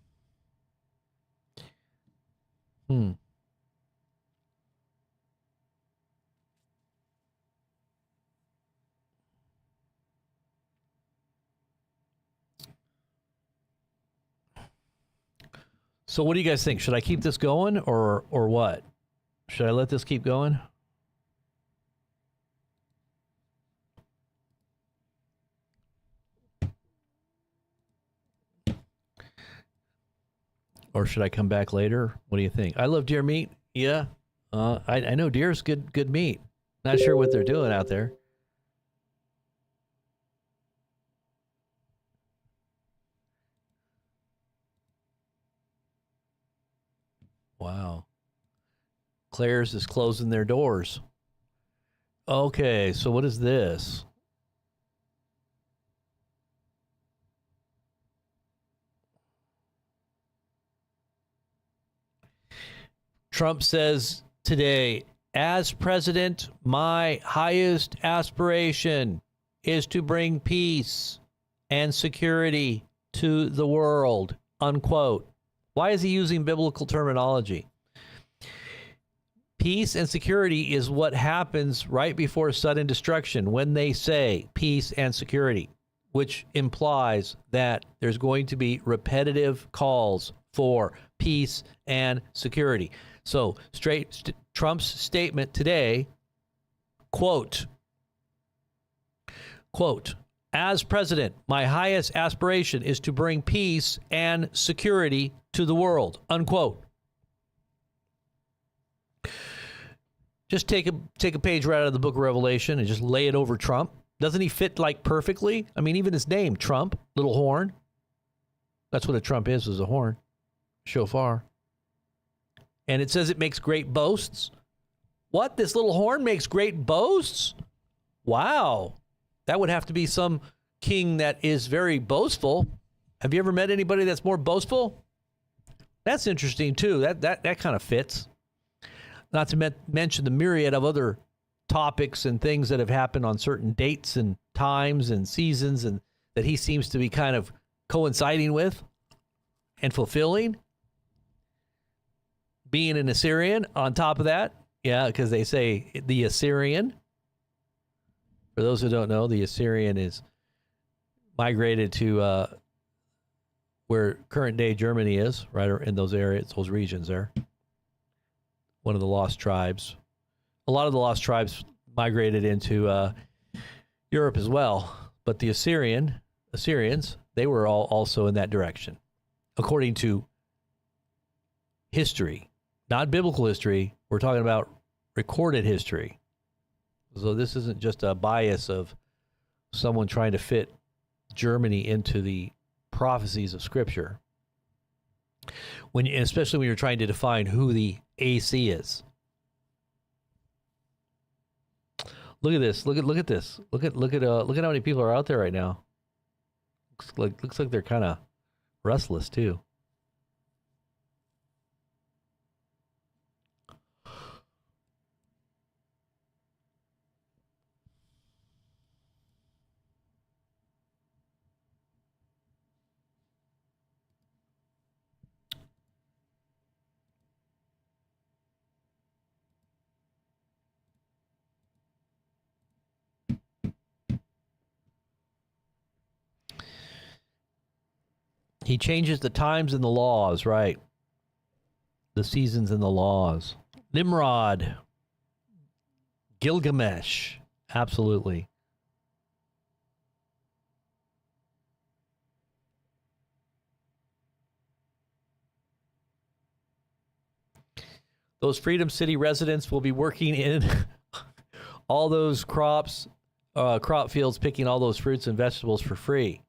So what do you guys think? Should I keep this going or what? Should I let this keep going? Or should I come back later? What do you think? I love deer meat. Yeah. I know deer's good meat. Not sure what they're doing out there. Wow. Claire's is closing their doors. Okay, so what is this? Trump says today, as president, my highest aspiration is to bring peace and security to the world, unquote. Why is he using biblical terminology? Peace and security is what happens right before sudden destruction when they say peace and security, which implies that there's going to be repetitive calls for peace and security. So Trump's statement today, quote, as president, my highest aspiration is to bring peace and security to the world, unquote. Just take a page right out of the book of Revelation and just lay it over Trump. Doesn't he fit like perfectly? I mean, even his name, Trump, little horn. That's what a Trump is a horn. Shofar. And it says it makes great boasts. What? This little horn makes great boasts? Wow. That would have to be some king that is very boastful. Have you ever met anybody that's more boastful? That's interesting too. That kind of fits. Not to mention the myriad of other topics and things that have happened on certain dates and times and seasons and that he seems to be kind of coinciding with and fulfilling. Being an Assyrian on top of that. Yeah, because they say the Assyrian. For those who don't know, the Assyrian is migrated to where current day Germany is, right in those areas, those regions there. One of the lost tribes. A lot of the lost tribes migrated into Europe as well. But the Assyrians, they were all also in that direction. According to history, not biblical history, we're talking about recorded history. So this isn't just a bias of someone trying to fit Germany into the prophecies of Scripture. Especially when you're trying to define who the AC is. Look at this. Look at this. Look at how many people are out there right now. Looks like they're kind of restless too. He changes the times and the laws, right? The seasons and the laws. Nimrod. Gilgamesh. Absolutely. Those Freedom City residents will be working in all those crop fields, picking all those fruits and vegetables for free.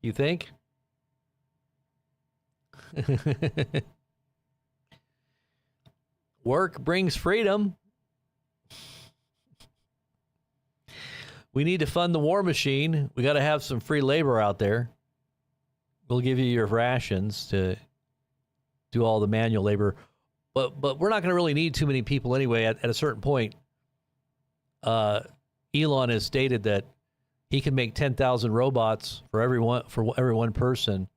You think? Work brings freedom. We need to fund the war machine. We got to have some free labor out there. We'll give you your rations to do all the manual labor. But we're not going to really need too many people anyway. At a certain point, Elon has stated that he can make 10,000 robots for every one person.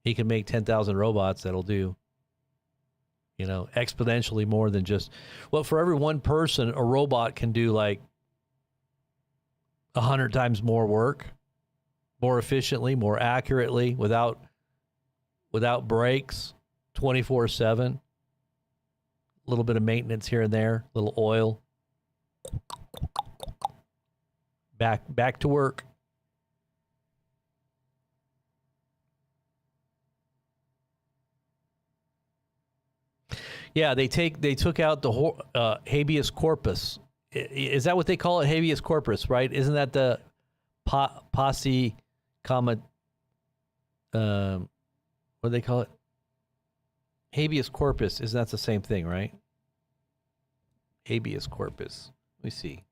He can make 10,000 robots that'll do, exponentially more than just, well, for every one person, a robot can do like 100 times more work, more efficiently, more accurately, without breaks, 24/7. A little bit of maintenance here and there, a little oil. Back to work. Yeah, they took out the habeas corpus. Is that what they call it? Habeas corpus, right? Isn't that the posse comma? What do they call it? Habeas corpus. Isn't that the same thing, right? Habeas corpus. Let me see.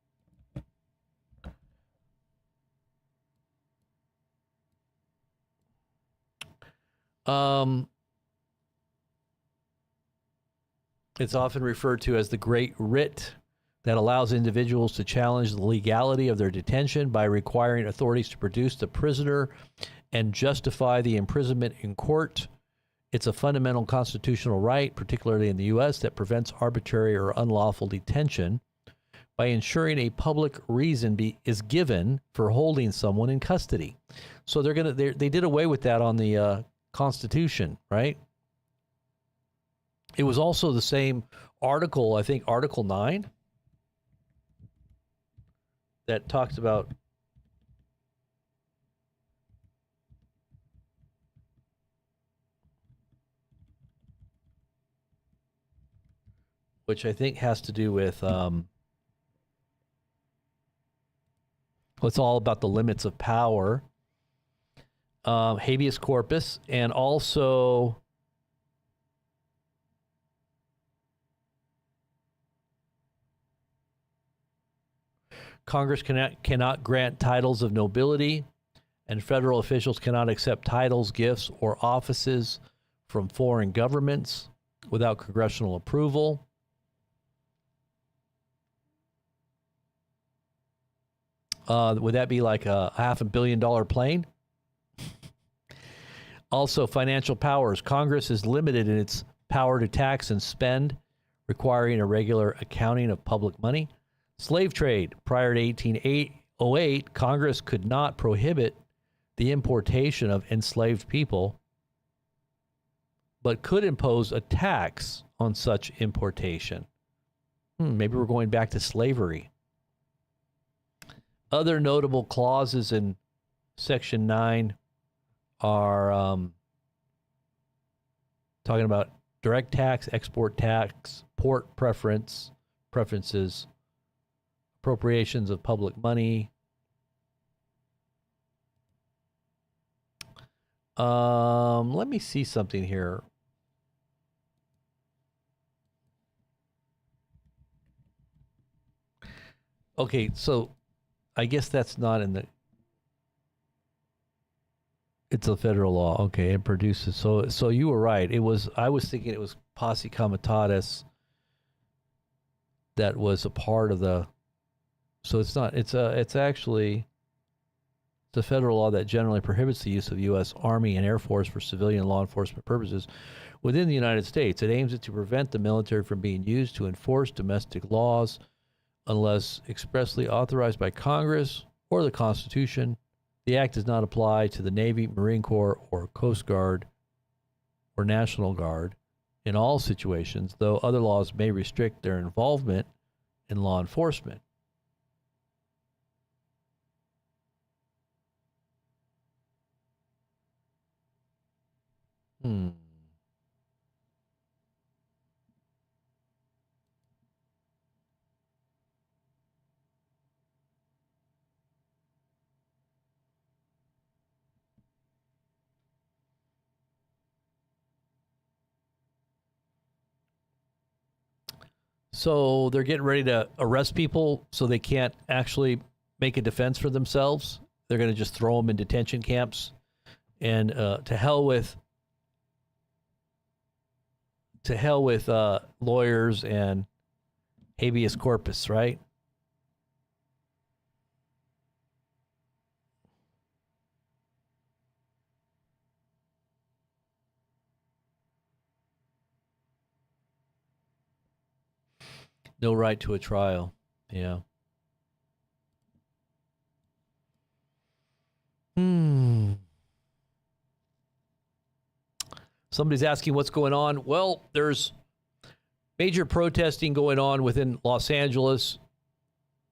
It's often referred to as the Great Writ, that allows individuals to challenge the legality of their detention by requiring authorities to produce the prisoner and justify the imprisonment in court. It's a fundamental constitutional right, particularly in the U.S., that prevents arbitrary or unlawful detention by ensuring a public reason is given for holding someone in custody. So they did away with that on the Constitution, right? It was also the same article, I think Article 9, that talks about which I think has to do with it's all about the limits of power, habeas corpus, and also Congress cannot grant titles of nobility, and federal officials cannot accept titles, gifts, or offices from foreign governments without congressional approval. Would that be like a $500 million plane? Also, financial powers. Congress is limited in its power to tax and spend, requiring a regular accounting of public money. Slave trade. Prior to 1808, Congress could not prohibit the importation of enslaved people, but could impose a tax on such importation. Maybe we're going back to slavery. Other notable clauses in Section 9 are talking about direct tax, export tax, port preferences, appropriations of public money. Let me see something here. Okay, so I guess that's not in the... It's a federal law. Okay, it produces... So you were right. I was thinking it was posse comitatus that was a part of the... So it's not... It's actually... It's a federal law that generally prohibits the use of U.S. Army and Air Force for civilian law enforcement purposes within the United States. It aims to prevent the military from being used to enforce domestic laws unless expressly authorized by Congress or the Constitution. The act does not apply to the Navy, Marine Corps, or Coast Guard or National Guard in all situations, though other laws may restrict their involvement in law enforcement. So they're getting ready to arrest people so they can't actually make a defense for themselves. They're going to just throw them in detention camps. And to hell with lawyers and habeas corpus, right? No right to a trial. Yeah. Somebody's asking what's going on. Well, there's major protesting going on within Los Angeles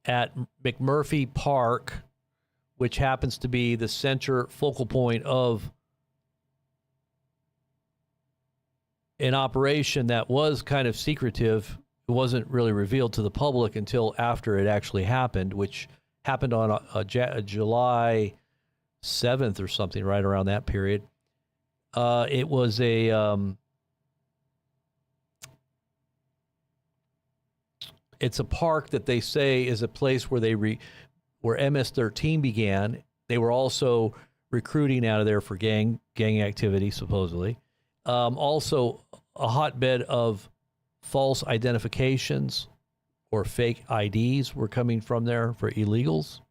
at McMurphy Park, which happens to be the center focal point of an operation that was kind of secretive. It wasn't really revealed to the public until after it actually happened, which happened on July 7th or something, right around that period. It was it's a park that they say is a place where where MS-13 began. They were also recruiting out of there for gang activity, supposedly. Also, a hotbed of false identifications or fake IDs were coming from there for illegals.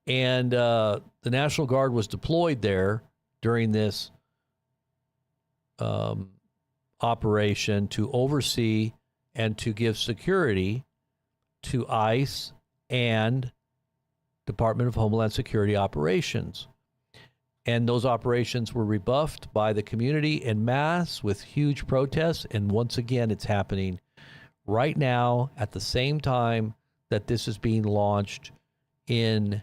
And the National Guard was deployed there during this operation to oversee and to give security to ICE and Department of Homeland Security operations. And those operations were rebuffed by the community en masse with huge protests. And once again, it's happening right now at the same time that this is being launched in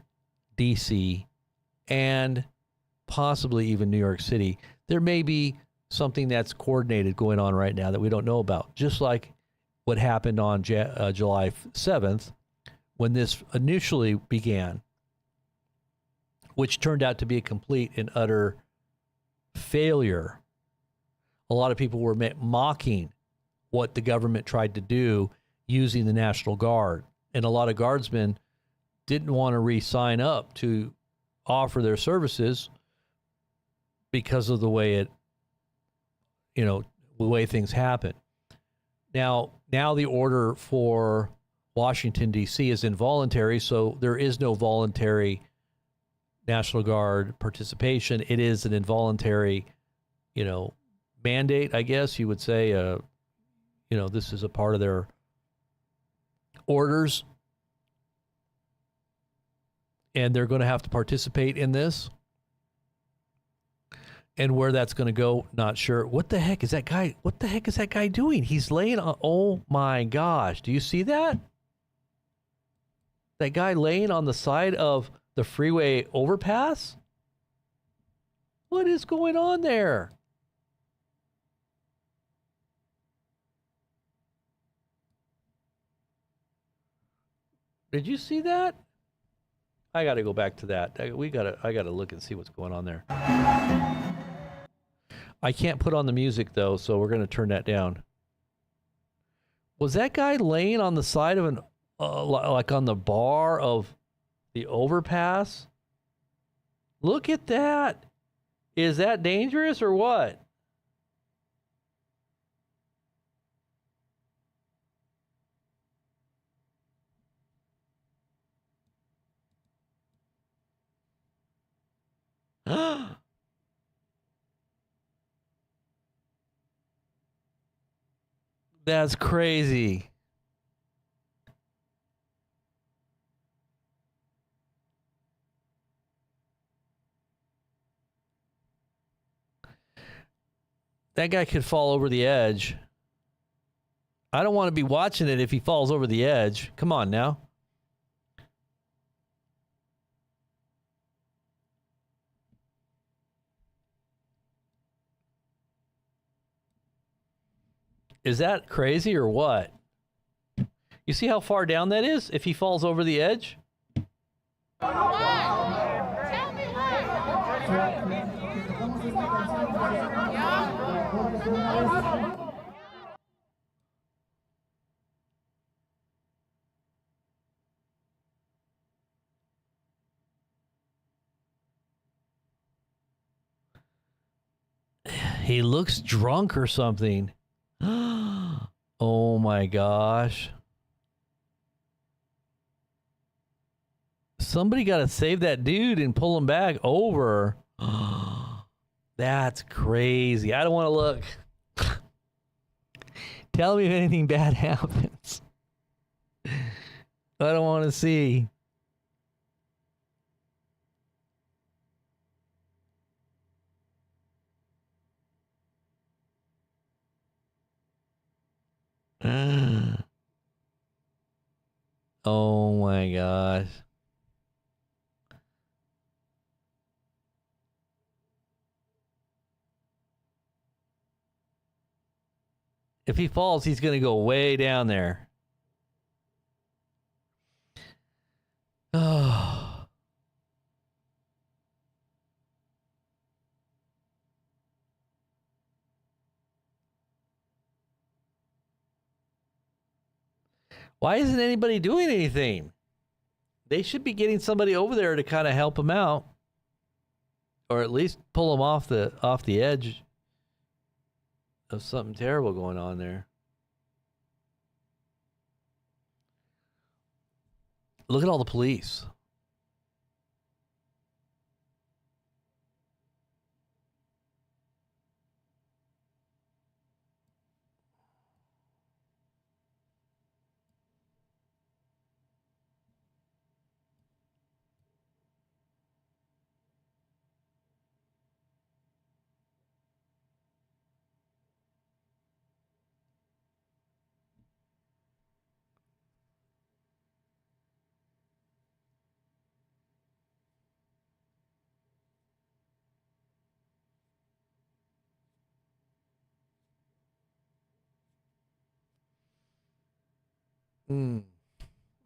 DC and possibly even New York City. There may be something that's coordinated going on right now that we don't know about, just like what happened on July 7th when this initially began, which turned out to be a complete and utter failure. A lot of people were mocking what the government tried to do using the National Guard. And a lot of guardsmen didn't want to re-sign up to offer their services because of the way the way things happen. Now the order for Washington, D.C. is involuntary, so there is no voluntary National Guard participation. It is an involuntary, mandate, I guess you would say. This is a part of their orders, and they're going to have to participate in this. And where that's going to go, not sure. What the heck is that guy? What the heck is that guy doing? He's laying on. Oh my gosh! Do you see that? That guy laying on the side of the freeway overpass? What is going on there? Did you see that? I got to go back to that. I got to look and see what's going on there. I can't put on the music though, so we're going to turn that down. Was that guy laying on the side of like on the bar of the overpass? Look at that. Is that dangerous or what? That's crazy. That guy could fall over the edge. I don't want to be watching it if he falls over the edge. Come on now. Is that crazy or what? You see how far down that is if he falls over the edge? Tell me He looks drunk or something. Oh my gosh. Somebody got to save that dude and pull him back over. That's crazy. I don't want to look. Tell me if anything bad happens. I don't want to see. Oh my gosh. If he falls, he's going to go way down there. Oh. Why isn't anybody doing anything? They should be getting somebody over there to kind of help him out, or at least pull him off the edge of something terrible going on there. Look at all the police.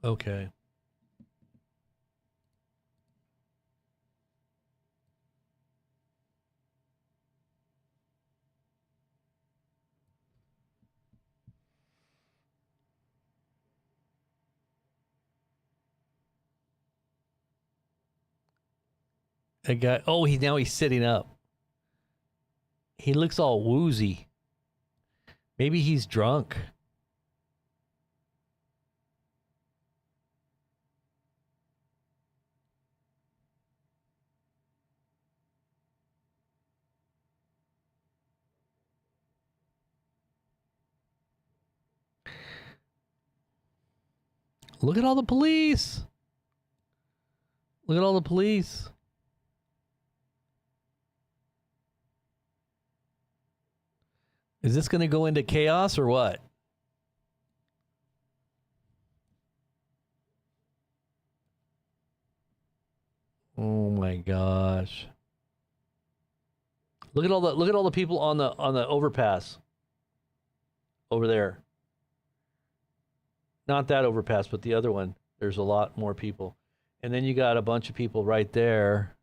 Okay. A guy. Oh, he's sitting up. He looks all woozy. Maybe he's drunk. Look at all the police. Look at all the police. Is this going to go into chaos or what? Oh my gosh. Look at all the people on the overpass over there. Not that overpass, but the other one. There's a lot more people. And then you got a bunch of people right there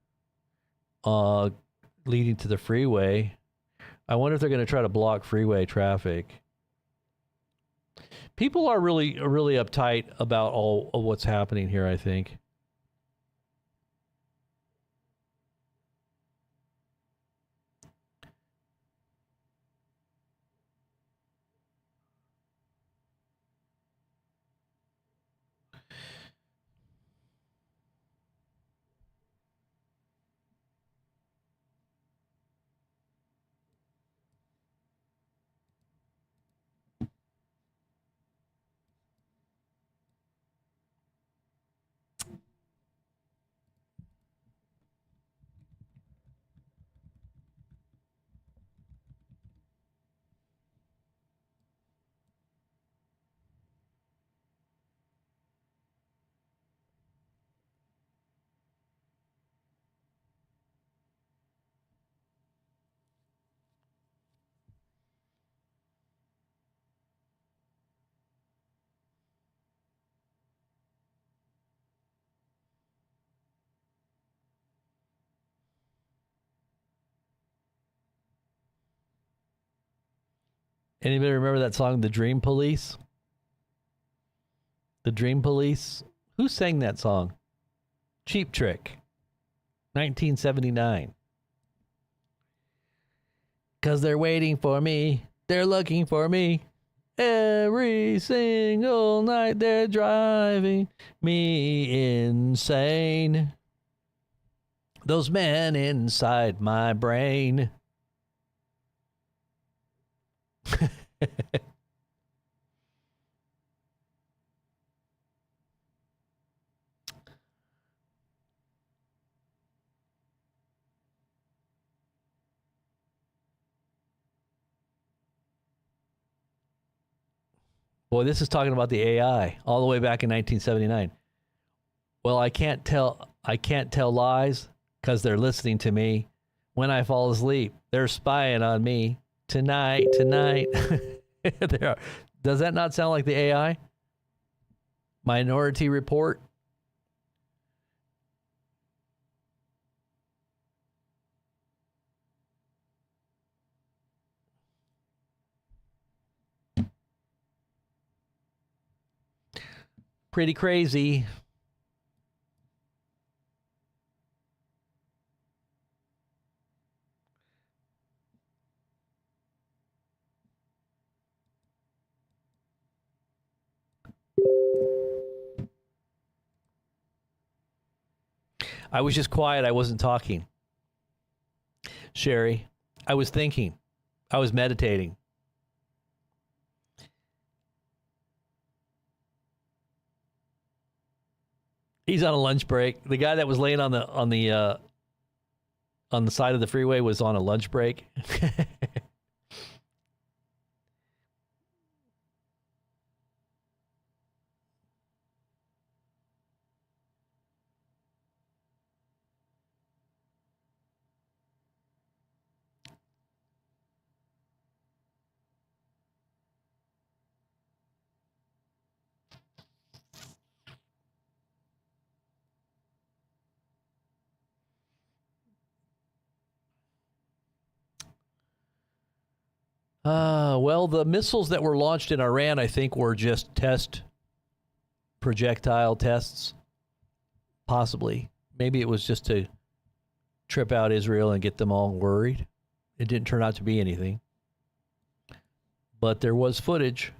leading to the freeway. I wonder if they're going to try to block freeway traffic. People are really uptight about all of what's happening here, I think. Anybody remember that song, The Dream Police? The Dream Police? Who sang that song? Cheap Trick. 1979. 'Cause they're waiting for me. They're looking for me. Every single night they're driving me insane. Those men inside my brain. Boy, this is talking about the AI all the way back in 1979. Well, I can't tell lies because they're listening to me. When I fall asleep, they're spying on me. Tonight. They are. Does that not sound like the AI? Minority Report. Pretty crazy. I was just quiet. I wasn't talking. Sherry, I was thinking. I was meditating. He's on a lunch break. The guy that was laying on the side of the freeway was on a lunch break. Well, the missiles that were launched in Iran, I think, were just projectile tests. Possibly. Maybe it was just to trip out Israel and get them all worried. It didn't turn out to be anything. But there was footage.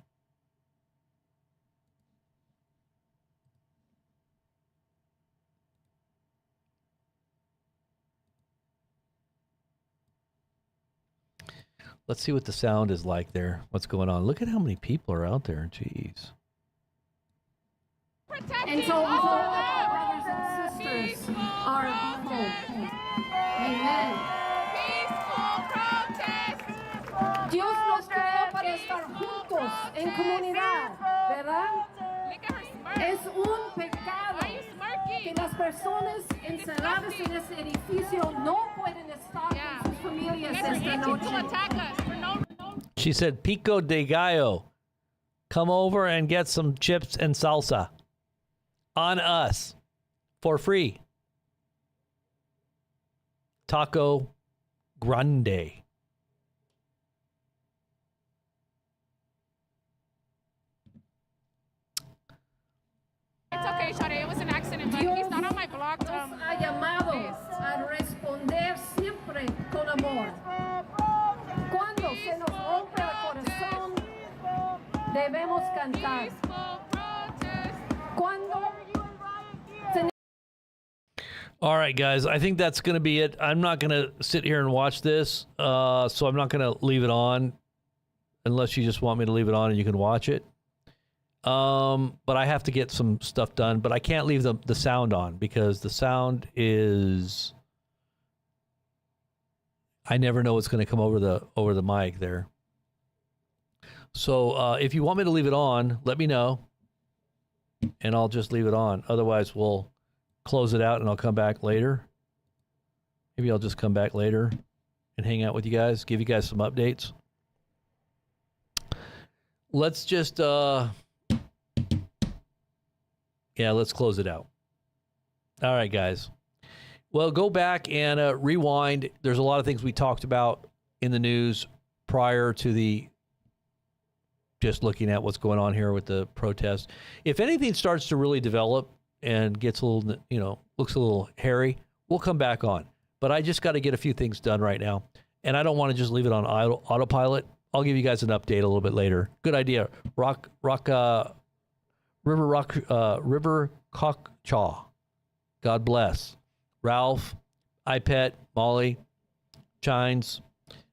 Let's see what the sound is like there. What's going on? Look at how many people are out there. Jeez. And so all our brothers and sisters are home. Amen. Peaceful protest. Dios nos creó para estar juntos en comunidad, ¿verdad? Es un pecado que las personas encerradas en ese edificio no pueden estar con sus familias esta noche. She said, Pico de Gallo, come over and get some chips and salsa on us for free. Taco Grande. It's okay, Shade. It was an accident, but he's not on my blocked ha llamado a responder siempre con amor. Cuando se nos rompe el corazón, debemos cantar. Cuando All right, guys, I think that's going to be it. I'm not going to sit here and watch this, so I'm not going to leave it on unless you just want me to leave it on and you can watch it. But I have to get some stuff done, but I can't leave the sound on because the sound is, I never know what's going to come over the mic there. So if you want me to leave it on, let me know and I'll just leave it on. Otherwise, we'll close it out and I'll come back later. Maybe I'll just come back later and hang out with you guys, give you guys some updates. Let's just, let's close it out. All right, guys. Well, go back and rewind. There's a lot of things we talked about in the news prior to the just looking at what's going on here with the protest. If anything starts to really develop and gets a little, looks a little hairy, we'll come back on. But I just got to get a few things done right now. And I don't want to just leave it on autopilot. I'll give you guys an update a little bit later. Good idea. River Cockchaw. God bless. Ralph, iPet, Molly, Chines.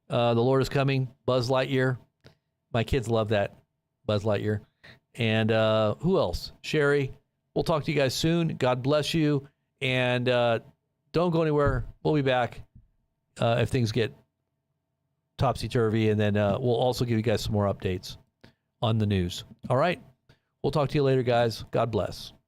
The Lord is coming. Buzz Lightyear. My kids love that. Buzz Lightyear. And who else? Sherry. We'll talk to you guys soon. God bless you. And don't go anywhere. We'll be back if things get topsy-turvy. And then we'll also give you guys some more updates on the news. All right. We'll talk to you later, guys. God bless.